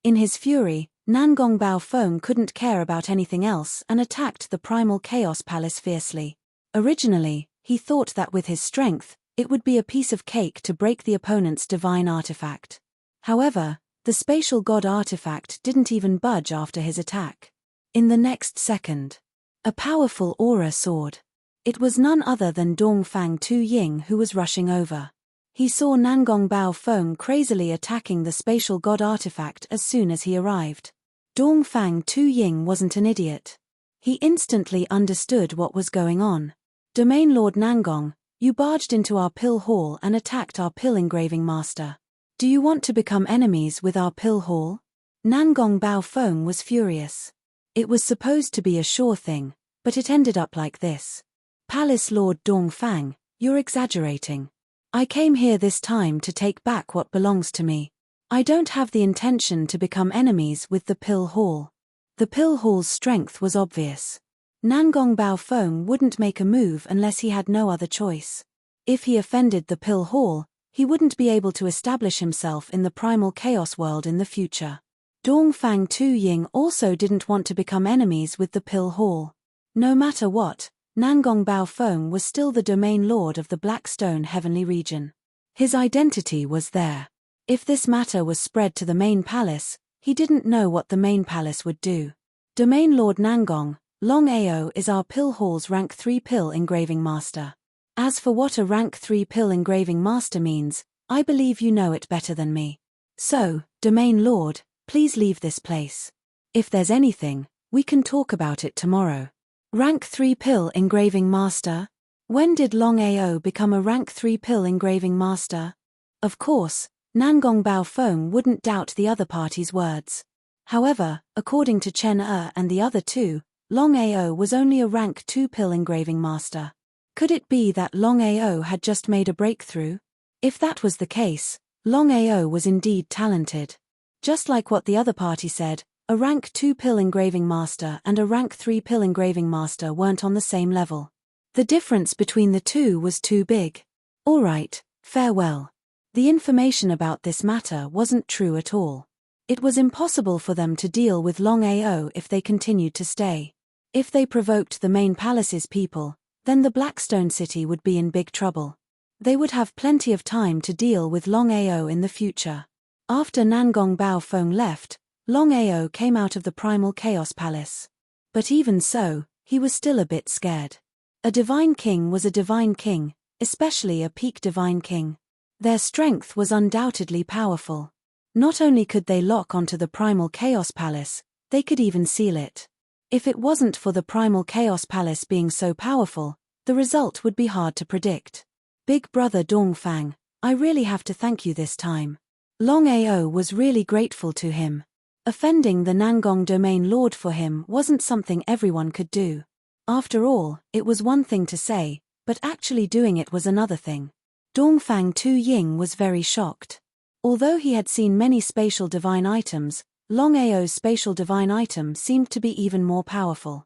In his fury, Nangong Bao Feng couldn't care about anything else and attacked the primal chaos palace fiercely. Originally, he thought that with his strength, it would be a piece of cake to break the opponent's divine artifact. However, the spatial god artifact didn't even budge after his attack. In the next second, a powerful aura soared. It was none other than Dongfang Tu Ying who was rushing over. He saw Nangong Bao Feng crazily attacking the spatial god artifact as soon as he arrived. Dongfang Tu Ying wasn't an idiot. He instantly understood what was going on. Domain Lord Nangong, you barged into our pill hall and attacked our pill engraving master. Do you want to become enemies with our pill hall? Nangong Bao Feng was furious. It was supposed to be a sure thing, but it ended up like this. Palace Lord Dongfang, you're exaggerating. I came here this time to take back what belongs to me. I don't have the intention to become enemies with the pill hall. The pill hall's strength was obvious. Nangong Bao Feng wouldn't make a move unless he had no other choice. If he offended the pill hall, he wouldn't be able to establish himself in the primal chaos world in the future. Dongfang Tu Ying also didn't want to become enemies with the pill hall. No matter what, Nangong Bao Feng was still the domain lord of the Blackstone Heavenly region. His identity was there. If this matter was spread to the main palace, he didn't know what the main palace would do. Domain Lord Nangong, Longao is our pill hall's rank 3 pill engraving master. As for what a rank 3 pill engraving master means, I believe you know it better than me. So, Domain Lord, please leave this place. If there's anything, we can talk about it tomorrow. Rank 3 pill engraving master? When did Longao become a rank 3 pill engraving master? Of course, Nangong Bao Feng wouldn't doubt the other party's words. However, according to Chen and the other two, Longao was only a rank 2 pill engraving master. Could it be that Longao had just made a breakthrough? If that was the case, Longao was indeed talented. Just like what the other party said, a rank 2 pill engraving master and a rank 3 pill engraving master weren't on the same level. The difference between the two was too big. Alright, farewell. The information about this matter wasn't true at all. It was impossible for them to deal with Longao if they continued to stay. If they provoked the main palace's people, then the Blackstone City would be in big trouble. They would have plenty of time to deal with Longao in the future. After Nangong Bao Feng left, Longao came out of the Primal Chaos Palace. But even so, he was still a bit scared. A divine king was a divine king, especially a peak divine king. Their strength was undoubtedly powerful. Not only could they lock onto the Primal Chaos Palace, they could even seal it. If it wasn't for the Primal Chaos Palace being so powerful, the result would be hard to predict. Big brother Dongfang, I really have to thank you this time. Longao was really grateful to him. Offending the Nangong Domain Lord for him wasn't something everyone could do. After all, it was one thing to say, but actually doing it was another thing. Dongfang Tu Ying was very shocked. Although he had seen many spatial divine items, Longao's spatial divine item seemed to be even more powerful.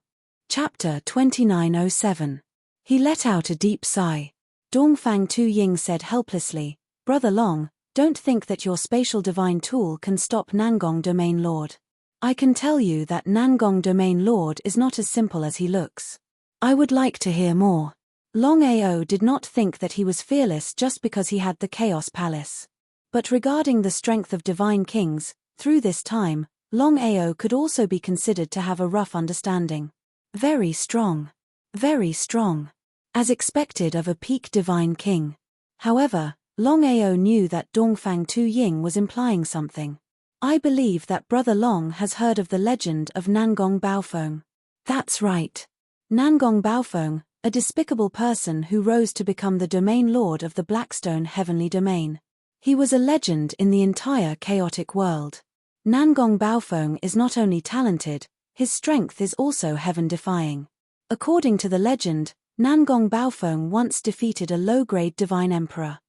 Chapter 2907. He let out a deep sigh. Dongfang Tu Ying said helplessly, Brother Long, don't think that your spatial divine tool can stop Nangong Domain Lord. I can tell you that Nangong Domain Lord is not as simple as he looks. I would like to hear more. Longao did not think that he was fearless just because he had the Chaos Palace. But regarding the strength of divine kings, through this time, Longao could also be considered to have a rough understanding. Very strong. Very strong. As expected of a peak divine king. However, Longao knew that Dongfang Tu Ying was implying something. I believe that Brother Long has heard of the legend of Nangong Baofeng. That's right. Nangong Baofeng, a despicable person who rose to become the domain lord of the Blackstone Heavenly Domain. He was a legend in the entire chaotic world. Nangong Baofeng is not only talented, his strength is also heaven-defying. According to the legend, Nangong Baofeng once defeated a low-grade divine emperor.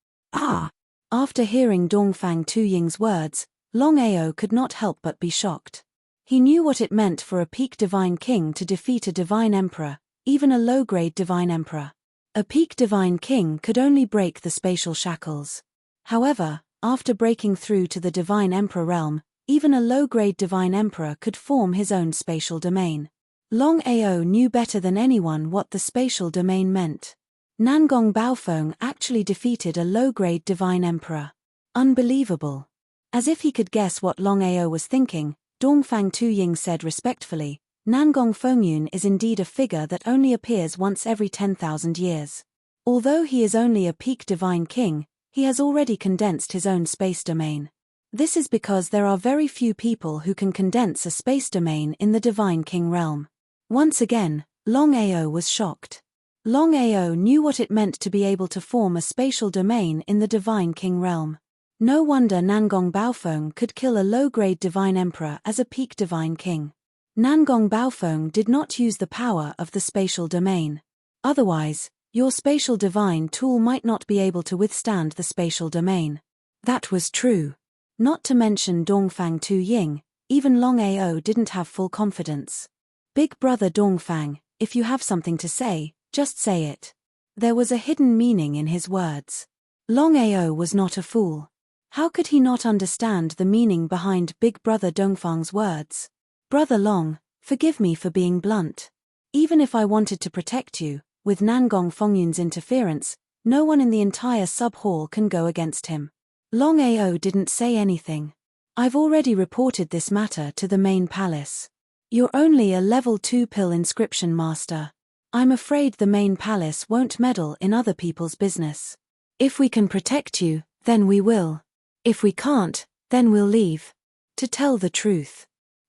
After hearing Dongfang Tu Ying's words, Longao could not help but be shocked. He knew what it meant for a peak divine king to defeat a divine emperor, even a low-grade divine emperor. A peak divine king could only break the spatial shackles. However, after breaking through to the divine emperor realm, Even a low-grade divine emperor could form his own spatial domain. Longao knew better than anyone what the spatial domain meant. Nangong Baofeng actually defeated a low-grade divine emperor. Unbelievable. As if he could guess what Longao was thinking, Dongfang Tuying said respectfully, Nangong Fengyun is indeed a figure that only appears once every 10,000 years. Although he is only a peak divine king, he has already condensed his own space domain. This is because there are very few people who can condense a space domain in the divine king realm. Once again, Longao was shocked. Longao knew what it meant to be able to form a spatial domain in the divine king realm. No wonder Nangong Baofeng could kill a low-grade divine emperor as a peak divine king. Nangong Baofeng did not use the power of the spatial domain. Otherwise, your spatial divine tool might not be able to withstand the spatial domain. That was true. Not to mention Dongfang Tuying, even Longao didn't have full confidence. Big brother Dongfang, if you have something to say, just say it. There was a hidden meaning in his words. Longao was not a fool. How could he not understand the meaning behind Big brother Dongfang's words? Brother Long, forgive me for being blunt. Even if I wanted to protect you, with Nangong Fengyun's interference, no one in the entire sub-hall can go against him. Longao didn't say anything. I've already reported this matter to the main palace. You're only a level 2 pill inscription master. I'm afraid the main palace won't meddle in other people's business. If we can protect you, then we will. If we can't, then we'll leave. To tell the truth.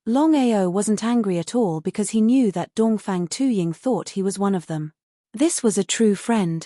Longao wasn't angry at all because he knew that Dongfang Tuying thought he was one of them. This was a true friend.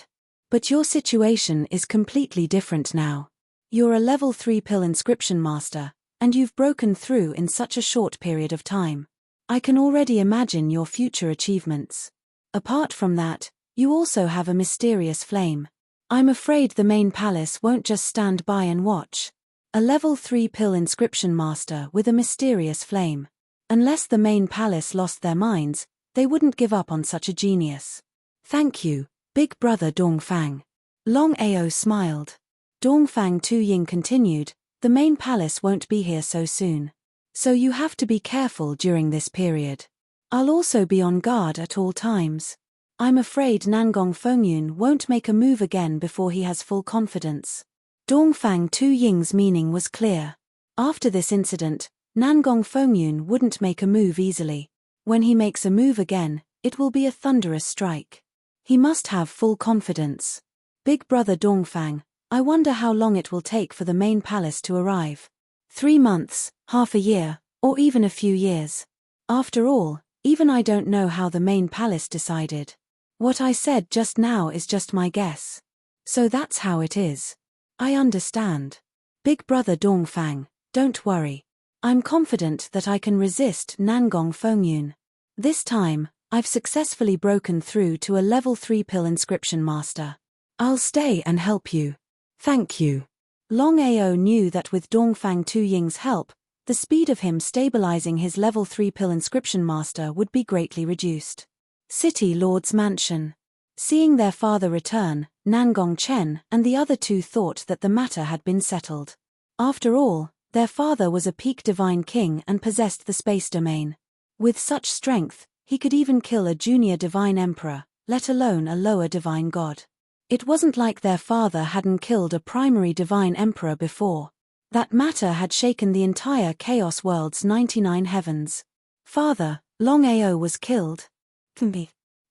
But your situation is completely different now. You're a level 3 pill inscription master, and you've broken through in such a short period of time. I can already imagine your future achievements. Apart from that, you also have a mysterious flame. I'm afraid the main palace won't just stand by and watch. A level 3 pill inscription master with a mysterious flame. Unless the main palace lost their minds, they wouldn't give up on such a genius. Thank you, Big brother Dongfang. Longao smiled. Dongfang Tuying continued, the main palace won't be here so soon. So you have to be careful during this period. I'll also be on guard at all times. I'm afraid Nangong Fengyun won't make a move again before he has full confidence. Dongfang Tuying's meaning was clear. After this incident, Nangong Fengyun wouldn't make a move easily. When he makes a move again, it will be a thunderous strike. He must have full confidence. Big brother Dongfang, I wonder how long it will take for the main palace to arrive. 3 months, half a year, or even a few years. After all, even I don't know how the main palace decided. What I said just now is just my guess. So that's how it is. I understand. Big brother Dongfang, don't worry. I'm confident that I can resist Nangong Fengyun. This time, I've successfully broken through to a level 3 pill inscription master. I'll stay and help you. Thank you. Longao knew that with Dongfang Tuying's help, the speed of him stabilizing his level 3 pill inscription master would be greatly reduced. City Lord's Mansion. Seeing their father return, Nangong Chen and the other two thought that the matter had been settled. After all, their father was a peak divine king and possessed the space domain. With such strength, he could even kill a junior divine emperor, let alone a lower divine god. It wasn't like their father hadn't killed a primary divine emperor before. That matter had shaken the entire Chaos World's 99 heavens. Father, Longao was killed.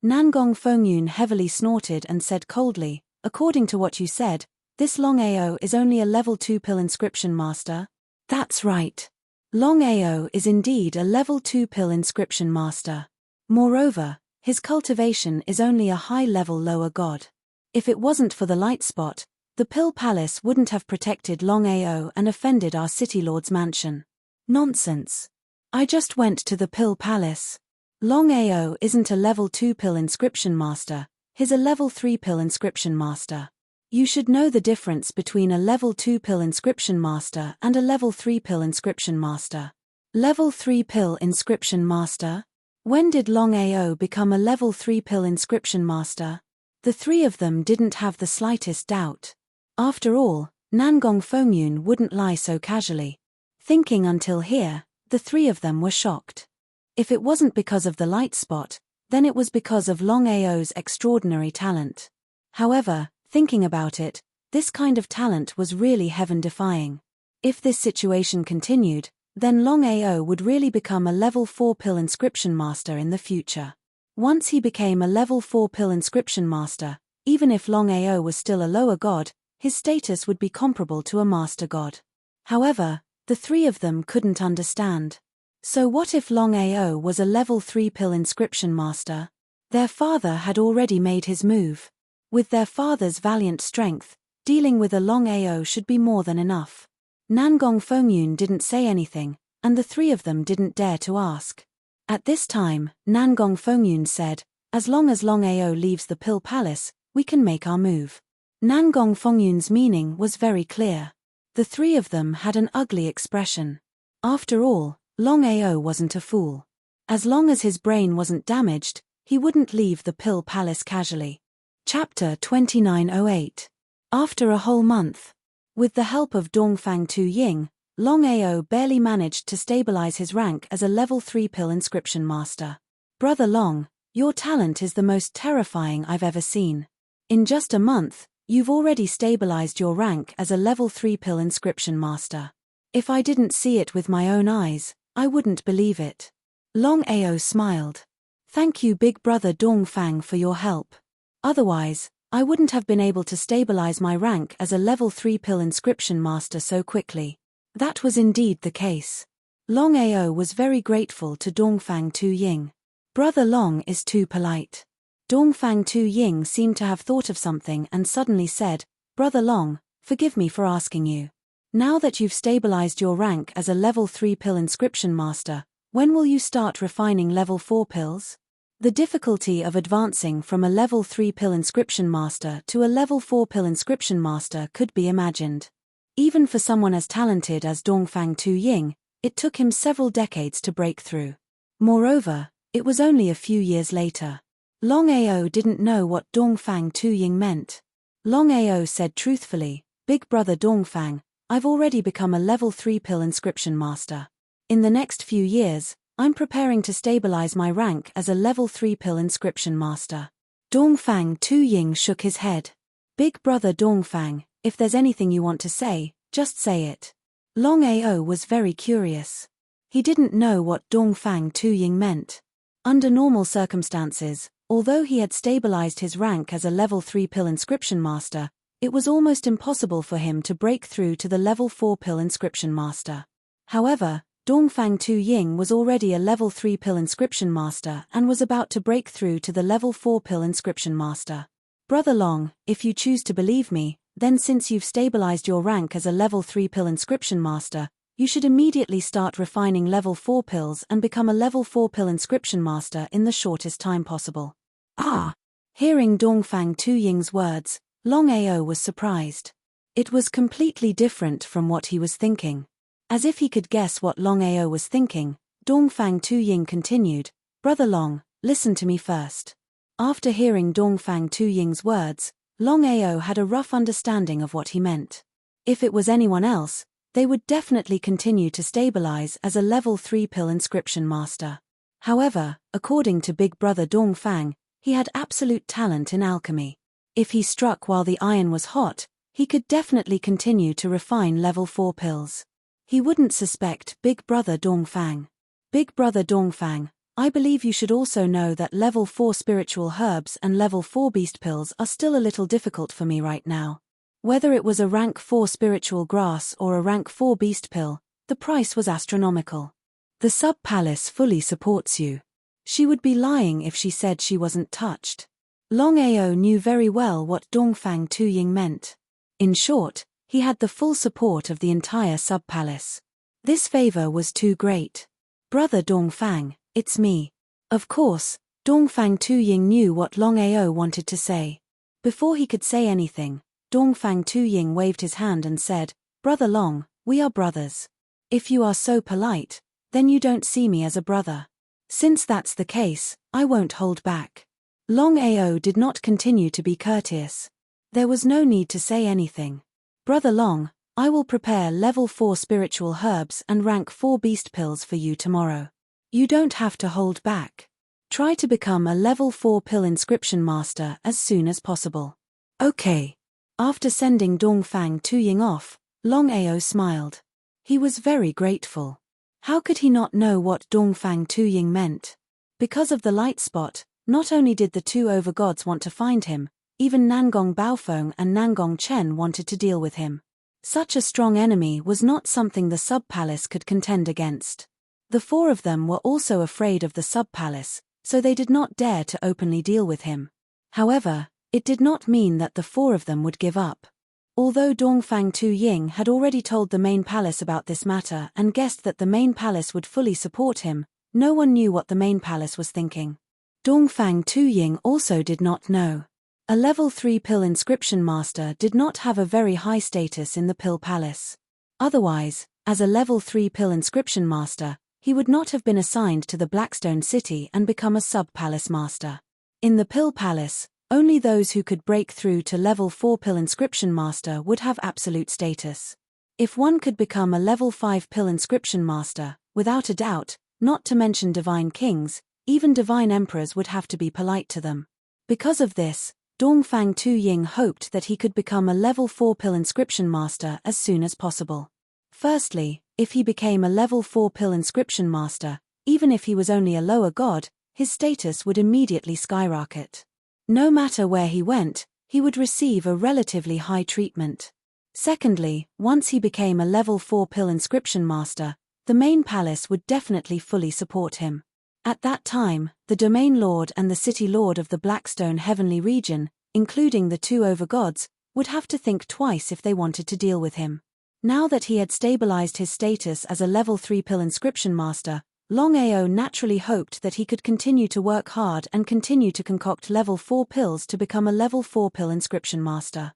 Nangong Fengyun heavily snorted and said coldly, according to what you said, this Longao is only a level 2 pill inscription master? That's right. Longao is indeed a level 2 pill inscription master. Moreover, his cultivation is only a high-level lower god. If it wasn't for the light spot, the Pill Palace wouldn't have protected Longao and offended our City Lord's mansion. Nonsense. I just went to the Pill Palace. Longao isn't a level 2 pill inscription master, he's a level 3 pill inscription master. You should know the difference between a level 2 pill inscription master and a level 3 pill inscription master. Level 3 pill inscription master? When did Longao become a level 3 pill inscription master? The three of them didn't have the slightest doubt. After all, Nangong Fengyun wouldn't lie so casually. Thinking until here, the three of them were shocked. If it wasn't because of the light spot, then it was because of Longao's extraordinary talent. However, thinking about it, this kind of talent was really heaven-defying. If this situation continued, then Longao would really become a level 4 pill inscription master in the future. Once he became a level 4 pill inscription master, even if Longao was still a lower god, his status would be comparable to a master god. However, the three of them couldn't understand. So what if Longao was a level 3 pill inscription master? Their father had already made his move. With their father's valiant strength, dealing with a Longao should be more than enough. Nangong Fengyun didn't say anything, and the three of them didn't dare to ask. At this time, Nangong Fengyun said, "As long as Longao leaves the Pill Palace, we can make our move." Nangong Fengyun's meaning was very clear. The three of them had an ugly expression. After all, Longao wasn't a fool. As long as his brain wasn't damaged, he wouldn't leave the Pill Palace casually. Chapter 2908. After a whole month. With the help of Dongfang Tu Ying, Longao barely managed to stabilize his rank as a level 3 pill inscription master. Brother Long, your talent is the most terrifying I've ever seen. In just a month, you've already stabilized your rank as a level 3 pill inscription master. If I didn't see it with my own eyes, I wouldn't believe it. Longao smiled. Thank you big brother Dongfang for your help. Otherwise, I wouldn't have been able to stabilize my rank as a level 3 pill inscription master so quickly. That was indeed the case. Longao was very grateful to Dongfang Tu Ying. Brother Long is too polite. Dongfang Tu Ying seemed to have thought of something and suddenly said, "Brother Long, forgive me for asking you. Now that you've stabilized your rank as a level 3 pill inscription master, when will you start refining level 4 pills?" The difficulty of advancing from a level 3 pill inscription master to a level 4 pill inscription master could be imagined. Even for someone as talented as Dongfang Tu Ying, it took him several decades to break through. Moreover, it was only a few years later. Longao didn't know what Dongfang Tu Ying meant. Longao said truthfully, "Big brother Dongfang, I've already become a level 3 pill inscription master. In the next few years, I'm preparing to stabilize my rank as a level 3 pill inscription master." Dongfang Tu Ying shook his head. "Big brother Dongfang, if there's anything you want to say, just say it." Longao was very curious. He didn't know what Dongfang Tu Ying meant. Under normal circumstances, although he had stabilized his rank as a level 3 pill inscription master, it was almost impossible for him to break through to the level 4 pill inscription master. However, Dongfang Tu Ying was already a level 3 pill inscription master and was about to break through to the level 4 pill inscription master. Brother Long, if you choose to believe me, then since you've stabilized your rank as a level 3 pill inscription master, you should immediately start refining level 4 pills and become a level 4 pill inscription master in the shortest time possible. Ah! Hearing Dongfang Tu Ying's words, Longao was surprised. It was completely different from what he was thinking. As if he could guess what Longao was thinking, Dongfang Tu Ying continued, "Brother Long, listen to me first." After hearing Dongfang Tu Ying's words, Longao had a rough understanding of what he meant. If it was anyone else, they would definitely continue to stabilize as a level 3 pill inscription master. However, according to big brother Dongfang, he had absolute talent in alchemy. If he struck while the iron was hot, he could definitely continue to refine level 4 pills. He wouldn't suspect big brother Dongfang. Big brother Dongfang, I believe you should also know that level 4 spiritual herbs and level 4 beast pills are still a little difficult for me right now. Whether it was a rank 4 spiritual grass or a rank 4 beast pill, the price was astronomical. The sub-palace fully supports you. She would be lying if she said she wasn't touched. Longao knew very well what Dongfang Tu Ying meant. In short, he had the full support of the entire sub-palace. This favor was too great. "Brother Dongfang, it's me." Of course, Dongfang Tu Ying knew what Longao wanted to say. Before he could say anything, Dongfang Tu Ying waved his hand and said, "Brother Long, we are brothers. If you are so polite, then you don't see me as a brother. Since that's the case, I won't hold back." Longao did not continue to be courteous. There was no need to say anything. "Brother Long, I will prepare level 4 spiritual herbs and rank 4 beast pills for you tomorrow. You don't have to hold back. Try to become a level 4 pill inscription master as soon as possible. Okay. After sending Dongfang Tuying off, Longao smiled. He was very grateful. How could he not know what Dongfang Tuying meant? Because of the light spot, not only did the two overgods want to find him, even Nangong Baofeng and Nangong Chen wanted to deal with him. Such a strong enemy was not something the sub-palace could contend against. The four of them were also afraid of the sub-palace, so they did not dare to openly deal with him. However, it did not mean that the four of them would give up. Although Dongfang Tuying had already told the main palace about this matter and guessed that the main palace would fully support him, no one knew what the main palace was thinking. Dongfang Tuying also did not know. A level 3 pill inscription master did not have a very high status in the pill palace. Otherwise, as a level 3 pill inscription master, he would not have been assigned to the Blackstone City and become a sub-palace master. In the pill palace, only those who could break through to level 4 pill inscription master would have absolute status. If one could become a level 5 pill inscription master, without a doubt, not to mention divine kings, even divine emperors would have to be polite to them. Because of this, Dongfang Tuying hoped that he could become a level 4 pill inscription master as soon as possible. Firstly, if he became a level 4 pill inscription master, even if he was only a lower god, his status would immediately skyrocket. No matter where he went, he would receive a relatively high treatment. Secondly, once he became a level 4 pill inscription master, the main palace would definitely fully support him. At that time, the domain lord and the city lord of the Blackstone Heavenly region, including the two overgods, would have to think twice if they wanted to deal with him. Now that he had stabilized his status as a level 3 pill inscription master, Longao naturally hoped that he could continue to work hard and continue to concoct level 4 pills to become a level 4 pill inscription master.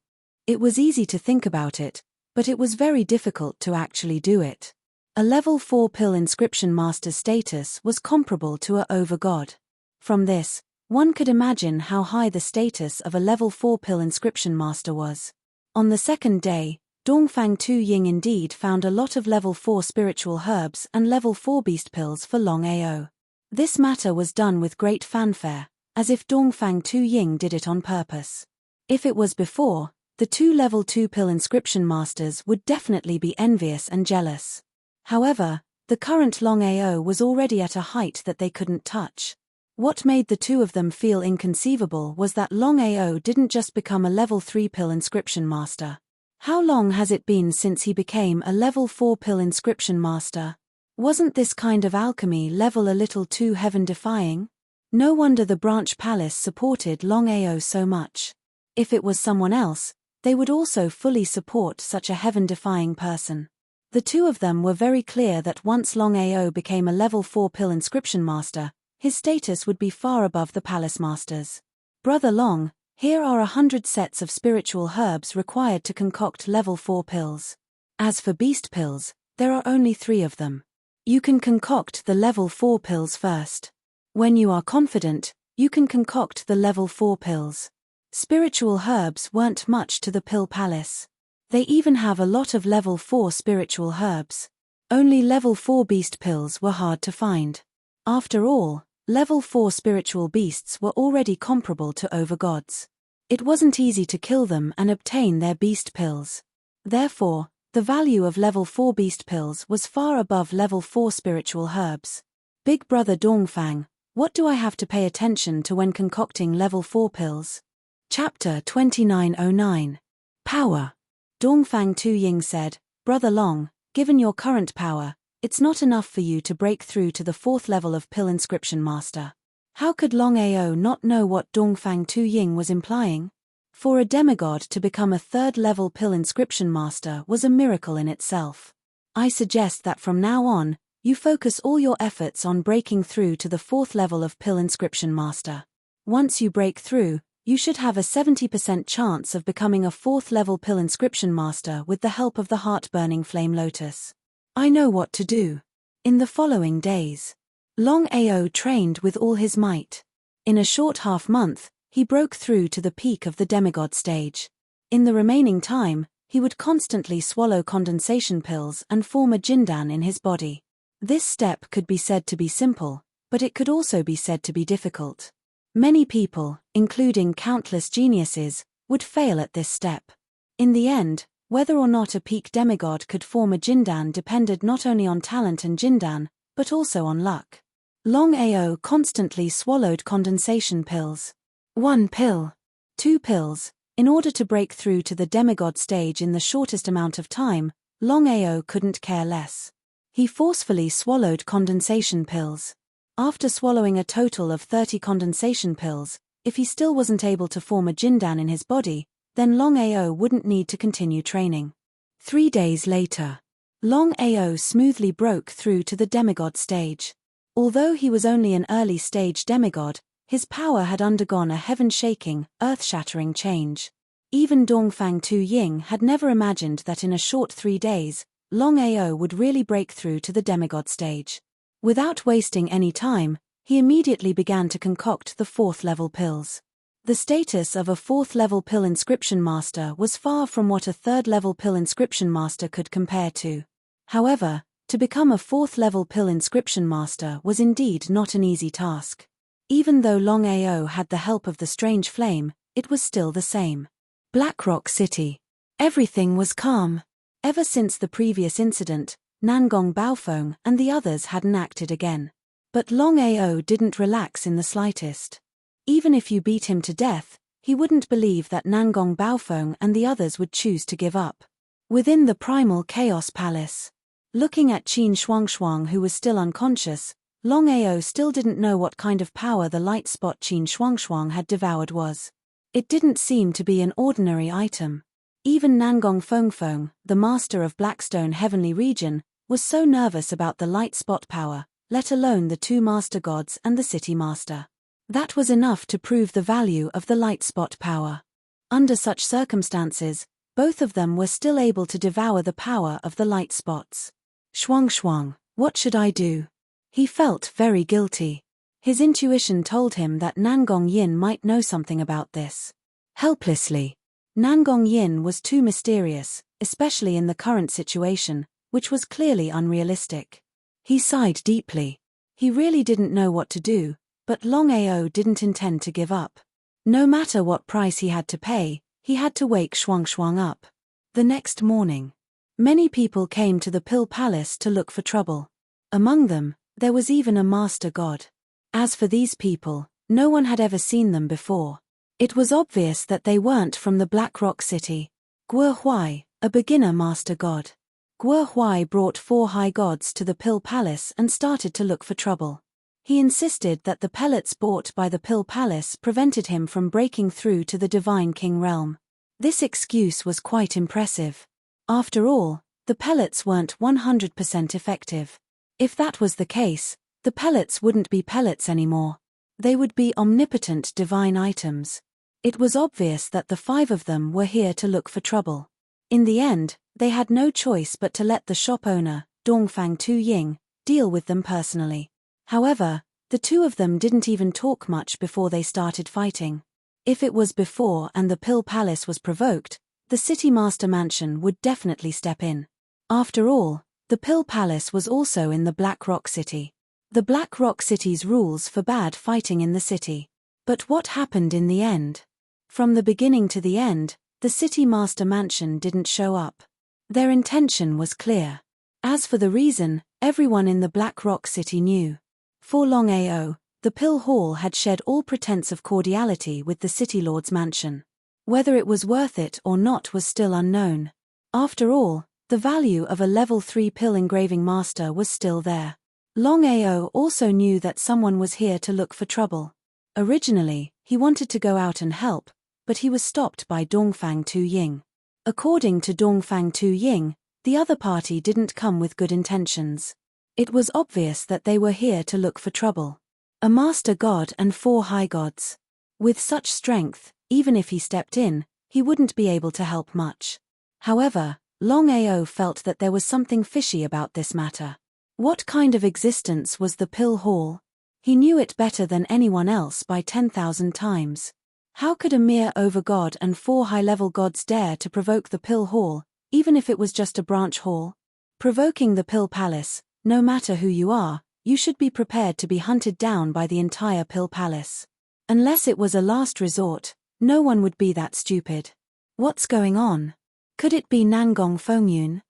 It was easy to think about it, but it was very difficult to actually do it. A level 4 pill inscription master's status was comparable to a overgod. From this, one could imagine how high the status of a level 4 pill inscription master was. On the second day, Dongfang Tuying indeed found a lot of level 4 spiritual herbs and level 4 beast pills for Longao. This matter was done with great fanfare, as if Dongfang Tuying did it on purpose. If it was before, the two level 2 pill inscription masters would definitely be envious and jealous. However, the current Longao was already at a height that they couldn't touch. What made the two of them feel inconceivable was that Longao didn't just become a level 3 pill inscription master. How long has it been since he became a level 4 pill inscription master? Wasn't this kind of alchemy level a little too heaven-defying? No wonder the branch palace supported Longao so much. If it was someone else, they would also fully support such a heaven-defying person. The two of them were very clear that once Longao became a level 4 pill inscription master, his status would be far above the palace masters. Brother Long, here are 100 sets of spiritual herbs required to concoct level 4 pills. As for beast pills, there are only 3 of them. You can concoct the level 4 pills first. When you are confident, you can concoct the level 4 pills. Spiritual herbs weren't much to the pill palace. They even have a lot of level 4 spiritual herbs. Only level 4 beast pills were hard to find. After all, level 4 spiritual beasts were already comparable to overgods. It wasn't easy to kill them and obtain their beast pills. Therefore, the value of level 4 beast pills was far above level 4 spiritual herbs. Big brother Dongfang, what do I have to pay attention to when concocting level 4 pills? Chapter 2909. Power. Dongfang Tuying said, Brother Long, given your current power, it's not enough for you to break through to the 4th level of pill inscription master. How could Longao not know what Dongfang Tuying was implying? For a demigod to become a 3rd level pill inscription master was a miracle in itself. I suggest that from now on, you focus all your efforts on breaking through to the 4th level of pill inscription master. Once you break through, you should have a 70% chance of becoming a 4th level pill inscription master with the help of the heart-burning flame lotus. I know what to do. In the following days, Longao trained with all his might. In a short half-month, he broke through to the peak of the demigod stage. In the remaining time, He would constantly swallow condensation pills and form a jindan in his body. This step could be said to be simple, but it could also be said to be difficult. Many people, including countless geniuses, would fail at this step. In the end, whether or not a peak demigod could form a jindan depended not only on talent and jindan, but also on luck. Longao constantly swallowed condensation pills. 1 pill. 2 pills. In order to break through to the demigod stage in the shortest amount of time, Longao couldn't care less. He forcefully swallowed condensation pills. After swallowing a total of 30 condensation pills, if he still wasn't able to form a jindan in his body, then Longao wouldn't need to continue training. 3 days later, Longao smoothly broke through to the demigod stage. Although he was only an early-stage demigod, his power had undergone a heaven-shaking, earth-shattering change. Even Dongfang Tu Ying had never imagined that in a short 3 days, Longao would really break through to the demigod stage. Without wasting any time, he immediately began to concoct the 4th-level pills. The status of a 4th-level pill inscription master was far from what a 3rd-level pill inscription master could compare to. However, to become a 4th-level pill inscription master was indeed not an easy task. Even though Longao had the help of the strange flame, it was still the same. Blackrock City. Everything was calm. Ever since the previous incident, Nangong Baofeng and the others hadn't acted again. But Longao didn't relax in the slightest. Even if you beat him to death, he wouldn't believe that Nangong Baofeng and the others would choose to give up. Within the Primal Chaos Palace. Looking at Qin Shuangshuang, who was still unconscious, Longao still didn't know what kind of power the light spot Qin Shuangshuang had devoured was. It didn't seem to be an ordinary item. Even Nangong Fengfeng, the master of Blackstone Heavenly Region, was so nervous about the light spot power, let alone the 2 master gods and the city master. That was enough to prove the value of the light spot power. Under such circumstances, both of them were still able to devour the power of the light spots. Shuangshuang, what should I do? He felt very guilty. His intuition told him that Nangong Yin might know something about this. Helplessly. Nangong Yin was too mysterious, especially in the current situation, which was clearly unrealistic. He sighed deeply. He really didn't know what to do, but Longao didn't intend to give up. No matter what price he had to pay, he had to wake Shuangshuang up. The next morning, many people came to the Pill Palace to look for trouble. Among them, there was even a master god. As for these people, no one had ever seen them before. It was obvious that they weren't from the Blackrock City. Guo Huai, a beginner master god. Guo Huai brought 4 high gods to the Pill Palace and started to look for trouble. He insisted that the pellets bought by the Pill Palace prevented him from breaking through to the Divine King realm. This excuse was quite impressive. After all, the pellets weren't 100% effective. If that was the case, the pellets wouldn't be pellets anymore. They would be omnipotent divine items. It was obvious that the 5 of them were here to look for trouble. In the end, they had no choice but to let the shop owner, Dongfang Tu Ying, deal with them personally. However, the 2 of them didn't even talk much before they started fighting. If it was before and the Pill Palace was provoked, the City Master Mansion would definitely step in. After all, the Pill Palace was also in the Black Rock City. The Black Rock City's rules forbade fighting in the city. But what happened in the end? From the beginning to the end, the City Master Mansion didn't show up. Their intention was clear. As for the reason, everyone in the Black Rock City knew. For Longao, the Pill Hall had shed all pretense of cordiality with the City Lord's mansion. Whether it was worth it or not was still unknown. After all, the value of a level 3 pill engraving master was still there. Longao also knew that someone was here to look for trouble. Originally, he wanted to go out and help, but he was stopped by Dongfang Tu Ying. According to Dongfang Tu Ying, the other party didn't come with good intentions. It was obvious that they were here to look for trouble. A master god and 4 high gods. With such strength, even if he stepped in, he wouldn't be able to help much. However, Longao felt that there was something fishy about this matter. What kind of existence was the Pill Hall? He knew it better than anyone else by 10,000 times. How could a mere overgod and 4 high-level gods dare to provoke the Pill Hall, even if it was just a branch hall? Provoking the Pill Palace, no matter who you are, you should be prepared to be hunted down by the entire Pill Palace. Unless it was a last resort, no one would be that stupid. What's going on? Could it be Nangong Fengyun?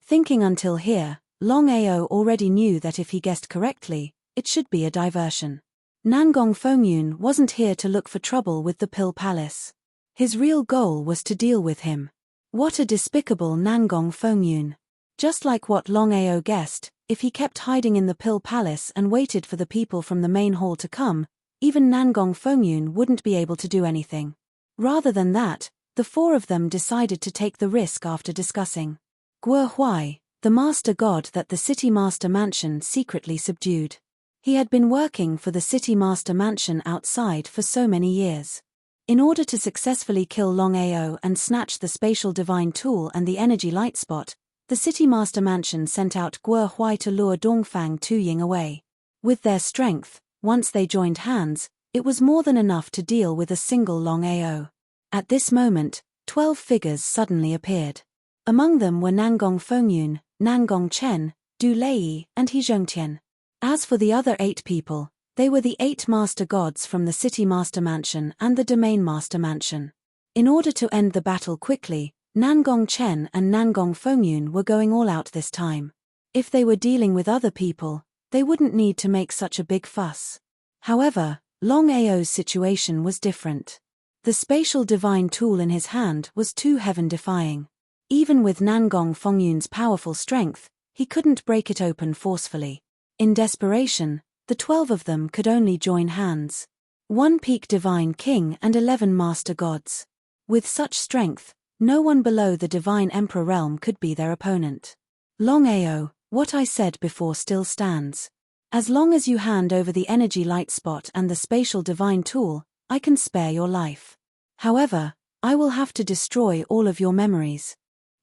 Thinking until here, Longao already knew that if he guessed correctly, it should be a diversion. Nangong Fengyun wasn't here to look for trouble with the Pill Palace. His real goal was to deal with him. What a despicable Nangong Fengyun. Just like what Longao guessed, if he kept hiding in the Pill Palace and waited for the people from the main hall to come, even Nangong Fengyun wouldn't be able to do anything. Rather than that, the 4 of them decided to take the risk after discussing. Guo Huai, the master god that the City Master Mansion secretly subdued. He had been working for the City Master Mansion outside for so many years. In order to successfully kill Longao and snatch the spatial divine tool and the energy light spot, the City Master Mansion sent out Guo Huai to lure Dongfang Tuying away. With their strength, once they joined hands, it was more than enough to deal with a single Longao. At this moment, 12 figures suddenly appeared. Among them were Nangong Fengyun, Nangong Chen, Du Lei, and He Zhongtian. As for the other 8 people, they were the 8 master gods from the City Master Mansion and the Domain Master Mansion. In order to end the battle quickly, Nangong Chen and Nangong Fengyun were going all out this time. If they were dealing with other people, they wouldn't need to make such a big fuss. However, Longao's situation was different. The spatial divine tool in his hand was too heaven-defying. Even with Nangong Fengyun's powerful strength, he couldn't break it open forcefully. In desperation, the 12 of them could only join hands. 1 peak divine king and 11 master gods. With such strength, no one below the divine emperor realm could be their opponent. Longao, what I said before still stands. As long as you hand over the energy light spot and the spatial divine tool, I can spare your life. However, I will have to destroy all of your memories.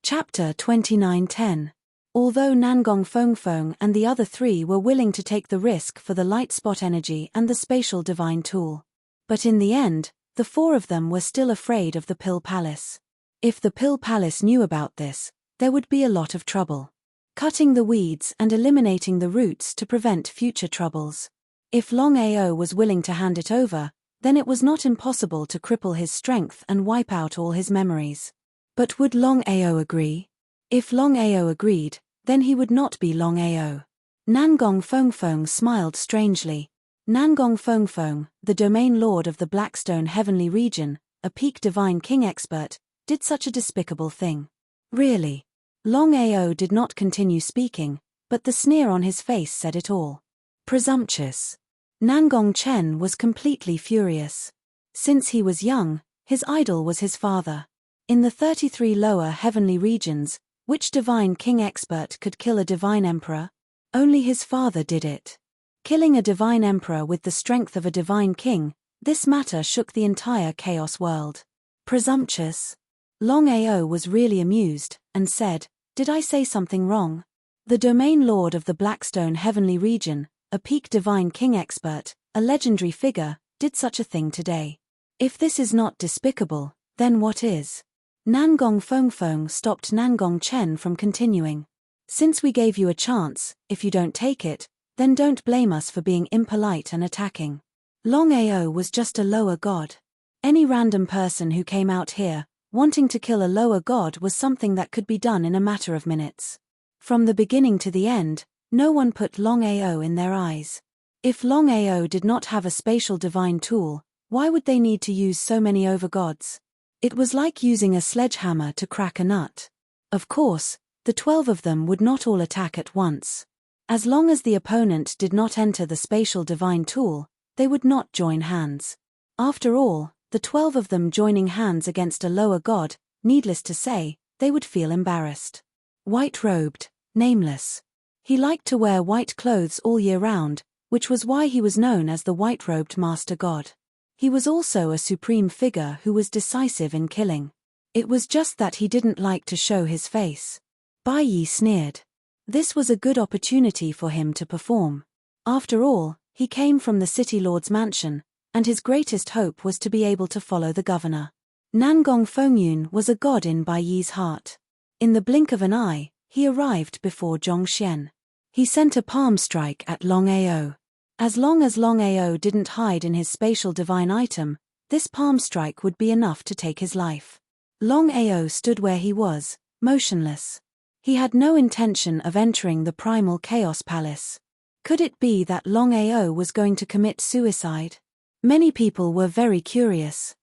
Chapter 29:10. Although Nangong Fengfeng and the other 3 were willing to take the risk for the light spot energy and the spatial divine tool. But in the end, the 4 of them were still afraid of the Pill Palace. If the Pill Palace knew about this, there would be a lot of trouble. Cutting the weeds and eliminating the roots to prevent future troubles. If Longao was willing to hand it over, then it was not impossible to cripple his strength and wipe out all his memories. But would Longao agree? If Longao agreed, then he would not be Longao. Nangong Fengfeng smiled strangely. Nangong Fengfeng, the domain lord of the Blackstone Heavenly Region, a peak divine king expert, did such a despicable thing. Really? Longao did not continue speaking, but the sneer on his face said it all. Presumptuous. Nangong Chen was completely furious. Since he was young, his idol was his father. In the 33 lower heavenly regions, which divine king expert could kill a divine emperor? Only his father did it. Killing a divine emperor with the strength of a divine king, this matter shook the entire chaos world. Presumptuous. Longao was really amused, and said, "Did I say something wrong?" The domain lord of the Blackstone Heavenly Region, a peak divine king expert, a legendary figure, did such a thing today. If this is not despicable, then what is? Nangong Fengfeng stopped Nangong Chen from continuing. Since we gave you a chance, if you don't take it, then don't blame us for being impolite and attacking. Longao was just a lower god. Any random person who came out here, wanting to kill a lower god was something that could be done in a matter of minutes. From the beginning to the end, no one put Longao in their eyes. If Longao did not have a spatial divine tool, why would they need to use so many overgods? It was like using a sledgehammer to crack a nut. Of course, the 12 of them would not all attack at once. As long as the opponent did not enter the spatial divine tool, they would not join hands. After all, the 12 of them joining hands against a lower god, needless to say, they would feel embarrassed. White-robed, nameless. He liked to wear white clothes all year round, which was why he was known as the white-robed master god. He was also a supreme figure who was decisive in killing. It was just that he didn't like to show his face. Bai Yi sneered. This was a good opportunity for him to perform. After all, he came from the City Lord's mansion, and his greatest hope was to be able to follow the governor. Nangong Fengyun was a god in Bai Yi's heart. In the blink of an eye, he arrived before Zhongxian. He sent a palm strike at Longao. As long as Longao didn't hide in his spatial divine item, this palm strike would be enough to take his life. Longao stood where he was, motionless. He had no intention of entering the primal chaos palace. Could it be that Longao was going to commit suicide? Many people were very curious.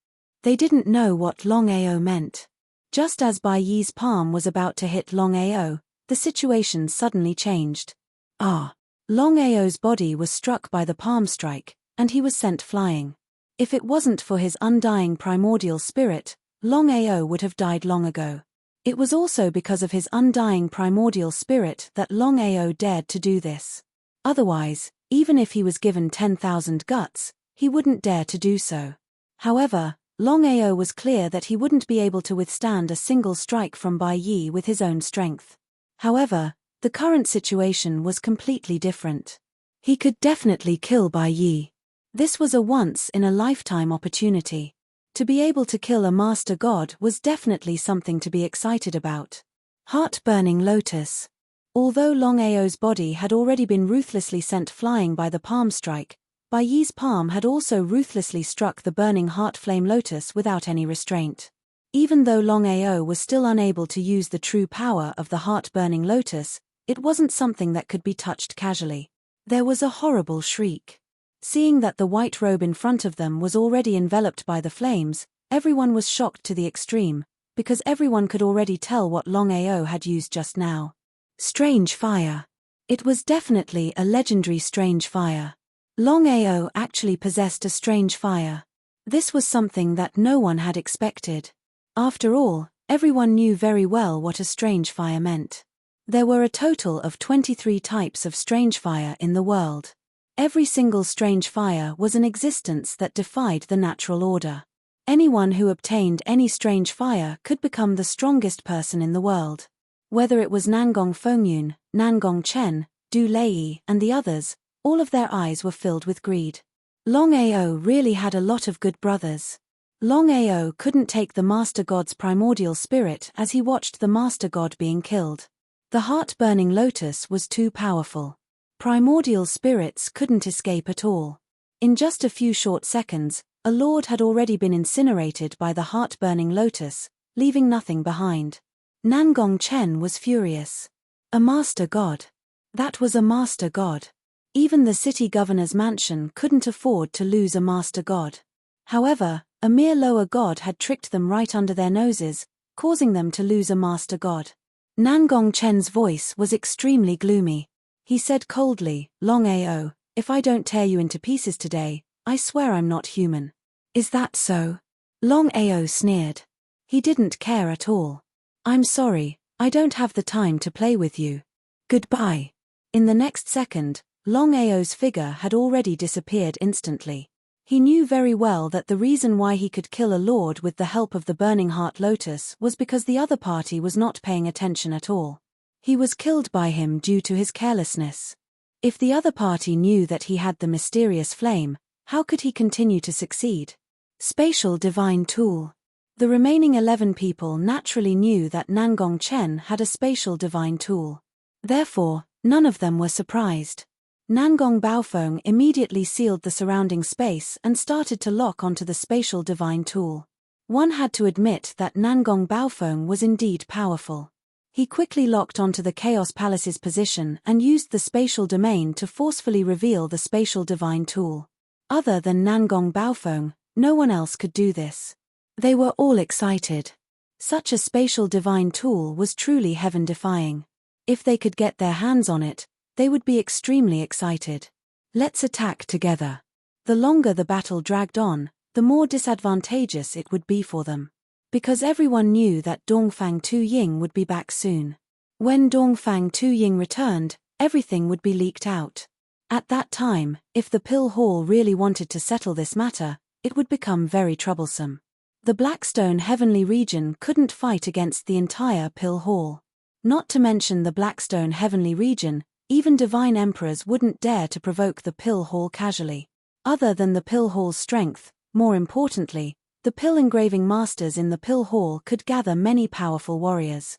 They didn't know what Longao meant. Just as Bai Yi's palm was about to hit Longao, the situation suddenly changed. Longao's body was struck by the palm strike, and he was sent flying. If it wasn't for his undying primordial spirit, Longao would have died long ago. It was also because of his undying primordial spirit that Longao dared to do this. Otherwise, even if he was given 10,000 guts, he wouldn't dare to do so. However, Longao was clear that he wouldn't be able to withstand a single strike from Bai Yi with his own strength. However, the current situation was completely different. He could definitely kill Bai Yi. This was a once-in-a-lifetime opportunity. To be able to kill a master god was definitely something to be excited about. Heart-burning lotus. Although Longao's body had already been ruthlessly sent flying by the palm strike, Bai Yi's palm had also ruthlessly struck the burning heart flame lotus without any restraint. Even though Longao was still unable to use the true power of the heart-burning lotus, it wasn't something that could be touched casually. There was a horrible shriek. Seeing that the white robe in front of them was already enveloped by the flames, everyone was shocked to the extreme, because everyone could already tell what Longao had used just now. Strange fire. It was definitely a legendary strange fire. Longao actually possessed a strange fire. This was something that no one had expected. After all, everyone knew very well what a strange fire meant. There were a total of 23 types of strange fire in the world. Every single strange fire was an existence that defied the natural order. Anyone who obtained any strange fire could become the strongest person in the world. Whether it was Nangong Fengyun, Nangong Chen, Du Lei, and the others, all of their eyes were filled with greed. Longao really had a lot of good brothers. Longao couldn't take the Master God's primordial spirit as he watched the Master God being killed. The heart-burning lotus was too powerful. Primordial spirits couldn't escape at all. In just a few short seconds, a lord had already been incinerated by the heart-burning lotus, leaving nothing behind. Nangong Chen was furious. A Master God. That was a Master God. Even the city governor's mansion couldn't afford to lose a Master God. However, a mere lower god had tricked them right under their noses, causing them to lose a Master God. Nangong Chen's voice was extremely gloomy. He said coldly, "Longao, if I don't tear you into pieces today, I swear I'm not human." "Is that so?" Longao sneered. He didn't care at all. "I'm sorry, I don't have the time to play with you. Goodbye." In the next second, Longao's figure had already disappeared instantly. He knew very well that the reason why he could kill a lord with the help of the Burning Heart Lotus was because the other party was not paying attention at all. He was killed by him due to his carelessness. If the other party knew that he had the mysterious flame, how could he continue to succeed? Spatial Divine Tool. The remaining 11 people naturally knew that Nangong Chen had a spatial divine tool. Therefore, none of them were surprised. Nangong Baofeng immediately sealed the surrounding space and started to lock onto the spatial divine tool. One had to admit that Nangong Baofeng was indeed powerful. He quickly locked onto the Chaos Palace's position and used the spatial domain to forcefully reveal the spatial divine tool. Other than Nangong Baofeng, no one else could do this. They were all excited. Such a spatial divine tool was truly heaven-defying. If they could get their hands on it, they would be extremely excited. Let's attack together. The longer the battle dragged on, the more disadvantageous it would be for them. Because everyone knew that Dongfang Tuying would be back soon. When Dongfang Tuying returned, everything would be leaked out. At that time, if the Pill Hall really wanted to settle this matter, it would become very troublesome. The Blackstone Heavenly Region couldn't fight against the entire Pill Hall. Not to mention the Blackstone Heavenly Region, even divine emperors wouldn't dare to provoke the Pill Hall casually. Other than the pill hall's strength, more importantly, the pill engraving masters in the pill hall could gather many powerful warriors.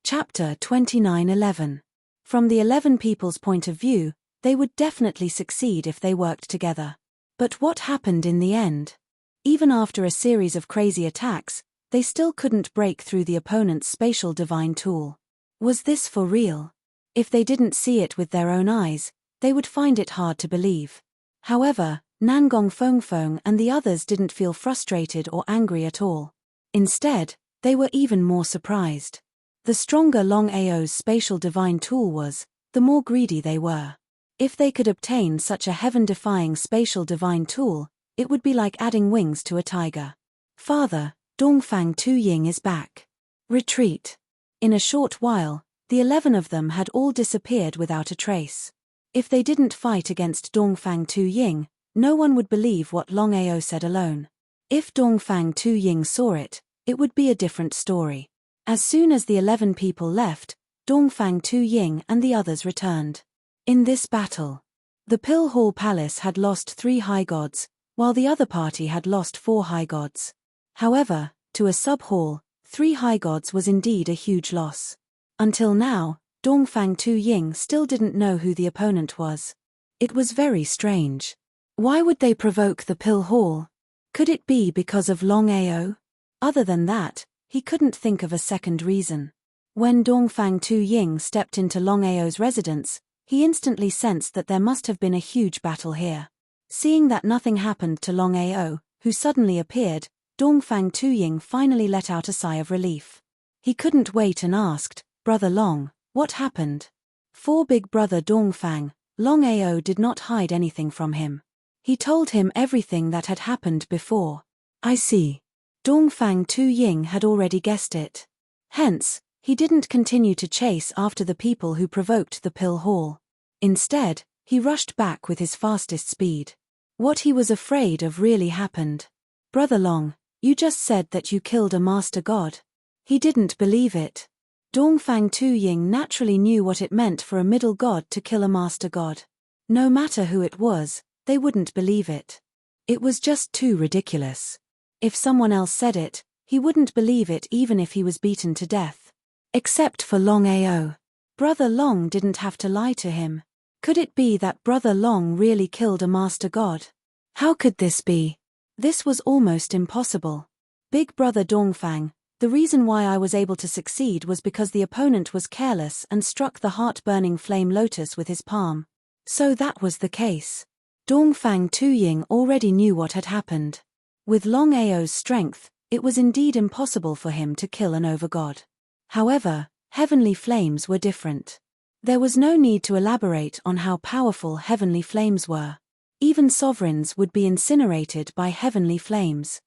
Chapter 29:11. From the 11 people's point of view, they would definitely succeed if they worked together. But what happened in the end? Even after a series of crazy attacks, they still couldn't break through the opponent's spatial divine tool. Was this for real? If they didn't see it with their own eyes, they would find it hard to believe. However, Nangong Fengfeng and the others didn't feel frustrated or angry at all. Instead, they were even more surprised. The stronger Longao's spatial divine tool was, the more greedy they were. If they could obtain such a heaven-defying spatial divine tool, it would be like adding wings to a tiger. Father, Dongfang Tuying is back. Retreat. In a short while, the 11 of them had all disappeared without a trace. If they didn't fight against Dongfang Tuying, no one would believe what Longao said alone. If Dongfang Tuying saw it, it would be a different story. As soon as the 11 people left, Dongfang Tuying and the others returned. In this battle, the Pill Hall Palace had lost 3 high gods, while the other party had lost 4 high gods. However, to a sub-hall, 3 high gods was indeed a huge loss. Until now, Dongfang Tuying still didn't know who the opponent was. It was very strange. Why would they provoke the Pill Hall? Could it be because of Longao? Other than that, he couldn't think of a second reason. When Dongfang Tuying stepped into Longao's residence, he instantly sensed that there must have been a huge battle here. Seeing that nothing happened to Longao, who suddenly appeared, Dongfang Tuying finally let out a sigh of relief. He couldn't wait and asked, "Brother Long, what happened?" For big brother Dongfang, Longao did not hide anything from him. He told him everything that had happened before. I see. Dongfang Tuying had already guessed it. Hence, he didn't continue to chase after the people who provoked the Pill Hall. Instead, he rushed back with his fastest speed. What he was afraid of really happened. Brother Long, you just said that you killed a master god. He didn't believe it. Dongfang Tuying naturally knew what it meant for a middle god to kill a master god. No matter who it was, they wouldn't believe it. It was just too ridiculous. If someone else said it, he wouldn't believe it even if he was beaten to death. Except for Longao. Brother Long didn't have to lie to him. Could it be that Brother Long really killed a master god? How could this be? This was almost impossible. Big brother Dongfang, the reason why I was able to succeed was because the opponent was careless and struck the heart-burning flame lotus with his palm. So that was the case. Dongfang Tuying already knew what had happened. With Longao's strength, it was indeed impossible for him to kill an overgod. However, heavenly flames were different. There was no need to elaborate on how powerful heavenly flames were. Even sovereigns would be incinerated by heavenly flames.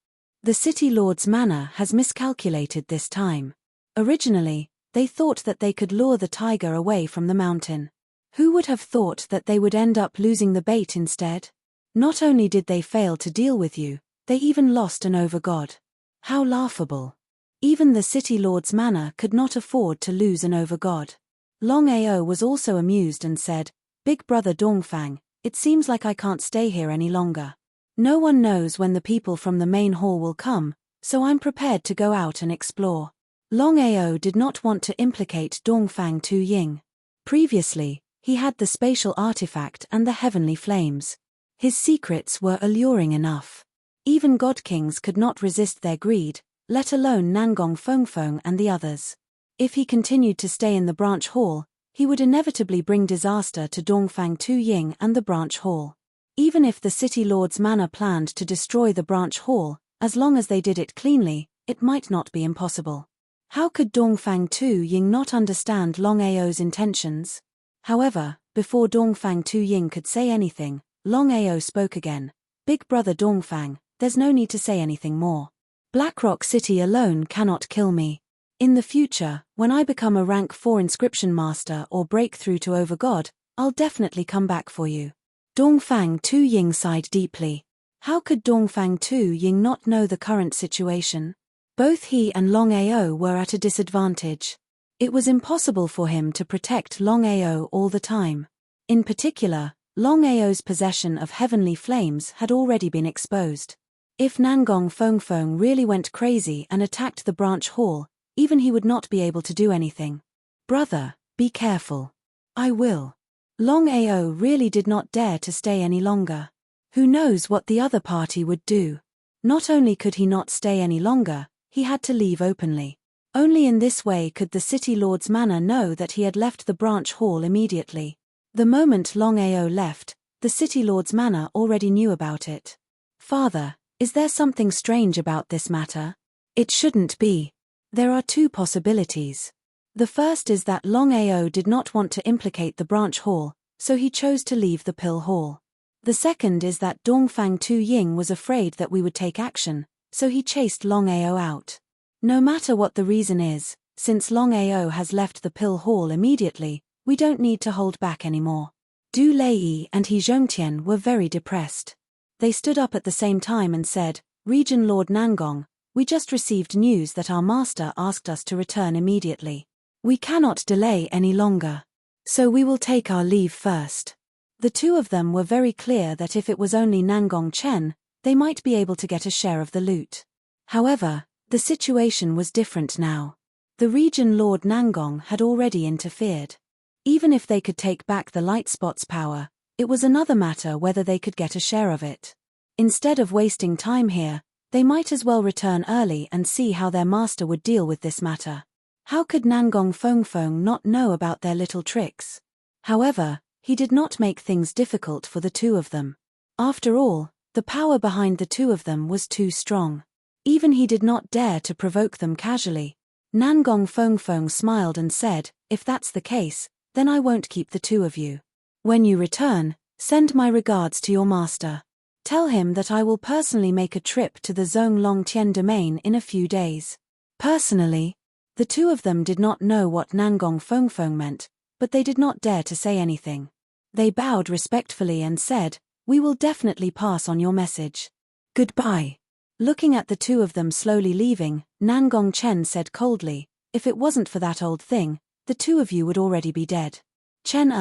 The City Lord's manner has miscalculated this time. Originally, they thought that they could lure the tiger away from the mountain. Who would have thought that they would end up losing the bait instead? Not only did they fail to deal with you, they even lost an overgod. How laughable. Even the City Lord's manor could not afford to lose an overgod. Longao was also amused and said, "Big brother Dongfang, it seems like I can't stay here any longer. No one knows when the people from the main hall will come, so I'm prepared to go out and explore." Longao did not want to implicate Dongfang Tuying. Previously, he had the spatial artifact and the heavenly flames. His secrets were alluring enough. Even god kings could not resist their greed, let alone Nangong Fengfeng and the others. If he continued to stay in the branch hall, he would inevitably bring disaster to Dongfang Tuying and the branch hall. Even if the City Lord's manor planned to destroy the branch hall, as long as they did it cleanly, it might not be impossible. How could Dongfang Tuying not understand Longao's intentions? However, before Dongfang Tuying could say anything, Longao spoke again. "Big brother Dongfang, there's no need to say anything more. Blackrock City alone cannot kill me. In the future, when I become a rank 4 inscription master or break through to overgod, I'll definitely come back for you." Dongfang Tuying sighed deeply. How could Dongfang Tuying not know the current situation? Both he and Longao were at a disadvantage. It was impossible for him to protect Longao all the time. In particular, Longao's possession of heavenly flames had already been exposed. If Nangong Fengfeng really went crazy and attacked the branch hall, even he would not be able to do anything. Brother, be careful. I will. Longao really did not dare to stay any longer. Who knows what the other party would do? Not only could he not stay any longer, he had to leave openly. Only in this way could the City Lord's manor know that he had left the branch hall immediately. The moment Longao left, the City Lord's manor already knew about it. Father, is there something strange about this matter? It shouldn't be. There are two possibilities. The first is that Longao did not want to implicate the branch hall, so he chose to leave the pill hall. The second is that Dongfang Tu Ying was afraid that we would take action, so he chased Longao out. No matter what the reason is, since Longao has left the pill hall immediately, we don't need to hold back anymore. Du Lei and He Zhongtian were very depressed. They stood up at the same time and said, Region Lord Nangong, we just received news that our master asked us to return immediately. We cannot delay any longer. So we will take our leave first. The two of them were very clear that if it was only Nangong Chen, they might be able to get a share of the loot. However, the situation was different now. The Region Lord Nangong had already interfered. Even if they could take back the light spot's power, it was another matter whether they could get a share of it. Instead of wasting time here, they might as well return early and see how their master would deal with this matter. How could Nangong Fengfeng not know about their little tricks? However, he did not make things difficult for the two of them. After all, the power behind the two of them was too strong. Even he did not dare to provoke them casually. Nangong Fengfeng smiled and said, if that's the case, then I won't keep the two of you. When you return, send my regards to your master. Tell him that I will personally make a trip to the Zhong Longtian domain in a few days. Personally? The two of them did not know what Nangong Fengfeng meant, but they did not dare to say anything. They bowed respectfully and said, we will definitely pass on your message. Goodbye. Looking at the two of them slowly leaving, Nangong Chen said coldly, if it wasn't for that old thing, the two of you would already be dead. Chen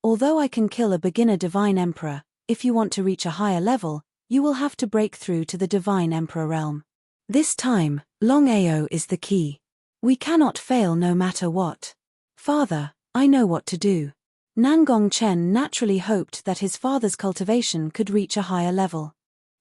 although I can kill a beginner Divine Emperor, if you want to reach a higher level, you will have to break through to the Divine Emperor realm. This time, Longao is the key. We cannot fail no matter what. Father, I know what to do. Nangong Chen naturally hoped that his father's cultivation could reach a higher level.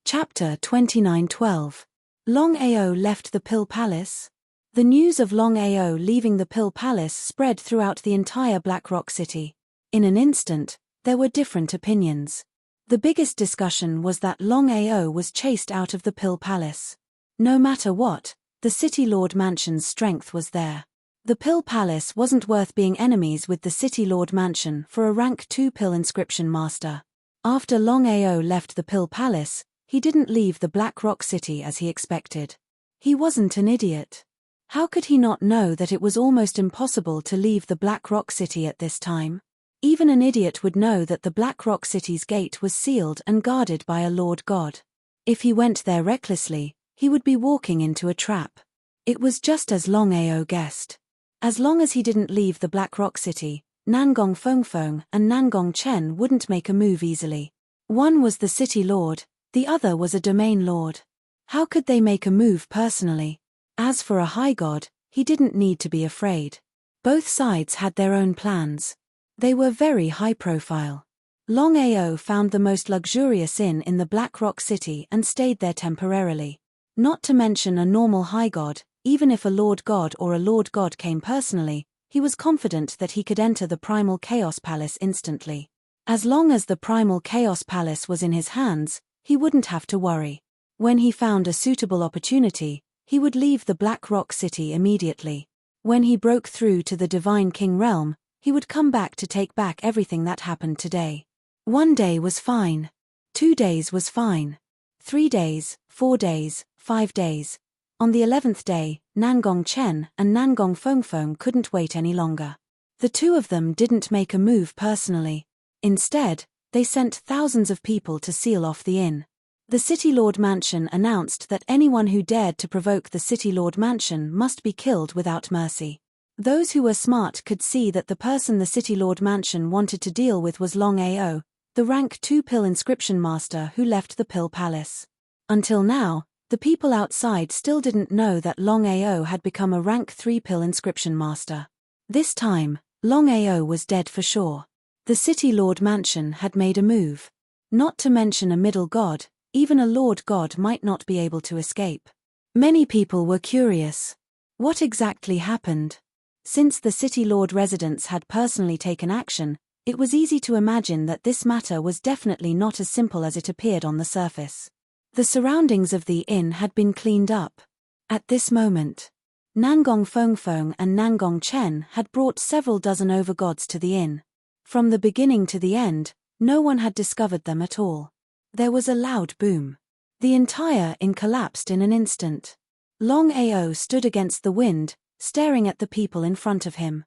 Chapter 29:12. Longao left the Pill Palace. The news of Longao leaving the Pill Palace spread throughout the entire Black Rock City. In an instant, there were different opinions. The biggest discussion was that Longao was chased out of the Pill Palace. No matter what, the City Lord Mansion's strength was there. The Pill Palace wasn't worth being enemies with the City Lord Mansion for a rank 2 Pill Inscription Master. After Longao left the Pill Palace, he didn't leave the Black Rock City as he expected. He wasn't an idiot. How could he not know that it was almost impossible to leave the Black Rock City at this time? Even an idiot would know that the Black Rock City's gate was sealed and guarded by a Lord God. If he went there recklessly, he would be walking into a trap. It was just as Longao guessed. As long as he didn't leave the Black Rock City, Nangong Fengfeng and Nangong Chen wouldn't make a move easily. One was the City Lord, the other was a Domain Lord. How could they make a move personally? As for a High God, he didn't need to be afraid. Both sides had their own plans. They were very high profile. Longao found the most luxurious inn in the Black Rock City and stayed there temporarily. Not to mention a normal High God, even if a Lord God or a Lord God came personally, he was confident that he could enter the Primal Chaos Palace instantly. As long as the Primal Chaos Palace was in his hands, he wouldn't have to worry. When he found a suitable opportunity, he would leave the Black Rock City immediately. When he broke through to the Divine King realm, he would come back to take back everything that happened today. 1 day was fine. 2 days was fine. 3 days, 4 days, 5 days. On the 11th day, Nangong Chen and Nangong Fengfeng couldn't wait any longer. The two of them didn't make a move personally. Instead, they sent thousands of people to seal off the inn. The City Lord Mansion announced that anyone who dared to provoke the City Lord Mansion must be killed without mercy. Those who were smart could see that the person the City Lord Mansion wanted to deal with was Longao, the rank 2 pill inscription master who left the pill palace. Until now, the people outside still didn't know that Longao had become a rank 3 pill inscription master. This time, Longao was dead for sure. The City Lord Mansion had made a move. Not to mention a middle god, even a Lord God might not be able to escape. Many people were curious. What exactly happened? Since the City Lord residents had personally taken action, it was easy to imagine that this matter was definitely not as simple as it appeared on the surface. The surroundings of the inn had been cleaned up. At this moment, Nangong Fengfeng and Nangong Chen had brought several dozen overgods to the inn. From the beginning to the end, no one had discovered them at all. There was a loud boom. The entire inn collapsed in an instant. Longao stood against the wind, staring at the people in front of him.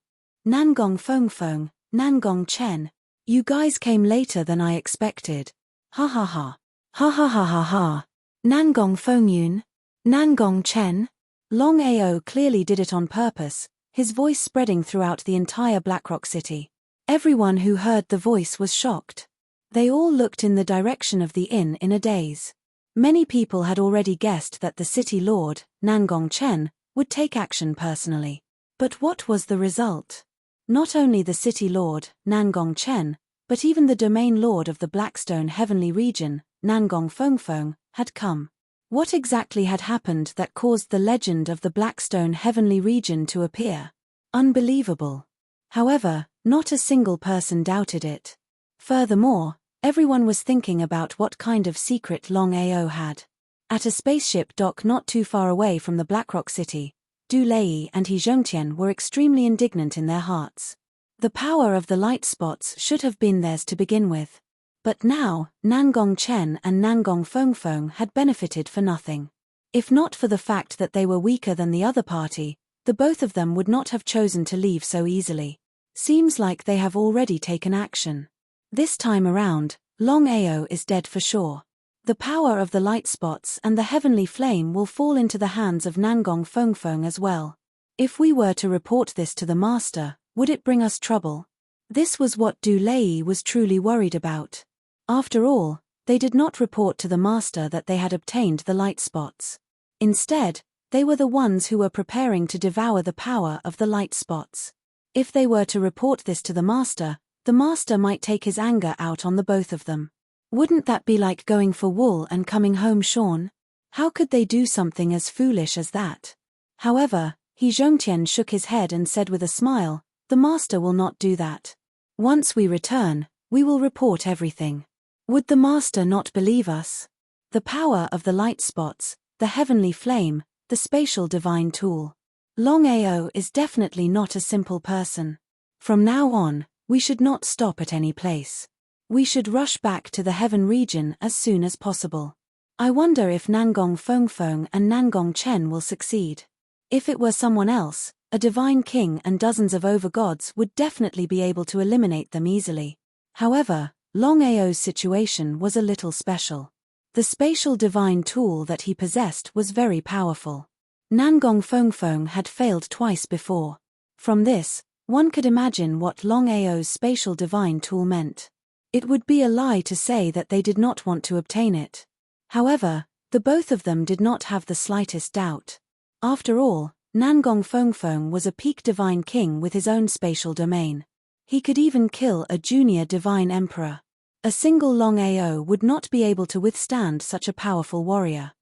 Nangong Fengfeng, Nangong Chen, you guys came later than I expected. Ha ha ha. Ha ha ha ha ha. Nangong Fengyun, Nangong Chen. Longao clearly did it on purpose, his voice spreading throughout the entire Blackrock City. Everyone who heard the voice was shocked. They all looked in the direction of the inn in a daze. Many people had already guessed that the City Lord, Nangong Chen, would take action personally. But what was the result? Not only the City Lord, Nangong Chen, but even the Domain Lord of the Blackstone Heavenly Region, Nangong Fengfeng, had come. What exactly had happened that caused the legend of the Blackstone Heavenly Region to appear? Unbelievable. However, not a single person doubted it. Furthermore, everyone was thinking about what kind of secret Longao had. At a spaceship dock not too far away from the Blackrock City, Du Lei and He Zhongtian were extremely indignant in their hearts. The power of the light spots should have been theirs to begin with. But now, Nangong Chen and Nangong Fengfeng had benefited for nothing. If not for the fact that they were weaker than the other party, the both of them would not have chosen to leave so easily. Seems like they have already taken action. This time around, Longao is dead for sure. The power of the light spots and the heavenly flame will fall into the hands of Nangong Fengfeng as well. If we were to report this to the master, would it bring us trouble? This was what Du Lei was truly worried about. After all, they did not report to the master that they had obtained the light spots. Instead, they were the ones who were preparing to devour the power of the light spots. If they were to report this to the master might take his anger out on the both of them. Wouldn't that be like going for wool and coming home shorn? How could they do something as foolish as that? However, He Zhongtian shook his head and said with a smile, the master will not do that. Once we return, we will report everything. Would the master not believe us? The power of the light spots, the heavenly flame, the spatial divine tool. Longao is definitely not a simple person. From now on, we should not stop at any place. We should rush back to the heaven region as soon as possible. I wonder if Nangong Fengfeng and Nangong Chen will succeed. If it were someone else, a divine king and dozens of overgods would definitely be able to eliminate them easily. However, Longao's situation was a little special. The spatial divine tool that he possessed was very powerful. Nangong Fengfeng had failed twice before. From this, one could imagine what Longao's spatial divine tool meant. It would be a lie to say that they did not want to obtain it. However, the both of them did not have the slightest doubt. After all, Nangong Fengfeng was a peak divine king with his own spatial domain. He could even kill a junior divine emperor. A single Longao would not be able to withstand such a powerful warrior.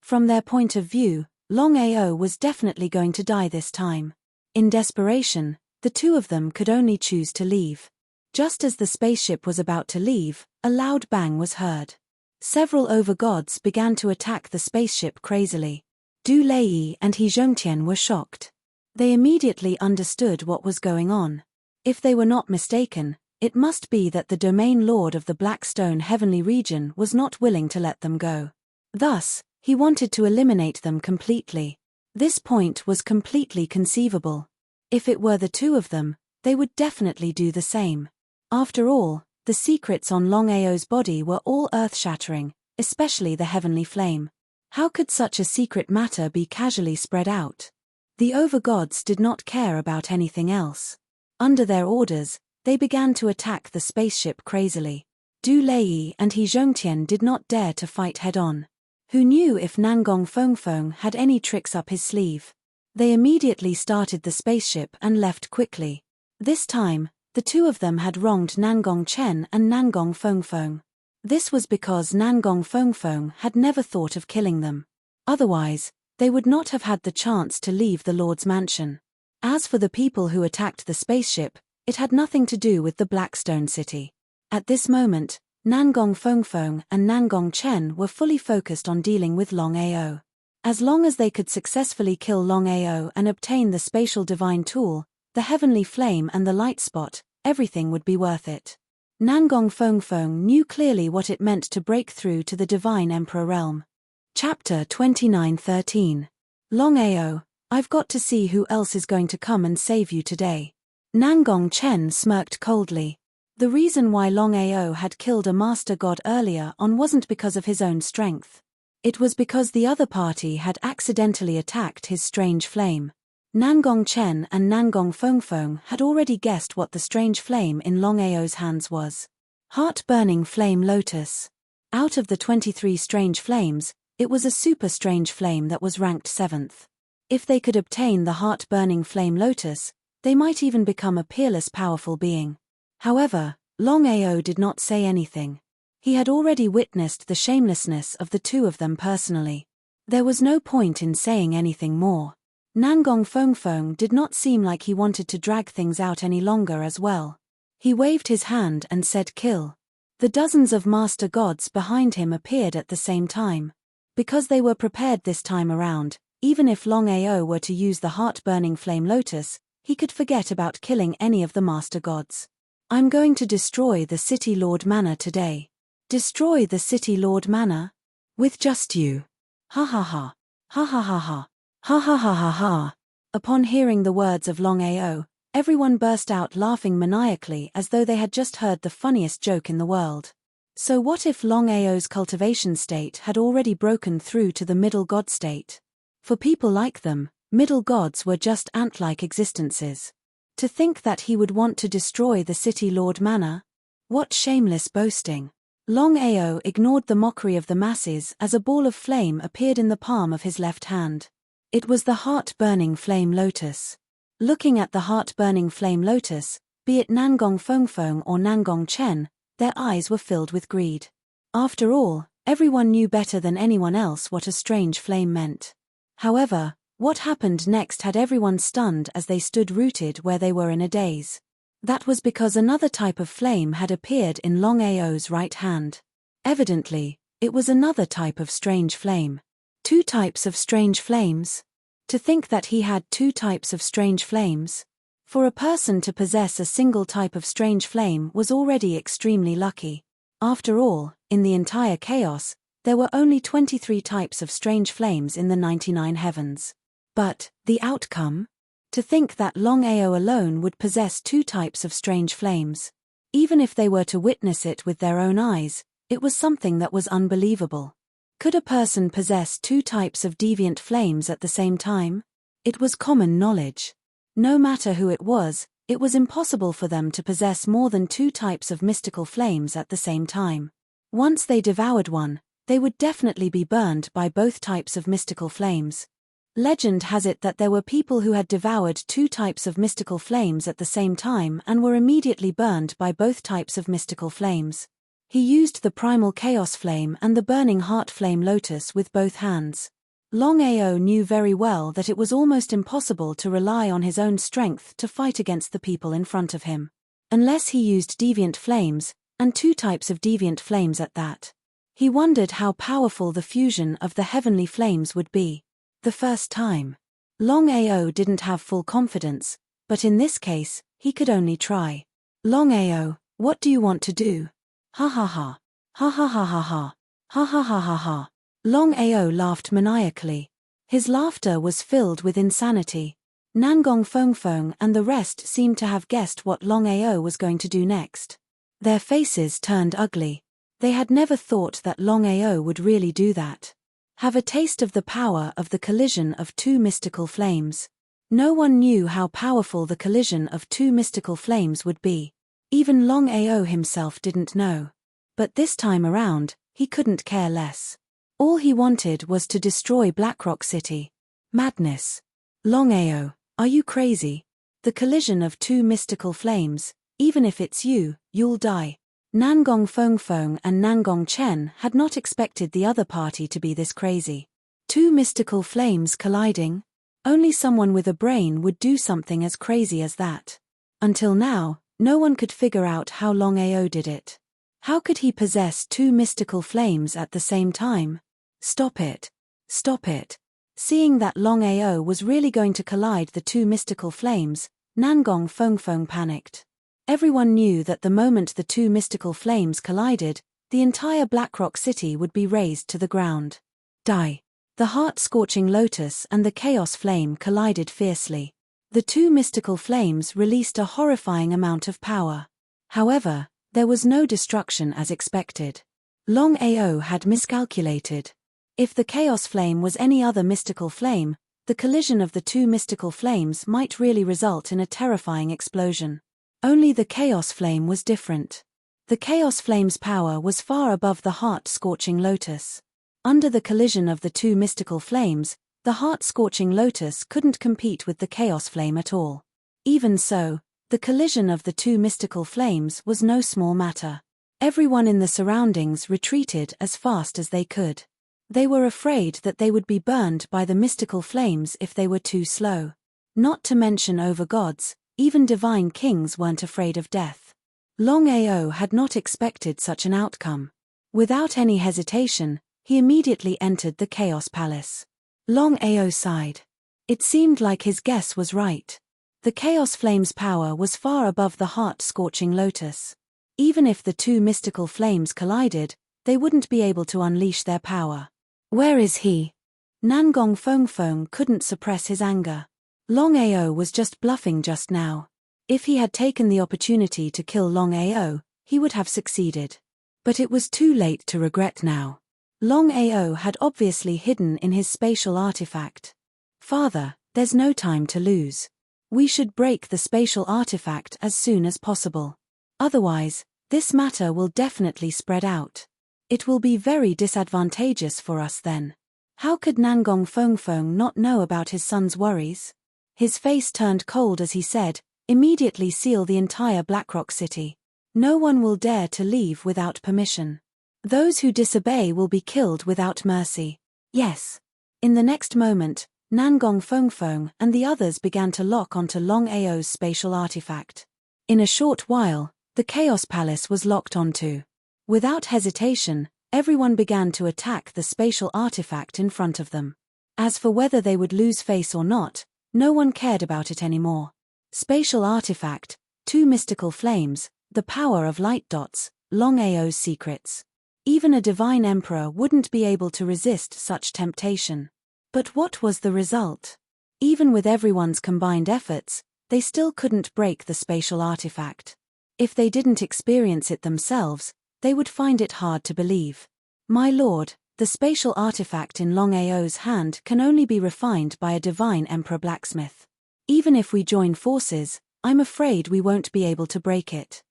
From their point of view, Longao was definitely going to die this time. In desperation, the two of them could only choose to leave. Just as the spaceship was about to leave, a loud bang was heard. Several overgods began to attack the spaceship crazily. Du Lei and He Zhongtian were shocked. They immediately understood what was going on. If they were not mistaken, it must be that the domain lord of the Blackstone Heavenly Region was not willing to let them go. Thus, he wanted to eliminate them completely. This point was completely conceivable. If it were the two of them, they would definitely do the same. After all, the secrets on Longao's body were all earth-shattering, especially the heavenly flame. How could such a secret matter be casually spread out? The overgods did not care about anything else. Under their orders, they began to attack the spaceship crazily. Du Lei and He Zhongtian did not dare to fight head-on. Who knew if Nangong Fengfeng had any tricks up his sleeve? They immediately started the spaceship and left quickly. This time, the two of them had wronged Nangong Chen and Nangong Fengfeng. This was because Nangong Fengfeng had never thought of killing them. Otherwise, they would not have had the chance to leave the Lord's mansion. As for the people who attacked the spaceship, it had nothing to do with the Blackstone City. At this moment, Nangong Fengfeng and Nangong Chen were fully focused on dealing with Longao. As long as they could successfully kill Longao and obtain the spatial divine tool, the heavenly flame and the light spot, everything would be worth it. Nangong Fengfeng knew clearly what it meant to break through to the divine emperor realm. Chapter 29:13. Longao, I've got to see who else is going to come and save you today. Nangong Chen smirked coldly. The reason why Longao had killed a master god earlier on wasn't because of his own strength. It was because the other party had accidentally attacked his strange flame. Nangong Chen and Nangong Fengfeng had already guessed what the strange flame in Longao's hands was. Heart-burning flame lotus. Out of the 23 strange flames, it was a super strange flame that was ranked 7th. If they could obtain the heart-burning flame lotus, they might even become a peerless powerful being. However, Longao did not say anything. He had already witnessed the shamelessness of the two of them personally. There was no point in saying anything more. Nangong Fengfeng did not seem like he wanted to drag things out any longer as well. He waved his hand and said kill. The dozens of master gods behind him appeared at the same time. Because they were prepared this time around, even if Longao were to use the heart-burning flame lotus, he could forget about killing any of the master gods. I'm going to destroy the City Lord Manor today. Destroy the City Lord Manor? With just you. Ha ha ha. Ha ha ha ha. Ha ha ha ha ha. Upon hearing the words of Longao, everyone burst out laughing maniacally as though they had just heard the funniest joke in the world. So what if Longao's cultivation state had already broken through to the middle god state? For people like them, middle gods were just ant-like existences. To think that he would want to destroy the City Lord Manor? What shameless boasting. Longao ignored the mockery of the masses as a ball of flame appeared in the palm of his left hand. It was the heart-burning flame lotus. Looking at the heart-burning flame lotus, be it Nangong Fengfeng or Nangong Chen, their eyes were filled with greed. After all, everyone knew better than anyone else what a strange flame meant. However, what happened next had everyone stunned as they stood rooted where they were in a daze. That was because another type of flame had appeared in Longao's right hand. Evidently, it was another type of strange flame. 2 types of strange flames? To think that he had 2 types of strange flames? For a person to possess a single type of strange flame was already extremely lucky. After all, in the entire chaos, there were only 23 types of strange flames in the 99 heavens. But, the outcome? To think that Longao alone would possess 2 types of strange flames. Even if they were to witness it with their own eyes, it was something that was unbelievable. Could a person possess 2 types of deviant flames at the same time? It was common knowledge. No matter who it was impossible for them to possess more than 2 types of mystical flames at the same time. Once they devoured one, they would definitely be burned by both types of mystical flames. Legend has it that there were people who had devoured 2 types of mystical flames at the same time and were immediately burned by both types of mystical flames. He used the primal chaos flame and the burning heart flame lotus with both hands. Longao knew very well that it was almost impossible to rely on his own strength to fight against the people in front of him. Unless he used deviant flames, and 2 types of deviant flames at that. He wondered how powerful the fusion of the heavenly flames would be. The first time. Longao didn't have full confidence, but in this case, he could only try. Longao, what do you want to do? Ha ha ha. Ha ha ha ha ha. Ha ha ha ha ha. Longao laughed maniacally. His laughter was filled with insanity. Nangong Fengfeng and the rest seemed to have guessed what Longao was going to do next. Their faces turned ugly. They had never thought that Longao would really do that. Have a taste of the power of the collision of 2 mystical flames. No one knew how powerful the collision of 2 mystical flames would be. Even Longao himself didn't know. But this time around, he couldn't care less. All he wanted was to destroy Blackrock City. Madness. Longao, are you crazy? The collision of two mystical flames, even if it's you, you'll die. Nangong Fengfeng and Nangong Chen had not expected the other party to be this crazy. Two mystical flames colliding? Only someone with a brain would do something as crazy as that. Until now, no one could figure out how Longao did it. How could he possess two mystical flames at the same time? Stop it. Stop it. Seeing that Longao was really going to collide the two mystical flames, Nangong Fengfeng panicked. Everyone knew that the moment the two mystical flames collided, the entire Blackrock City would be razed to the ground. Die. The heart-scorching lotus and the chaos flame collided fiercely. The two mystical flames released a horrifying amount of power. However, there was no destruction as expected. Longao had miscalculated. If the chaos flame was any other mystical flame, the collision of the two mystical flames might really result in a terrifying explosion. Only the chaos flame was different. The chaos flame's power was far above the heart-scorching lotus. Under the collision of the two mystical flames, the heart-scorching lotus couldn't compete with the chaos flame at all. Even so, the collision of the two mystical flames was no small matter. Everyone in the surroundings retreated as fast as they could. They were afraid that they would be burned by the mystical flames if they were too slow. Not to mention over gods, even divine kings weren't afraid of death. Longao had not expected such an outcome. Without any hesitation, he immediately entered the Chaos Palace. Longao sighed. It seemed like his guess was right. The Chaos Flame's power was far above the heart-scorching lotus. Even if the two mystical flames collided, they wouldn't be able to unleash their power. Where is he? Nangong Fengfeng couldn't suppress his anger. Longao was just bluffing just now. If he had taken the opportunity to kill Longao, he would have succeeded. But it was too late to regret now. Longao had obviously hidden in his spatial artifact. Father, there's no time to lose. We should break the spatial artifact as soon as possible. Otherwise, this matter will definitely spread out. It will be very disadvantageous for us then. How could Nangong Fengfeng not know about his son's worries? His face turned cold as he said, immediately seal the entire Blackrock City. No one will dare to leave without permission. Those who disobey will be killed without mercy. Yes. In the next moment, Nangong Fengfeng and the others began to lock onto Longao's spatial artifact. In a short while, the Chaos Palace was locked onto. Without hesitation, everyone began to attack the spatial artifact in front of them. As for whether they would lose face or not, no one cared about it anymore. Spatial artifact, two mystical flames, the power of light dots, Longao's secrets. Even a divine emperor wouldn't be able to resist such temptation. But what was the result? Even with everyone's combined efforts, they still couldn't break the spatial artifact. If they didn't experience it themselves, they would find it hard to believe. My lord, the spatial artifact in Longao's hand can only be refined by a divine emperor blacksmith. Even if we join forces, I'm afraid we won't be able to break it.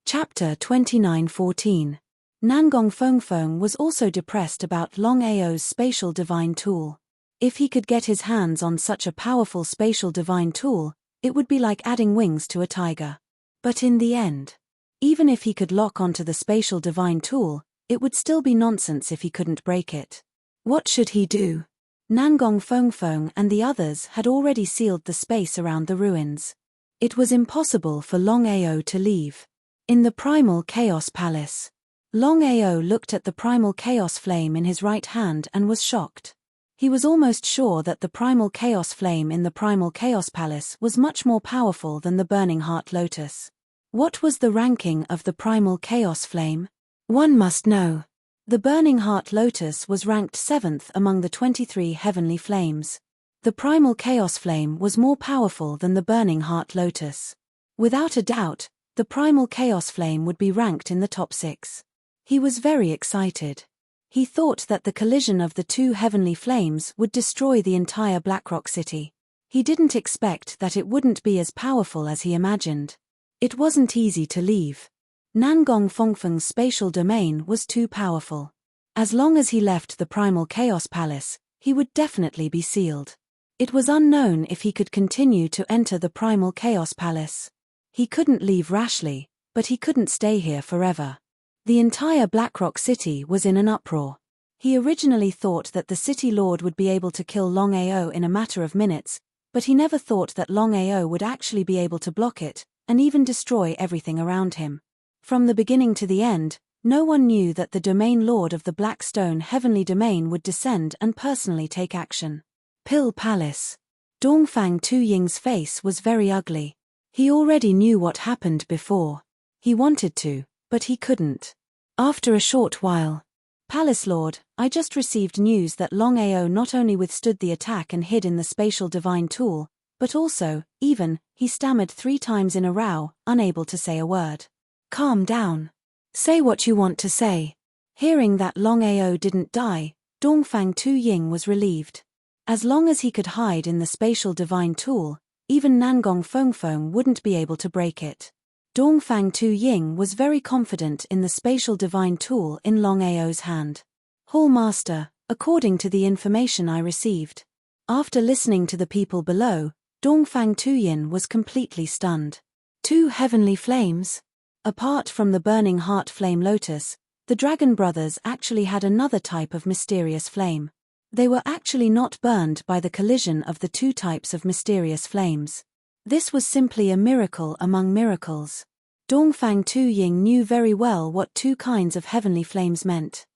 Chapter 29:14. Nangong Fengfeng was also depressed about Longao's spatial divine tool. If he could get his hands on such a powerful spatial divine tool, it would be like adding wings to a tiger. But in the end, even if he could lock onto the spatial divine tool, it would still be nonsense if he couldn't break it. What should he do? Nangong Fengfeng and the others had already sealed the space around the ruins. It was impossible for Longao to leave. In the Primal Chaos Palace, Longao looked at the Primal Chaos Flame in his right hand and was shocked. He was almost sure that the Primal Chaos Flame in the Primal Chaos Palace was much more powerful than the Burning Heart Lotus. What was the ranking of the Primal Chaos Flame? One must know. The Burning Heart Lotus was ranked 7th among the 23 heavenly flames. The Primal Chaos Flame was more powerful than the Burning Heart Lotus. Without a doubt, the Primal Chaos Flame would be ranked in the top 6. He was very excited. He thought that the collision of the two heavenly flames would destroy the entire Blackrock City. He didn't expect that it wouldn't be as powerful as he imagined. It wasn't easy to leave. Nangong Fengfeng's spatial domain was too powerful. As long as he left the Primal Chaos Palace, he would definitely be sealed. It was unknown if he could continue to enter the Primal Chaos Palace. He couldn't leave rashly, but he couldn't stay here forever. The entire Blackrock City was in an uproar. He originally thought that the City Lord would be able to kill Longao in a matter of minutes, but he never thought that Longao would actually be able to block it, and even destroy everything around him. From the beginning to the end, no one knew that the Domain Lord of the Blackstone Heavenly Domain would descend and personally take action. Pill Palace. Dongfang Tuying's face was very ugly. He already knew what happened before. He wanted to, but he couldn't. After a short while, Palace Lord, I just received news that Longao not only withstood the attack and hid in the spatial divine tool, but also, he stammered 3 times in a row, unable to say a word. Calm down. Say what you want to say. Hearing that Longao didn't die, Dongfang Tuying was relieved. As long as he could hide in the spatial divine tool, even Nangong Fengfeng wouldn't be able to break it. Dongfang Tuying was very confident in the spatial divine tool in Longao's hand. Hall Master, according to the information I received. After listening to the people below, Dongfang Tuying was completely stunned. 2 heavenly flames? Apart from the burning heart flame lotus, the Dragon Brothers actually had another type of mysterious flame. They were actually not burned by the collision of the 2 types of mysterious flames. This was simply a miracle among miracles. Dongfang Tuying knew very well what 2 kinds of heavenly flames meant.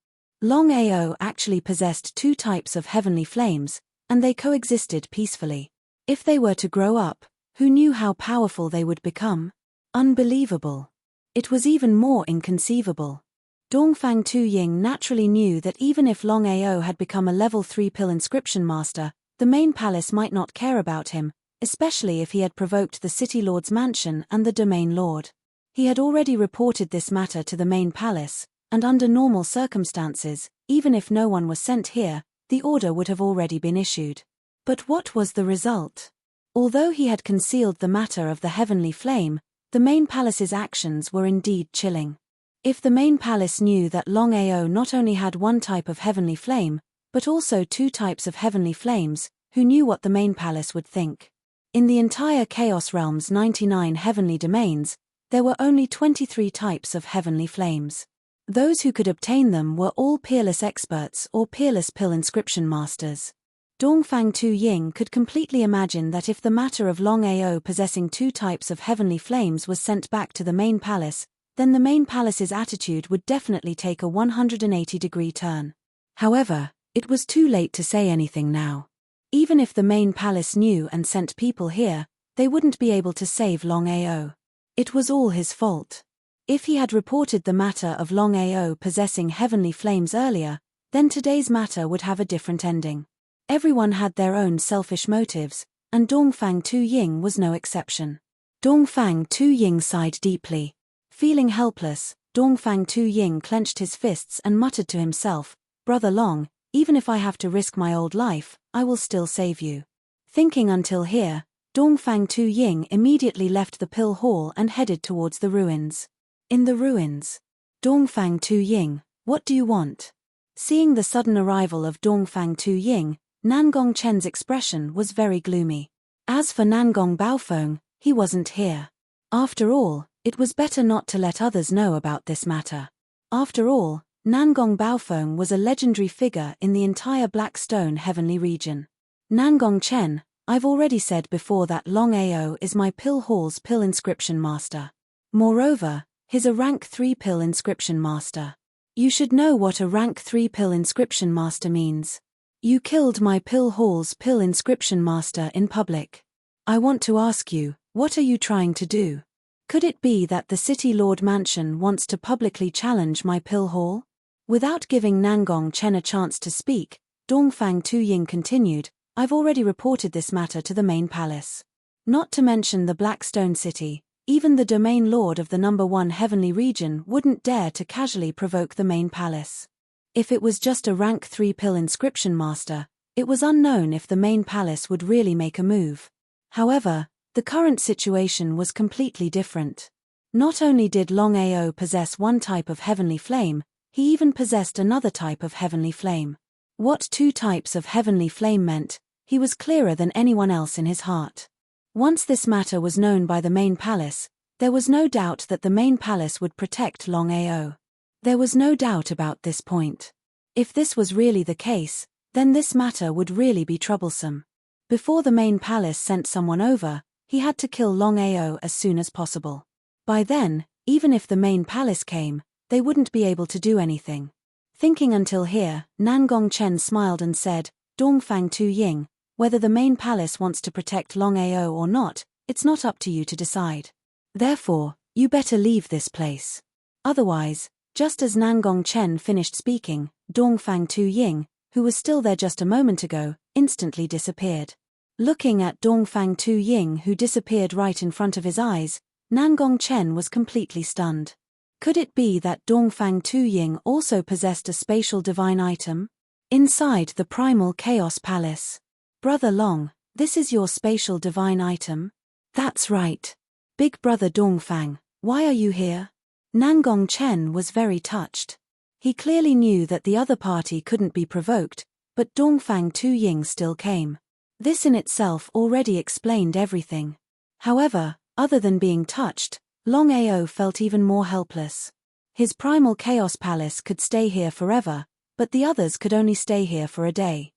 Longao actually possessed 2 types of heavenly flames, and they coexisted peacefully. If they were to grow up, who knew how powerful they would become? Unbelievable. It was even more inconceivable. Dongfang Tuying naturally knew that even if Longao had become a level 3 pill inscription master, the main palace might not care about him, especially if he had provoked the City Lord's mansion and the Domain Lord. He had already reported this matter to the main palace, and under normal circumstances, even if no one was sent here, the order would have already been issued. But what was the result? Although he had concealed the matter of the heavenly flame, the main palace's actions were indeed chilling. If the main palace knew that Longao not only had 1 type of heavenly flame, but also 2 types of heavenly flames, who knew what the main palace would think? In the entire Chaos Realm's 99 heavenly domains, there were only 23 types of heavenly flames. Those who could obtain them were all peerless experts or peerless pill inscription masters. Dongfang Tuying could completely imagine that if the matter of Longao possessing 2 types of heavenly flames was sent back to the main palace, then the main palace's attitude would definitely take a 180-degree turn. However, it was too late to say anything now. Even if the main palace knew and sent people here, they wouldn't be able to save Longao. It was all his fault. If he had reported the matter of Longao possessing heavenly flames earlier, then today's matter would have a different ending. Everyone had their own selfish motives, and Dongfang Tuying was no exception. Dongfang Tuying sighed deeply. Feeling helpless, Dongfang Tuying clenched his fists and muttered to himself, "Brother Long, even if I have to risk my old life, I will still save you." Thinking until here, Dongfang Tuying immediately left the pill hall and headed towards the ruins. In the ruins. Dongfang Tuying, what do you want? Seeing the sudden arrival of Dongfang Tuying, Nangong Chen's expression was very gloomy. As for Nangong Baofeng, he wasn't here. After all, it was better not to let others know about this matter. After all, Nangong Baofeng was a legendary figure in the entire Blackstone Heavenly region. Nangong Chen, I've already said before that Longao is my pill hall's pill inscription master. Moreover, he's a rank 3 pill inscription master. You should know what a rank 3 pill inscription master means. You killed my pill hall's pill inscription master in public. I want to ask you, what are you trying to do? Could it be that the City Lord Mansion wants to publicly challenge my pill hall? Without giving Nangong Chen a chance to speak, Dongfang Tuying continued, I've already reported this matter to the main palace. Not to mention the Blackstone City, even the Domain Lord of the number 1 heavenly region wouldn't dare to casually provoke the main palace. If it was just a rank 3 pill inscription master, it was unknown if the main palace would really make a move. However, the current situation was completely different. Not only did Longao possess one type of heavenly flame, he even possessed another type of heavenly flame. What two types of heavenly flame meant, he was clearer than anyone else in his heart. Once this matter was known by the main palace, there was no doubt that the main palace would protect Longao. There was no doubt about this point. If this was really the case, then this matter would really be troublesome. Before the main palace sent someone over, he had to kill Longao as soon as possible. By then, even if the main palace came, they wouldn't be able to do anything. Thinking until here, Nangong Chen smiled and said, Dongfang Tu Ying, whether the main palace wants to protect Longao or not, it's not up to you to decide. Therefore, you better leave this place. Otherwise, just as Nangong Chen finished speaking, Dongfang Tu Ying, who was still there just a moment ago, instantly disappeared. Looking at Dongfang Tu Ying, who disappeared right in front of his eyes, Nangong Chen was completely stunned. Could it be that Dongfang Tu Ying also possessed a spatial divine item? Inside the primal chaos palace. Brother Long, this is your spatial divine item? That's right. Big brother Dongfang, why are you here? Nangong Chen was very touched. He clearly knew that the other party couldn't be provoked, but Dongfang Tu Ying still came. This in itself already explained everything. However, other than being touched, Longao felt even more helpless. His primal chaos palace could stay here forever, but the others could only stay here for a day.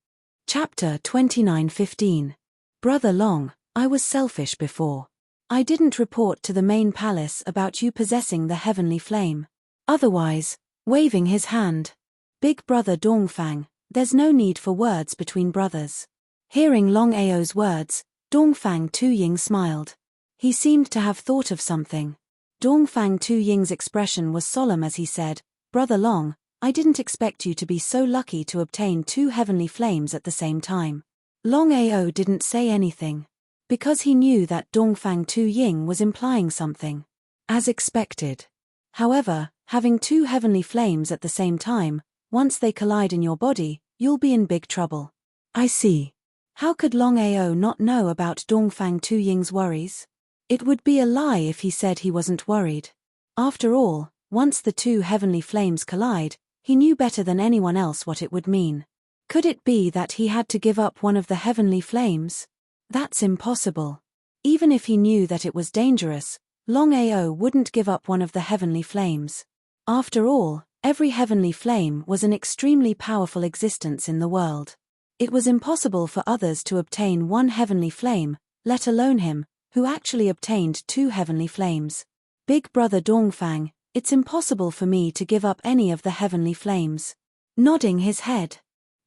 Chapter 29:15. Brother Long, I was selfish before. I didn't report to the main palace about you possessing the heavenly flame. Otherwise, waving his hand. Big brother Dongfang, there's no need for words between brothers. Hearing Longao's words, Dongfang Tu Ying smiled. He seemed to have thought of something. Dongfang Tu Ying's expression was solemn as he said, Brother Long, I didn't expect you to be so lucky to obtain two heavenly flames at the same time. Longao didn't say anything, because he knew that Dongfang Tu Ying was implying something. As expected. However, having two heavenly flames at the same time, once they collide in your body, you'll be in big trouble. I see. How could Longao not know about Dongfang Tu Ying's worries? It would be a lie if he said he wasn't worried. After all, once the two heavenly flames collide, he knew better than anyone else what it would mean. Could it be that he had to give up one of the heavenly flames? That's impossible. Even if he knew that it was dangerous, Longao wouldn't give up one of the heavenly flames. After all, every heavenly flame was an extremely powerful existence in the world. It was impossible for others to obtain one heavenly flame, let alone him, who actually obtained two heavenly flames. Big brother Dongfang, it's impossible for me to give up any of the heavenly flames. Nodding his head.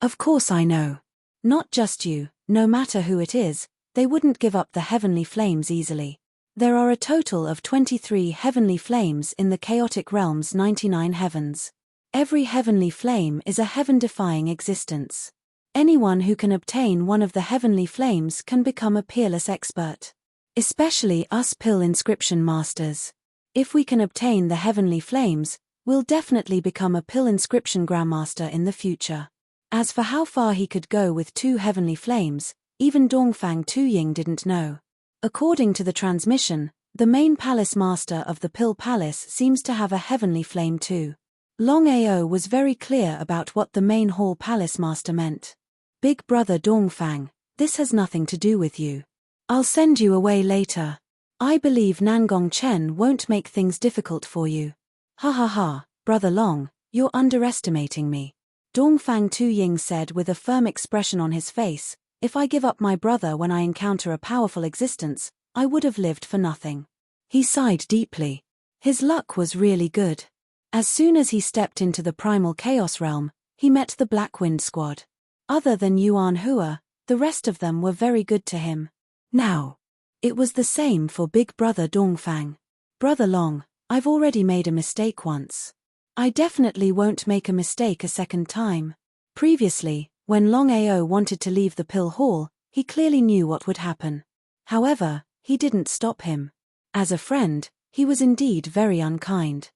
Of course I know. Not just you, no matter who it is, they wouldn't give up the heavenly flames easily. There are a total of 23 heavenly flames in the chaotic realm's 99 heavens. Every heavenly flame is a heaven-defying existence. Anyone who can obtain one of the heavenly flames can become a peerless expert. Especially us pill inscription masters. If we can obtain the heavenly flames, we'll definitely become a pill inscription grandmaster in the future. As for how far he could go with two heavenly flames, even Dongfang Tu Ying didn't know. According to the transmission, the main palace master of the Pill Palace seems to have a heavenly flame too. Longao was very clear about what the main hall palace master meant. Big brother Dongfang, this has nothing to do with you. I'll send you away later. I believe Nangong Chen won't make things difficult for you. Ha ha ha, brother Long, you're underestimating me. Dongfang Tu Ying said with a firm expression on his face, if I give up my brother when I encounter a powerful existence, I would have lived for nothing. He sighed deeply. His luck was really good. As soon as he stepped into the primal chaos realm, he met the Black Wind Squad. Other than Yuan Hua, the rest of them were very good to him. Now, it was the same for big brother Dongfang. Brother Long, I've already made a mistake once. I definitely won't make a mistake a second time. Previously, when Longao wanted to leave the pill hall, he clearly knew what would happen. However, he didn't stop him. As a friend, he was indeed very unkind.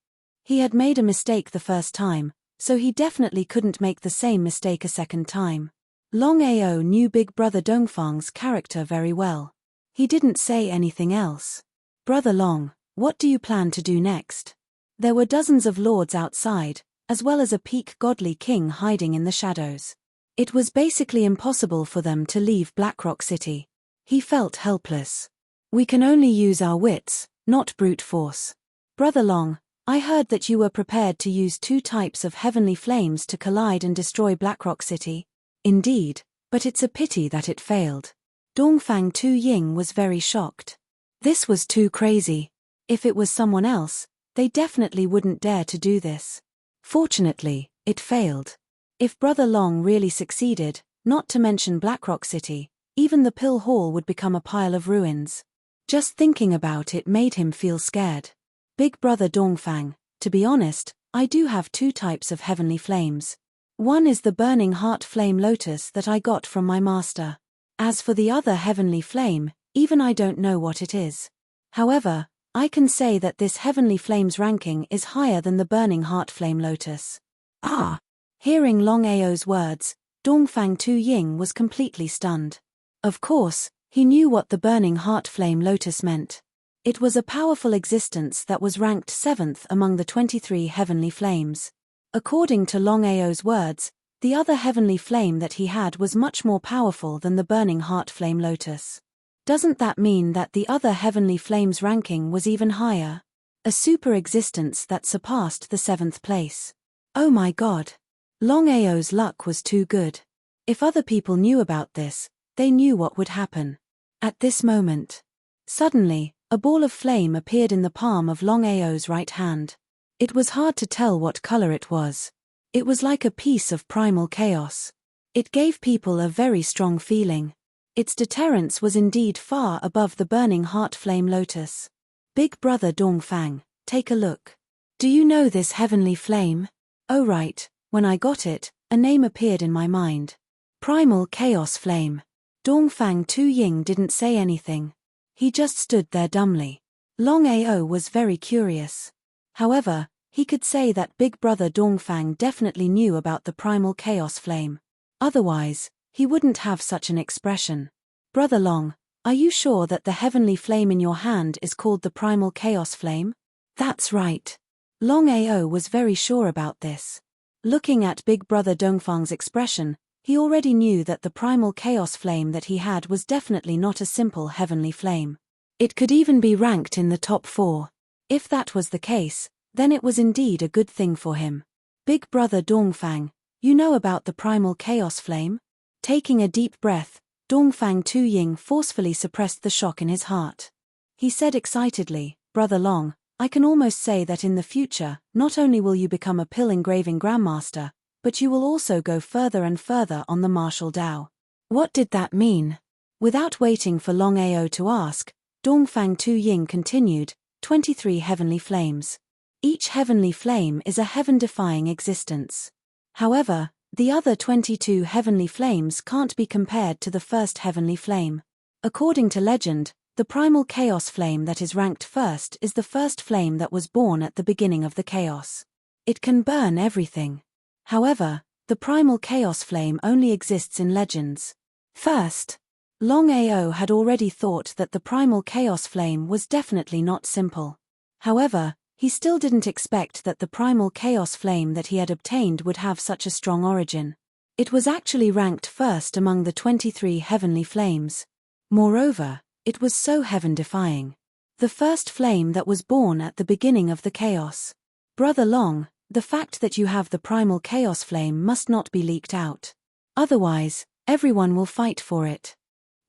He had made a mistake the first time, so he definitely couldn't make the same mistake a second time. Longao knew big brother Dongfang's character very well. He didn't say anything else. Brother Long, What do you plan to do next? There were dozens of lords outside, as well as a peak godly king hiding in the shadows. It was basically impossible for them to leave Blackrock City. He felt helpless. We can only use our wits, not brute force. Brother Long, I heard that you were prepared to use 2 types of heavenly flames to collide and destroy Blackrock City. Indeed, but it's a pity that it failed. Dongfang Tu Ying was very shocked. This was too crazy. If it was someone else, they definitely wouldn't dare to do this. Fortunately, it failed. If Brother Long really succeeded, not to mention Blackrock City, even the Pill Hall would become a pile of ruins. Just thinking about it made him feel scared. Big Brother Dongfang, to be honest, I do have 2 types of heavenly flames. One is the burning heart flame lotus that I got from my master. As for the other heavenly flame, even I don't know what it is. However, I can say that this heavenly flame's ranking is higher than the burning heart flame lotus. Ah! Hearing Longao's words, Dongfang Tu Ying was completely stunned. Of course, he knew what the burning heart flame lotus meant. It was a powerful existence that was ranked 7th among the 23 heavenly flames. According to Longao's words, the other heavenly flame that he had was much more powerful than the burning heart flame lotus. Doesn't that mean that the other heavenly flame's ranking was even higher? A super existence that surpassed the 7th place. Oh my god. Longao's luck was too good. If other people knew about this, they knew what would happen. At this moment, suddenly, a ball of flame appeared in the palm of Longao's right hand. It was hard to tell what color it was. It was like a piece of primal chaos. It gave people a very strong feeling. Its deterrence was indeed far above the burning heart flame lotus. Big Brother Dongfang, take a look. Do you know this heavenly flame? Oh right, when I got it, a name appeared in my mind. Primal Chaos Flame. Dongfang Tu Ying didn't say anything. He just stood there dumbly. Longao was very curious. However, he could say that Big Brother Dongfang definitely knew about the Primal Chaos Flame. Otherwise, he wouldn't have such an expression. Brother Long, are you sure that the heavenly flame in your hand is called the Primal Chaos Flame? That's right. Longao was very sure about this. Looking at Big Brother Dongfang's expression, he already knew that the Primal Chaos Flame that he had was definitely not a simple heavenly flame. It could even be ranked in the top 4. If that was the case, then it was indeed a good thing for him. Big Brother Dongfang, you know about the Primal Chaos Flame? Taking a deep breath, Dongfang Tu Ying forcefully suppressed the shock in his heart. He said excitedly, Brother Long, I can almost say that in the future, not only will you become a pill engraving grandmaster, but you will also go further and further on the martial Dao. What did that mean? Without waiting for Longao to ask, Dongfang Tu Ying continued, 23 heavenly flames. Each heavenly flame is a heaven-defying existence. However, the other 22 heavenly flames can't be compared to the first heavenly flame. According to legend, the primal chaos flame that is ranked first is the first flame that was born at the beginning of the chaos. It can burn everything. However, the primal chaos flame only exists in legends. First, Longao had already thought that the primal chaos flame was definitely not simple. However, he still didn't expect that the primal chaos flame that he had obtained would have such a strong origin. It was actually ranked first among the 23 heavenly flames. Moreover, it was so heaven-defying. The first flame that was born at the beginning of the chaos. Brother Long, the fact that you have the primal chaos flame must not be leaked out. Otherwise, everyone will fight for it.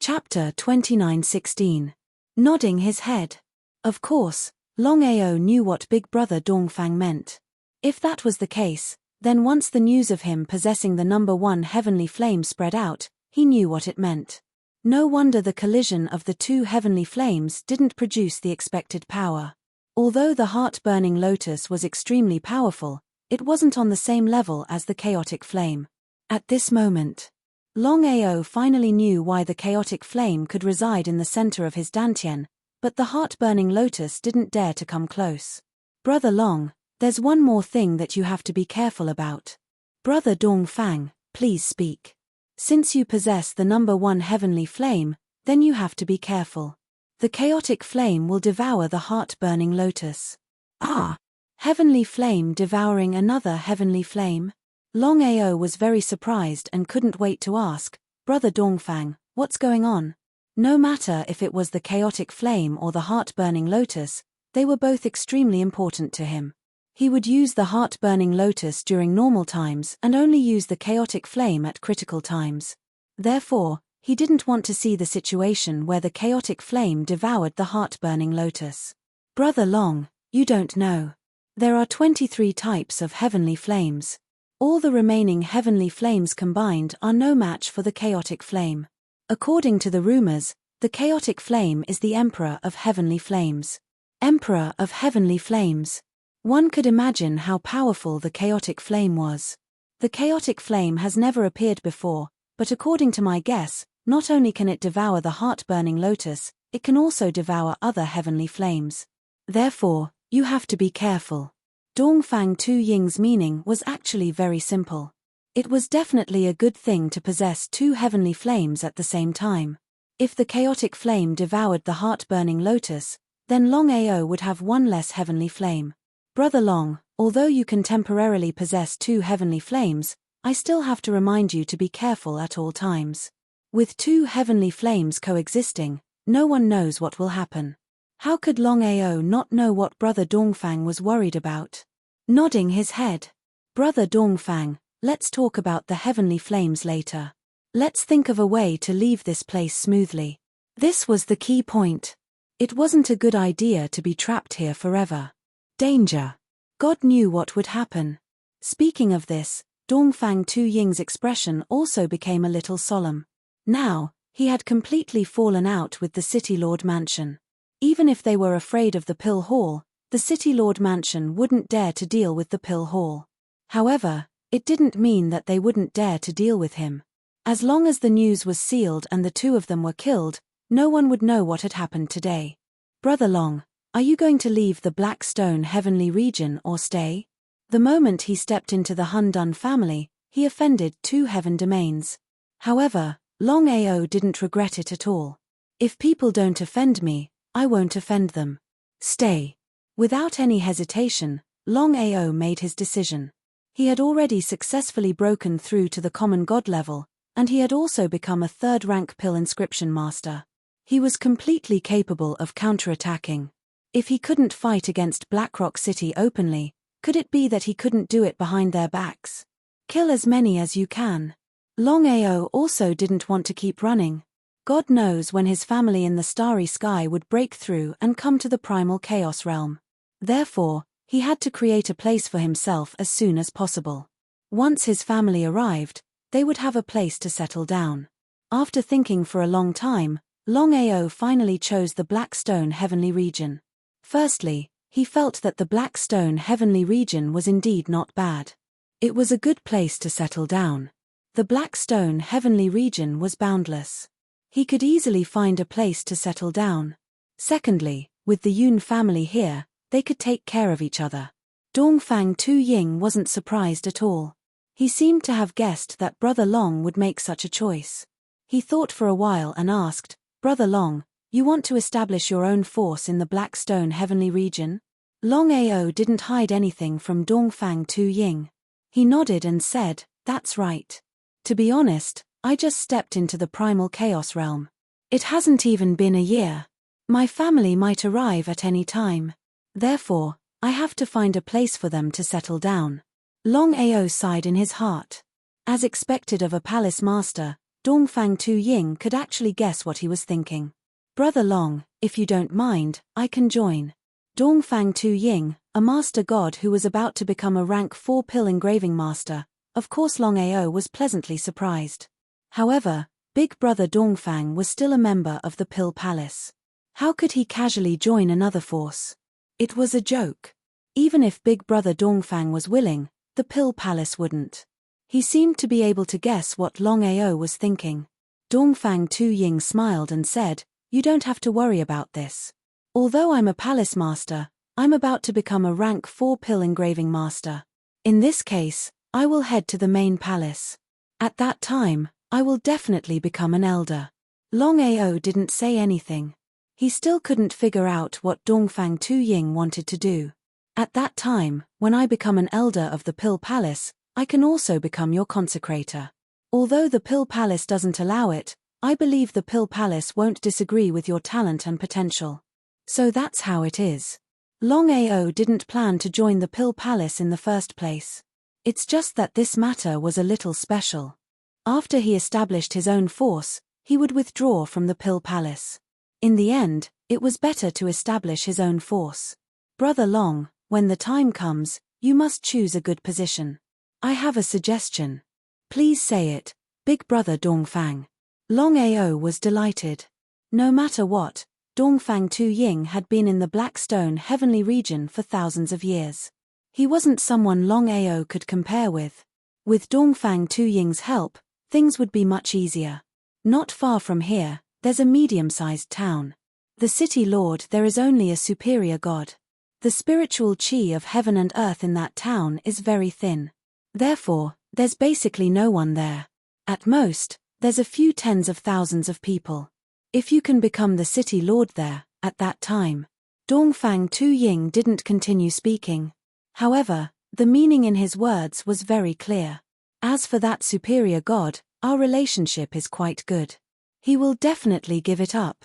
Chapter 29:16. Nodding his head. Of course, Longao knew what Big Brother Dongfang meant. If that was the case, then once the news of him possessing the number 1 heavenly flame spread out, he knew what it meant. No wonder the collision of the 2 heavenly flames didn't produce the expected power. Although the heart-burning lotus was extremely powerful, it wasn't on the same level as the chaotic flame. At this moment, Longao finally knew why the chaotic flame could reside in the center of his dantian, but the heart-burning lotus didn't dare to come close. Brother Long, there's one more thing that you have to be careful about. Brother Dongfang, please speak. Since you possess the number 1 heavenly flame, then you have to be careful. The chaotic flame will devour the heart-burning lotus. Ah! Heavenly flame devouring another heavenly flame? Longao was very surprised and couldn't wait to ask, Brother Dongfang, what's going on? No matter if it was the chaotic flame or the heart-burning lotus, they were both extremely important to him. He would use the heart-burning lotus during normal times and only use the chaotic flame at critical times. Therefore, he didn't want to see the situation where the chaotic flame devoured the heart-burning lotus. Brother Long, you don't know. There are 23 types of heavenly flames. All the remaining heavenly flames combined are no match for the chaotic flame. According to the rumors, the chaotic flame is the emperor of heavenly flames. Emperor of heavenly flames. One could imagine how powerful the chaotic flame was. The chaotic flame has never appeared before, but according to my guess, not only can it devour the heart-burning lotus, it can also devour other heavenly flames. Therefore, you have to be careful. Dongfang Tu Ying's meaning was actually very simple. It was definitely a good thing to possess two heavenly flames at the same time. If the chaotic flame devoured the heart-burning lotus, then Longao would have one less heavenly flame. Brother Long, although you can temporarily possess two heavenly flames, I still have to remind you to be careful at all times. With two heavenly flames coexisting, no one knows what will happen. How could Longao not know what Brother Dongfang was worried about? Nodding his head. Brother Dongfang, let's talk about the heavenly flames later. Let's think of a way to leave this place smoothly. This was the key point. It wasn't a good idea to be trapped here forever. Danger. God knew what would happen. Speaking of this, Dongfang Tu Ying's expression also became a little solemn. Now, he had completely fallen out with the City Lord Mansion. Even if they were afraid of the Pill Hall, the City Lord Mansion wouldn't dare to deal with the Pill Hall. However, it didn't mean that they wouldn't dare to deal with him. As long as the news was sealed and the two of them were killed, no one would know what had happened today. Brother Long, are you going to leave the Black Stone Heavenly Region or stay? The moment he stepped into the Hun Dun family, he offended two heaven domains. However, Longao didn't regret it at all. If people don't offend me, I won't offend them. Stay. Without any hesitation, Longao made his decision. He had already successfully broken through to the common god level, and he had also become a third-rank pill inscription master. He was completely capable of counterattacking. If he couldn't fight against Blackrock City openly, could it be that he couldn't do it behind their backs? Kill as many as you can. Longao also didn't want to keep running. God knows when his family in the starry sky would break through and come to the primal chaos realm. Therefore, he had to create a place for himself as soon as possible. Once his family arrived, they would have a place to settle down. After thinking for a long time, Longao finally chose the Black Stone Heavenly Region. Firstly, he felt that the Black Stone Heavenly Region was indeed not bad. It was a good place to settle down. The Black Stone Heavenly Region was boundless. He could easily find a place to settle down. Secondly, with the Yun family here, they could take care of each other. Dongfang Tu Ying wasn't surprised at all. He seemed to have guessed that Brother Long would make such a choice. He thought for a while and asked, Brother Long, you want to establish your own force in the Black Stone Heavenly Region? Longao didn't hide anything from Dongfang Tu Ying. He nodded and said, that's right. To be honest, I just stepped into the primal chaos realm. It hasn't even been a year. My family might arrive at any time. Therefore, I have to find a place for them to settle down. Longao sighed in his heart. As expected of a palace master, Dongfang Tu Ying could actually guess what he was thinking. Brother Long, if you don't mind, I can join. Dongfang Tu Ying, a master god who was about to become a rank 4 pill engraving master, of course Longao was pleasantly surprised. However, Big Brother Dongfang was still a member of the Pill Palace. How could he casually join another force? It was a joke. Even if Big Brother Dongfang was willing, the Pill Palace wouldn't. He seemed to be able to guess what Longao was thinking. Dongfang Tu Ying smiled and said, you don't have to worry about this. Although I'm a palace master, I'm about to become a rank 4 pill engraving master. In this case, I will head to the main palace. At that time, I will definitely become an elder. Longao didn't say anything. He still couldn't figure out what Dongfang Tuying wanted to do. At that time, when I become an elder of the Pill Palace, I can also become your consecrator. Although the Pill Palace doesn't allow it, I believe the Pill Palace won't disagree with your talent and potential. So that's how it is. Longao didn't plan to join the Pill Palace in the first place. It's just that this matter was a little special. After he established his own force, he would withdraw from the Pill Palace. In the end, it was better to establish his own force. Brother Long, when the time comes, you must choose a good position. I have a suggestion. Please say it, Big Brother Dongfang. Longao was delighted. No matter what, Dongfang Tuying had been in the Blackstone heavenly region for thousands of years. He wasn't someone Longao could compare with. With Dongfang Tuying's help, things would be much easier. Not far from here, there's a medium-sized town. The city lord there is only a superior god. The spiritual chi of heaven and earth in that town is very thin. Therefore, there's basically no one there. At most, there's a few tens of thousands of people. If you can become the city lord there, at that time. Dongfang Tuying didn't continue speaking. However, the meaning in his words was very clear. As for that superior god, our relationship is quite good. He will definitely give it up.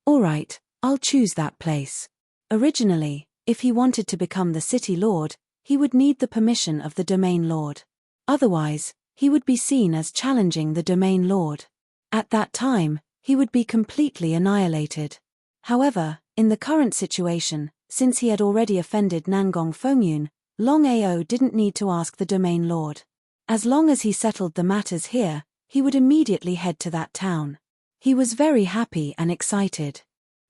Alright, I'll choose that place. Originally, if he wanted to become the city lord, he would need the permission of the domain lord. Otherwise, he would be seen as challenging the domain lord. At that time, he would be completely annihilated. However, in the current situation, since he had already offended Nangong Fengyun, Longao didn't need to ask the domain lord. As long as he settled the matters here, he would immediately head to that town. He was very happy and excited.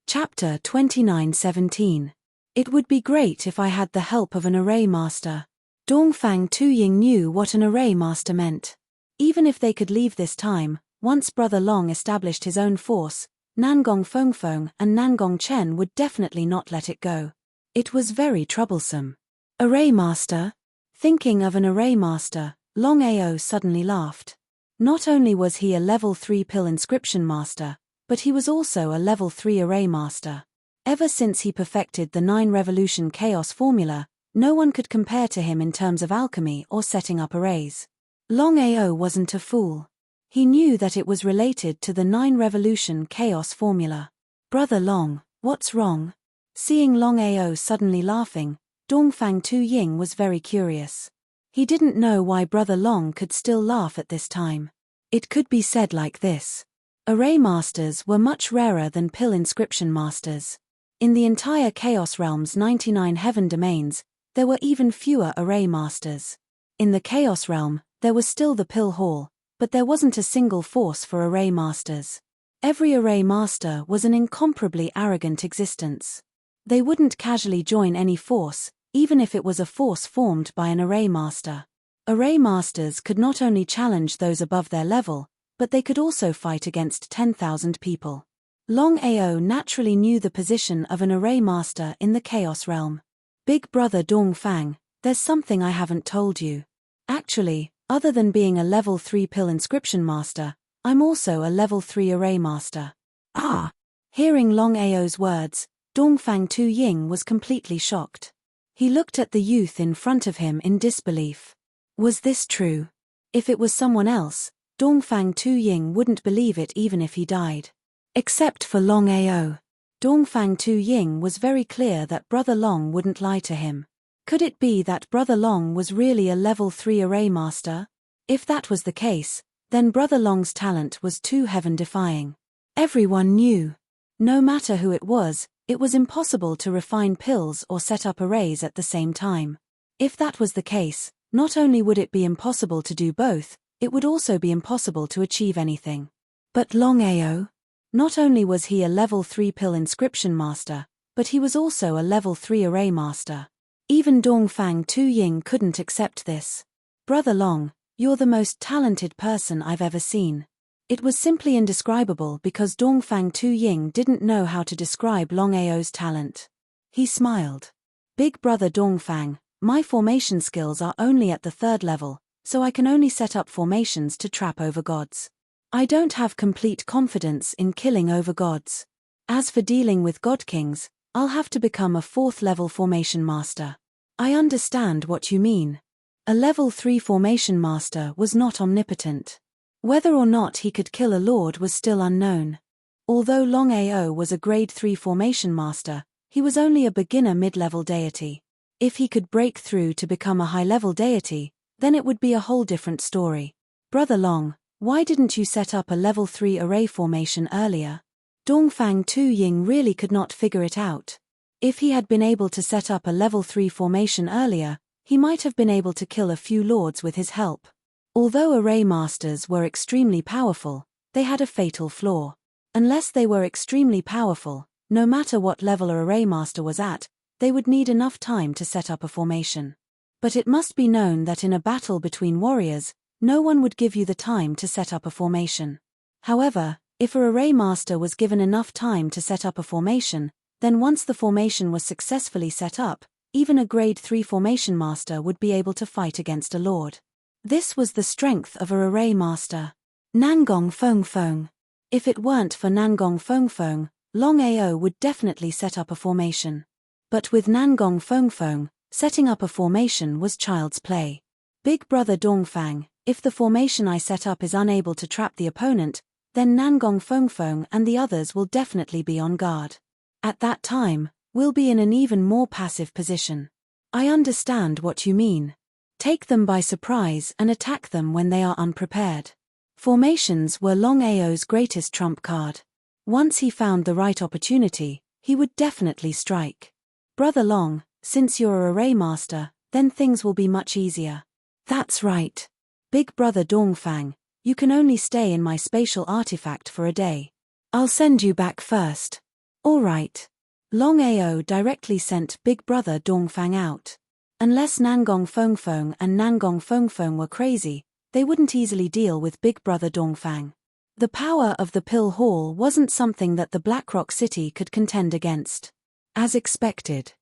Chapter 29:17. It would be great if I had the help of an array master. Dongfang Tuying knew what an array master meant. Even if they could leave this time, once Brother Long established his own force, Nangong Fengfeng and Nangong Chen would definitely not let it go. It was very troublesome. Array master? Thinking of an array master, Longao suddenly laughed. Not only was he a level 3 pill inscription master, but he was also a level 3 array master. Ever since he perfected the 9 revolution chaos formula, no one could compare to him in terms of alchemy or setting up arrays. Longao wasn't a fool. He knew that it was related to the 9 revolution chaos formula. Brother Long, what's wrong? Seeing Longao suddenly laughing, Dongfang Tuying was very curious. He didn't know why Brother Long could still laugh at this time. It could be said like this. Array masters were much rarer than pill inscription masters. In the entire Chaos Realm's 99 heaven domains, there were even fewer array masters. In the Chaos Realm, there was still the Pill Hall, but there wasn't a single force for array masters. Every array master was an incomparably arrogant existence. They wouldn't casually join any force, even if it was a force formed by an array master. Array masters could not only challenge those above their level, but they could also fight against 10,000 people. Longao naturally knew the position of an array master in the Chaos Realm. Big Brother Dongfang, there's something I haven't told you. Actually, other than being a level 3 pill inscription master, I'm also a level 3 array master. Ah! Hearing Longao's words, Dongfang Tuying was completely shocked. He looked at the youth in front of him in disbelief. Was this true? If it was someone else, Dongfang Tuying wouldn't believe it even if he died. Except for Longao. Dongfang Tuying was very clear that Brother Long wouldn't lie to him. Could it be that Brother Long was really a level 3 array master? If that was the case, then Brother Long's talent was too heaven-defying. Everyone knew. No matter who it was impossible to refine pills or set up arrays at the same time. If that was the case, not only would it be impossible to do both, it would also be impossible to achieve anything. But Longao? Not only was he a level 3 pill inscription master, but he was also a level 3 array master. Even Dongfang Tuying couldn't accept this. Brother Long, you're the most talented person I've ever seen. It was simply indescribable because Dongfang Tuying didn't know how to describe Longao's talent. He smiled. Big Brother Dongfang, my formation skills are only at the 3rd level, so I can only set up formations to trap over gods. I don't have complete confidence in killing over gods. As for dealing with God Kings, I'll have to become a 4th level formation master. I understand what you mean. A level 3 formation master was not omnipotent. Whether or not he could kill a lord was still unknown. Although Longao was a grade 3 formation master, he was only a beginner mid-level deity. If he could break through to become a high-level deity, then it would be a whole different story. Brother Long, why didn't you set up a level 3 array formation earlier? Dongfang Tu Ying really could not figure it out. If he had been able to set up a level 3 formation earlier, he might have been able to kill a few lords with his help. Although array masters were extremely powerful, they had a fatal flaw. Unless they were extremely powerful, no matter what level a array master was at, they would need enough time to set up a formation. But it must be known that in a battle between warriors, no one would give you the time to set up a formation. However, if a array master was given enough time to set up a formation, then once the formation was successfully set up, even a grade 3 formation master would be able to fight against a lord. This was the strength of a array master. Nangong Feng Feng. If it weren't for Nangong Feng Feng, Longao would definitely set up a formation. But with Nangong Feng Feng, setting up a formation was child's play. Big brother Dongfang, if the formation I set up is unable to trap the opponent, then Nangong Feng Feng and the others will definitely be on guard. At that time, we'll be in an even more passive position. I understand what you mean. Take them by surprise and attack them when they are unprepared. Formations were Longao's greatest trump card. Once he found the right opportunity, he would definitely strike. Brother Long, since you're a array master, then things will be much easier. That's right. Big brother Dongfang, you can only stay in my spatial artifact for a day. I'll send you back first. All right. Longao directly sent big brother Dongfang out. Unless Nangong Feng Feng and Nangong Feng Feng were crazy, they wouldn't easily deal with big brother Dongfang. The power of the Pill Hall wasn't something that the Blackrock City could contend against. As expected.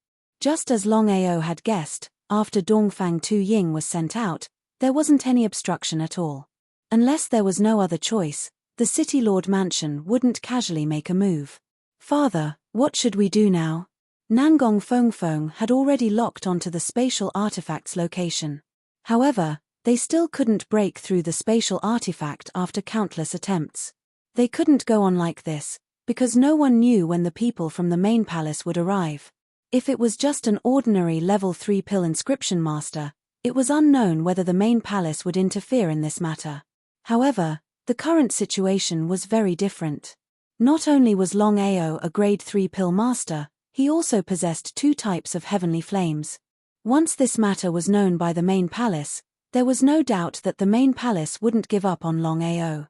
Just as Longao had guessed, after Dongfang Tu Ying was sent out, there wasn't any obstruction at all. Unless there was no other choice, the City Lord Mansion wouldn't casually make a move. Father, what should we do now? Nangong Feng Feng had already locked onto the spatial artifact's location. However, they still couldn't break through the spatial artifact after countless attempts. They couldn't go on like this, because no one knew when the people from the main palace would arrive. If it was just an ordinary level 3 pill inscription master, it was unknown whether the main palace would interfere in this matter. However, the current situation was very different. Not only was Longao a grade 3 pill master, he also possessed 2 types of heavenly flames. Once this matter was known by the main palace, there was no doubt that the main palace wouldn't give up on Longao.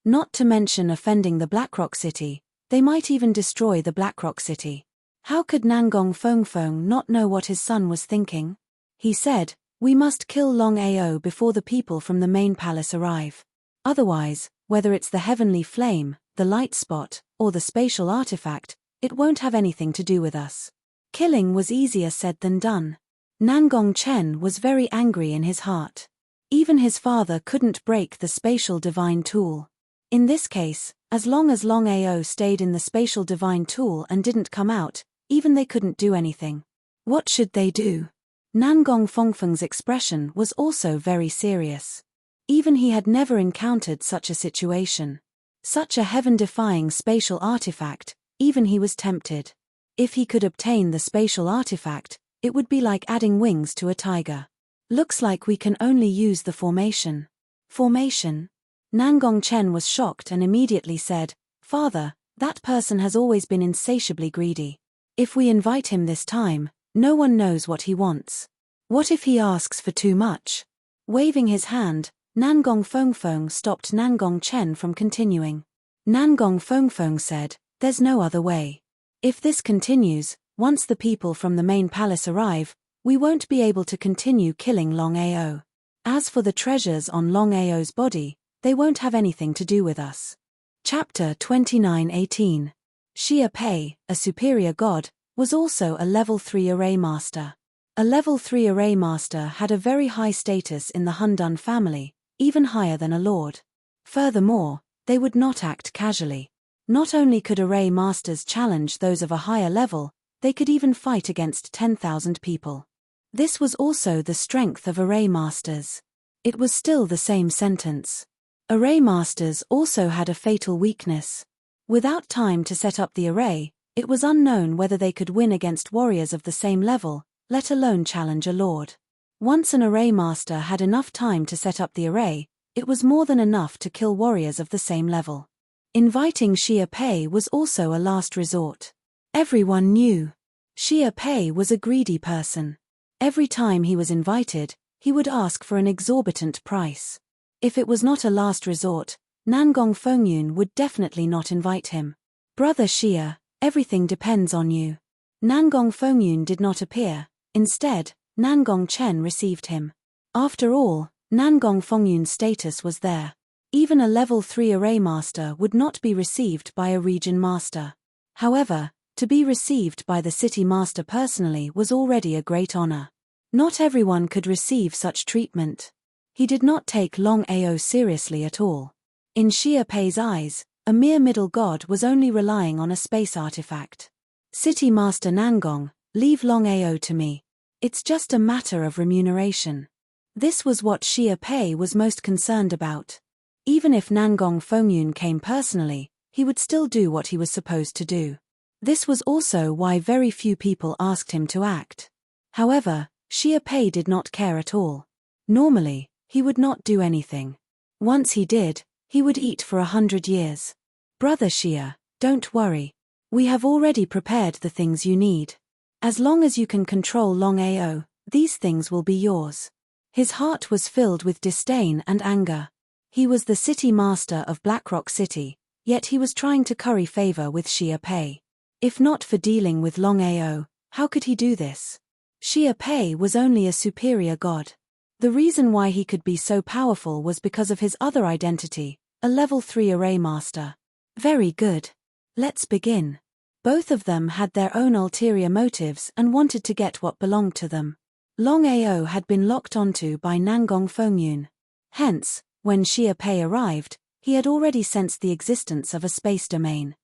Not to mention offending the Blackrock City, they might even destroy the Blackrock City. How could Nangong Feng Feng not know what his son was thinking? He said, "We must kill Longao before the people from the main palace arrive. Otherwise, whether it's the heavenly flame, the light spot, or the spatial artifact, it won't have anything to do with us." Killing was easier said than done. Nangong Chen was very angry in his heart. Even his father couldn't break the spatial divine tool. In this case, as long as Longao stayed in the spatial divine tool and didn't come out, even they couldn't do anything. What should they do? Nangong Fengfeng's expression was also very serious. Even he had never encountered such a situation. Such a heaven-defying spatial artifact, even he was tempted. If he could obtain the spatial artifact, it would be like adding wings to a tiger. Looks like we can only use the formation. Formation? Nangong Chen was shocked and immediately said, "Father, that person has always been insatiably greedy. If we invite him this time, no one knows what he wants. What if he asks for too much?" Waving his hand, Nangong Fengfeng stopped Nangong Chen from continuing. Nangong Fengfeng said, "There's no other way. If this continues, once the people from the main palace arrive, we won't be able to continue killing Longao. As for the treasures on Longao's body, they won't have anything to do with us." Chapter 29:18. Xia Pei, a superior god, was also a level 3 array master. A level 3 array master had a very high status in the Hundun family, even higher than a lord. Furthermore, they would not act casually. Not only could array masters challenge those of a higher level, they could even fight against 10,000 people. This was also the strength of array masters. It was still the same sentence. Array masters also had a fatal weakness. Without time to set up the array, it was unknown whether they could win against warriors of the same level, let alone challenge a lord. Once an array master had enough time to set up the array, it was more than enough to kill warriors of the same level. Inviting Xia Pei was also a last resort. Everyone knew. Xia Pei was a greedy person. Every time he was invited, he would ask for an exorbitant price. If it was not a last resort, Nangong Fengyun would definitely not invite him. Brother Xia, everything depends on you. Nangong Fengyun did not appear. Instead, Nangong Chen received him. After all, Nangong Fengyun's status was there. Even a level 3 array master would not be received by a region master. However, to be received by the city master personally was already a great honor. Not everyone could receive such treatment. He did not take Longao seriously at all. In Xia Pei's eyes, a mere middle god was only relying on a space artifact. City Master Nangong, leave Longao to me. It's just a matter of remuneration. This was what Xia Pei was most concerned about. Even if Nangong Fengyun came personally, he would still do what he was supposed to do. This was also why very few people asked him to act. However, Xia Pei did not care at all. Normally, he would not do anything. Once he did, he would eat for 100 years. Brother Xia, don't worry. We have already prepared the things you need. As long as you can control Longao, these things will be yours. His heart was filled with disdain and anger. He was the city master of Blackrock City, yet he was trying to curry favor with Xia Pei. If not for dealing with Longao, how could he do this? Xia Pei was only a superior god. The reason why he could be so powerful was because of his other identity, a level 3 array master. Very good. Let's begin. Both of them had their own ulterior motives and wanted to get what belonged to them. Longao had been locked onto by Nangong Fengyun. Hence, when Xia Pei arrived, he had already sensed the existence of a space domain.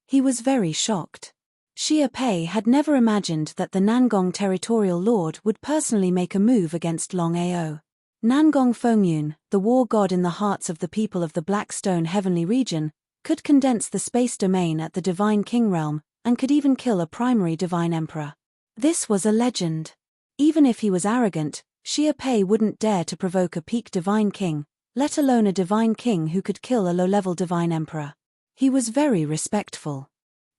He was very shocked. Xia Pei had never imagined that the Nangong territorial lord would personally make a move against Longao. Nangong Fengyun, the war god in the hearts of the people of the Blackstone Heavenly region, could condense the space domain at the Divine King realm, and could even kill a primary Divine Emperor. This was a legend. Even if he was arrogant, Xia Pei wouldn't dare to provoke a peak Divine King, let alone a Divine King who could kill a low-level Divine Emperor. He was very respectful.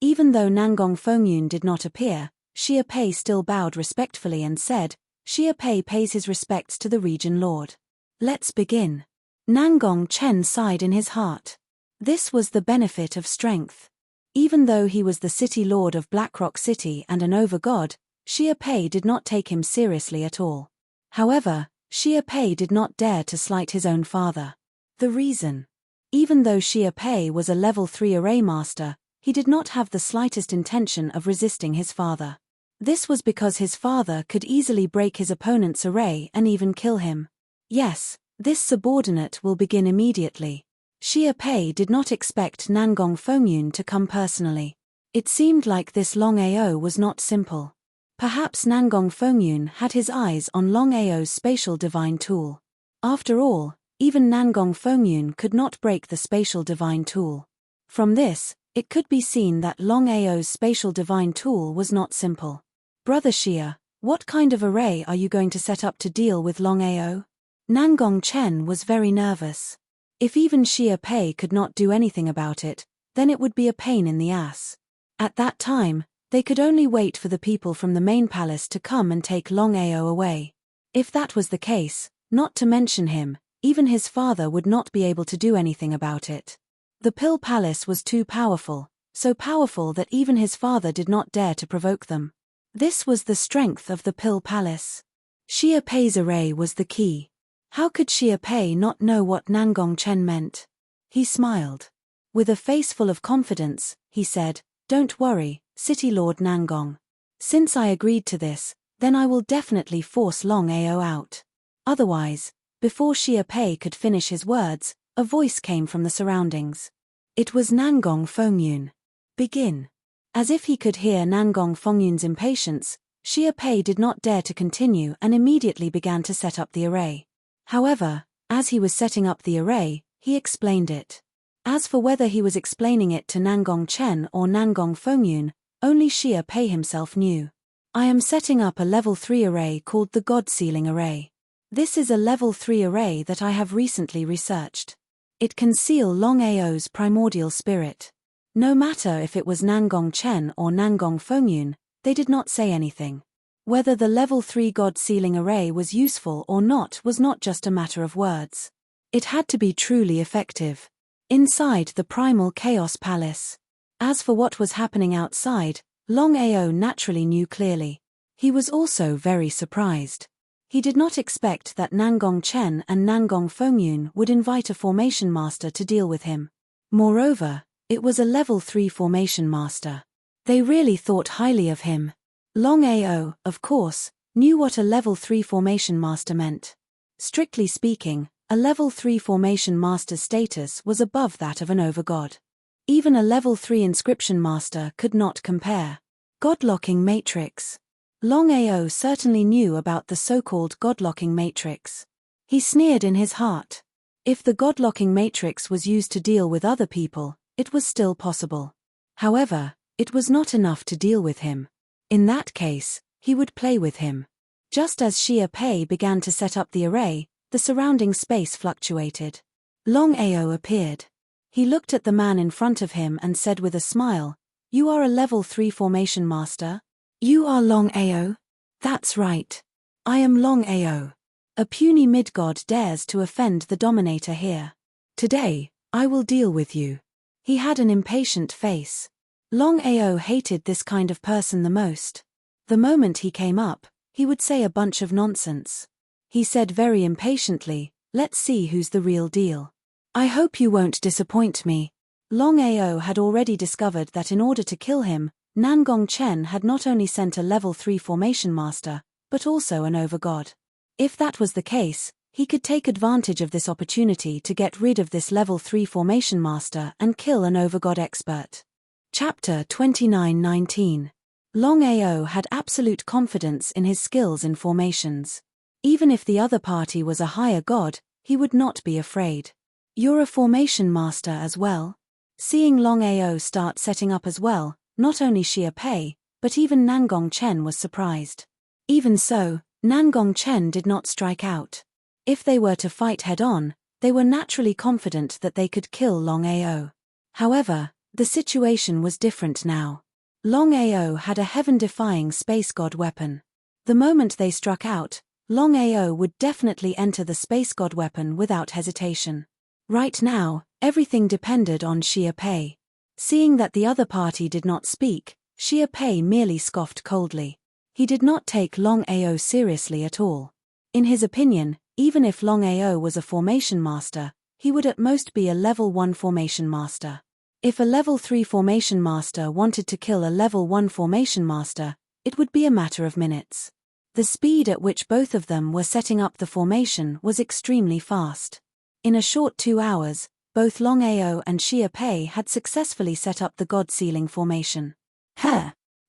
Even though Nangong Fengyun did not appear, Xia Pei still bowed respectfully and said, Xia Pei pays his respects to the region lord. Let's begin. Nangong Chen sighed in his heart. This was the benefit of strength. Even though he was the city lord of Blackrock City and an over-god, Xia Pei did not take him seriously at all. However, Xia Pei did not dare to slight his own father. The reason? Even though Xia Pei was a level 3 array master, he did not have the slightest intention of resisting his father. This was because his father could easily break his opponent's array and even kill him. Yes, this subordinate will begin immediately. Xia Pei did not expect Nangong Fengyun to come personally. It seemed like this Longao was not simple. Perhaps Nangong Fengyun had his eyes on Longao's spatial divine tool. After all, even Nangong Fengyun could not break the spatial divine tool. From this, it could be seen that Longao's spatial divine tool was not simple. Brother Xia, what kind of array are you going to set up to deal with Longao? Nangong Chen was very nervous. If even Xia Pei could not do anything about it, then it would be a pain in the ass. At that time, they could only wait for the people from the main palace to come and take Longao away. If that was the case, not to mention him, even his father would not be able to do anything about it. The Pill Palace was too powerful, so powerful that even his father did not dare to provoke them. This was the strength of the Pill Palace. Xia Pei's array was the key. How could Xia Pei not know what Nangong Chen meant? He smiled. With a face full of confidence, he said, Don't worry, City Lord Nangong. Since I agreed to this, then I will definitely force Longao out. Otherwise, before Xia Pei could finish his words, a voice came from the surroundings. It was Nangong Fengyun. Begin. As if he could hear Nangong Fengyun's impatience, Xia Pei did not dare to continue and immediately began to set up the array. However, as he was setting up the array, he explained it. As for whether he was explaining it to Nangong Chen or Nangong Fengyun, only Xia Pei himself knew. I am setting up a level 3 array called the God Sealing Array. This is a level 3 array that I have recently researched. It can seal Longao's primordial spirit. No matter if it was Nangong Chen or Nangong Fengyun, they did not say anything. Whether the level 3 God Sealing Array was useful or not was not just a matter of words. It had to be truly effective. Inside the primal chaos palace. As for what was happening outside, Longao naturally knew clearly. He was also very surprised. He did not expect that Nangong Chen and Nangong Fengyun would invite a formation master to deal with him. Moreover, it was a level 3 formation master. They really thought highly of him. Longao, of course, knew what a level 3 formation master meant. Strictly speaking, a level 3 formation master's status was above that of an overgod. Even a level 3 inscription master could not compare. Godlocking matrix. Longao certainly knew about the so-called godlocking matrix. He sneered in his heart. If the godlocking matrix was used to deal with other people, it was still possible. However, it was not enough to deal with him. In that case, he would play with him. Just as Xia Pei began to set up the array, the surrounding space fluctuated. Longao appeared. He looked at the man in front of him and said with a smile, "You are a level 3 formation master? You are Longao?" "That's right. I am Longao. A puny mid-god dares to offend the dominator here. Today, I will deal with you." He had an impatient face. Longao hated this kind of person the most. The moment he came up, he would say a bunch of nonsense. He said very impatiently, "Let's see who's the real deal. I hope you won't disappoint me." Longao had already discovered that in order to kill him, Nangong Chen had not only sent a level 3 formation master, but also an overgod. If that was the case, he could take advantage of this opportunity to get rid of this level 3 formation master and kill an overgod expert. Chapter 29:19. Longao had absolute confidence in his skills in formations. Even if the other party was a higher god, he would not be afraid. "You're a formation master as well?" Seeing Longao start setting up as well, not only Xia Pei, but even Nangong Chen was surprised. Even so, Nangong Chen did not strike out. If they were to fight head-on, they were naturally confident that they could kill Longao. However, the situation was different now. Longao had a heaven-defying space god weapon. The moment they struck out, Longao would definitely enter the space god weapon without hesitation. Right now, everything depended on Xia Pei. Seeing that the other party did not speak, Xia Pei merely scoffed coldly. He did not take Longao seriously at all. In his opinion, even if Longao was a formation master, he would at most be a level 1 formation master. If a level 3 formation master wanted to kill a level 1 formation master, it would be a matter of minutes. The speed at which both of them were setting up the formation was extremely fast. In a short 2 hours, both Longao and Xia Pei had successfully set up the God Sealing formation.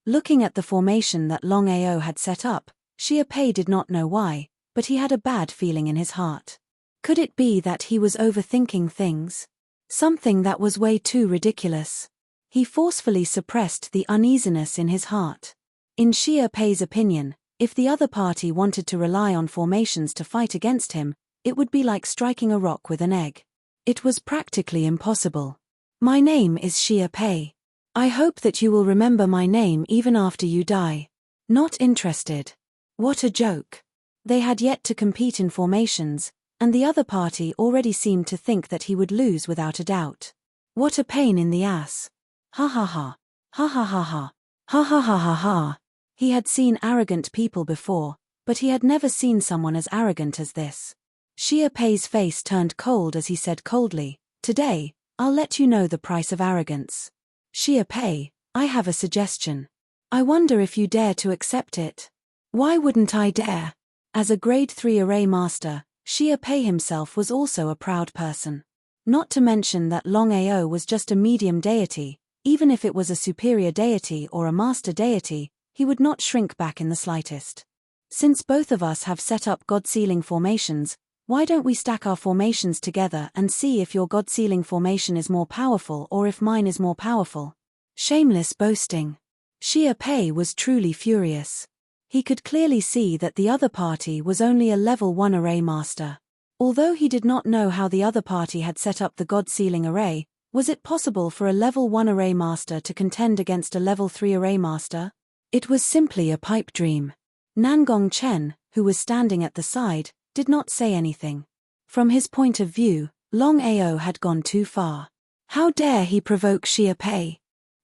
Looking at the formation that Longao had set up, Xia Pei did not know why, but he had a bad feeling in his heart. Could it be that he was overthinking things? Something that was way too ridiculous. He forcefully suppressed the uneasiness in his heart. In Xia Pei's opinion, if the other party wanted to rely on formations to fight against him, it would be like striking a rock with an egg. It was practically impossible. "My name is Xia Pei. I hope that you will remember my name even after you die." Not interested. What a joke. They had yet to compete in formations, and the other party already seemed to think that he would lose without a doubt. What a pain in the ass. Ha ha ha. Ha ha ha ha. Ha ha ha ha ha. He had seen arrogant people before, but he had never seen someone as arrogant as this. Xia Pei's face turned cold as he said coldly, "Today, I'll let you know the price of arrogance. Xia Pei, I have a suggestion. I wonder if you dare to accept it." "Why wouldn't I dare?" As a grade 3 array master, Xia Pei himself was also a proud person. Not to mention that Longao was just a medium deity. Even if it was a superior deity or a master deity, he would not shrink back in the slightest. Since both of us have set up god-sealing formations, why don't we stack our formations together and see if your god-sealing formation is more powerful or if mine is more powerful? Shameless boasting. Xia Pei was truly furious. He could clearly see that the other party was only a level 1 array master. Although he did not know how the other party had set up the god-sealing array, was it possible for a level 1 array master to contend against a level 3 array master? It was simply a pipe dream. Nangong Chen, who was standing at the side, did not say anything. From his point of view, Longao had gone too far. How dare he provoke Xia Pei?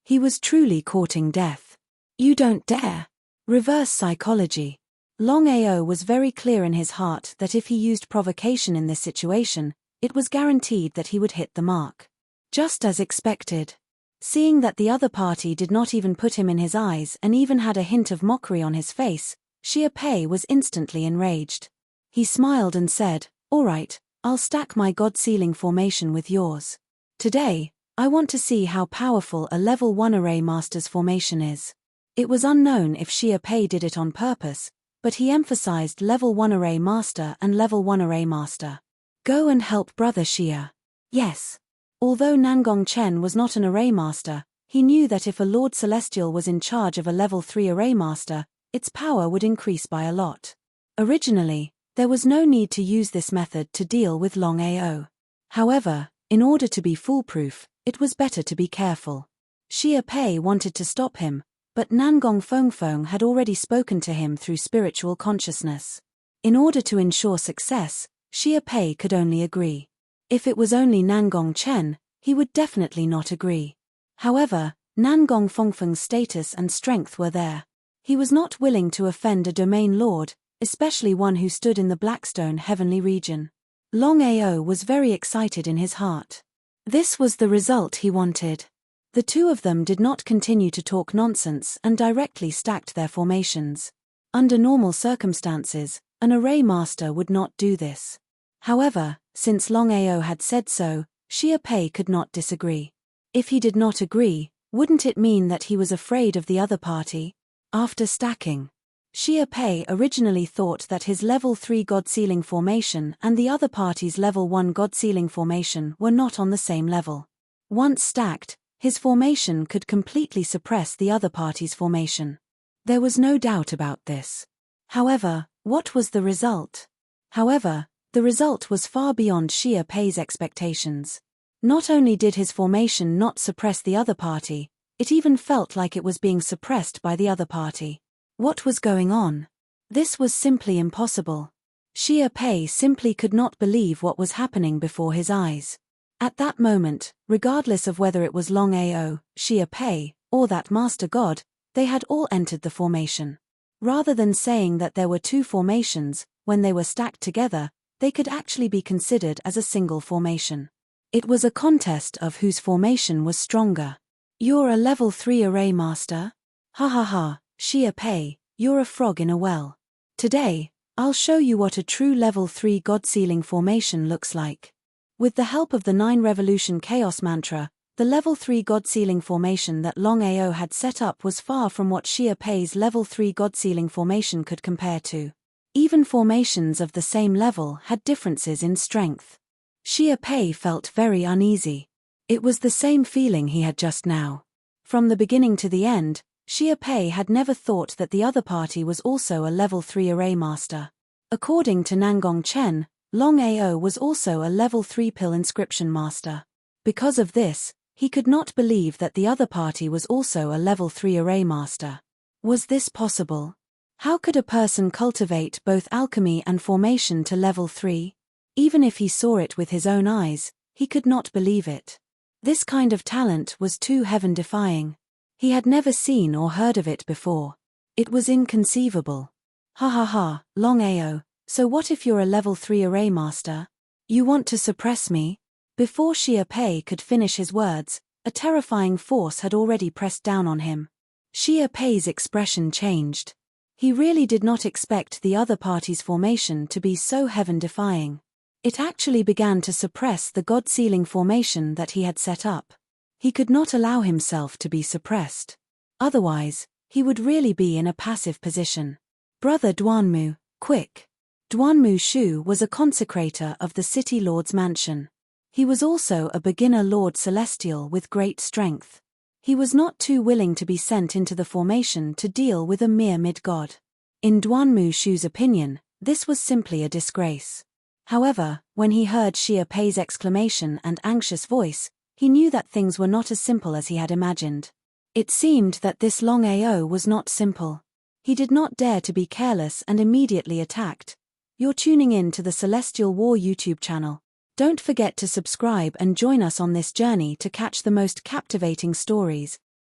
He was truly courting death. You don't dare. Reverse psychology. Longao was very clear in his heart that if he used provocation in this situation, it was guaranteed that he would hit the mark. Just as expected. Seeing that the other party did not even put him in his eyes and even had a hint of mockery on his face, Xia Pei was instantly enraged. He smiled and said, "All right, I'll stack my god-sealing formation with yours. Today, I want to see how powerful a level 1 array master's formation is." It was unknown if Xia Pei did it on purpose, but he emphasized level 1 array master and level 1 array master. Go and help brother Xia. Yes. Although Nangong Chen was not an array master, he knew that if a Lord Celestial was in charge of a level 3 array master, its power would increase by a lot. Originally, there was no need to use this method to deal with Longao. However, in order to be foolproof, it was better to be careful. Xia Pei wanted to stop him, but Nangong Fengfeng had already spoken to him through spiritual consciousness. In order to ensure success, Xia Pei could only agree. If it was only Nangong Chen, he would definitely not agree. However, Nangong Fengfeng's status and strength were there. He was not willing to offend a domain lord, especially one who stood in the Blackstone heavenly region. Longao was very excited in his heart. This was the result he wanted. The two of them did not continue to talk nonsense and directly stacked their formations. Under normal circumstances, an array master would not do this. However, since Longao had said so, Xia Pei could not disagree. If he did not agree, wouldn't it mean that he was afraid of the other party? After stacking, Xia Pei originally thought that his level 3 god-sealing formation and the other party's level 1 god-sealing formation were not on the same level. Once stacked, his formation could completely suppress the other party's formation. There was no doubt about this. However, what was the result? The result was far beyond Xia Pei's expectations. Not only did his formation not suppress the other party, it even felt like it was being suppressed by the other party. What was going on? This was simply impossible. Xia Pei simply could not believe what was happening before his eyes. At that moment, regardless of whether it was Longao, Xia Pei, or that Master God, they had all entered the formation. Rather than saying that there were two formations, when they were stacked together, they could actually be considered as a single formation. It was a contest of whose formation was stronger. You're a level 3 array master? Ha ha ha, Xia Pei, you're a frog in a well. Today, I'll show you what a true level 3 god-sealing formation looks like. With the help of the 9 Revolution Chaos Mantra, the level 3 god-sealing formation that Longao had set up was far from what Xia Pei's level 3 god-sealing formation could compare to. Even formations of the same level had differences in strength. Xia Pei felt very uneasy. It was the same feeling he had just now. From the beginning to the end, Xia Pei had never thought that the other party was also a level 3 array master. According to Nangong Chen, Longao was also a level 3 pill inscription master. Because of this, he could not believe that the other party was also a level 3 array master. Was this possible? How could a person cultivate both alchemy and formation to level 3? Even if he saw it with his own eyes, he could not believe it. This kind of talent was too heaven-defying. He had never seen or heard of it before. It was inconceivable. Ha ha ha, Longao, so what if you're a level 3 array master? You want to suppress me? Before Xia Pei could finish his words, a terrifying force had already pressed down on him. Xia Pei's expression changed. He really did not expect the other party's formation to be so heaven-defying. It actually began to suppress the God-sealing formation that he had set up. He could not allow himself to be suppressed. Otherwise, he would really be in a passive position. Brother Duanmu, quick! Duanmu Shu was a consecrator of the City Lord's mansion. He was also a beginner Lord Celestial with great strength. He was not too willing to be sent into the formation to deal with a mere mid-god. In Duanmu Shu's opinion, this was simply a disgrace. However, when he heard Xia Pei's exclamation and anxious voice, he knew that things were not as simple as he had imagined. It seemed that this Longao was not simple. He did not dare to be careless and immediately attacked. You're tuning in to the Celestial War YouTube channel. Don't forget to subscribe and join us on this journey to catch the most captivating stories.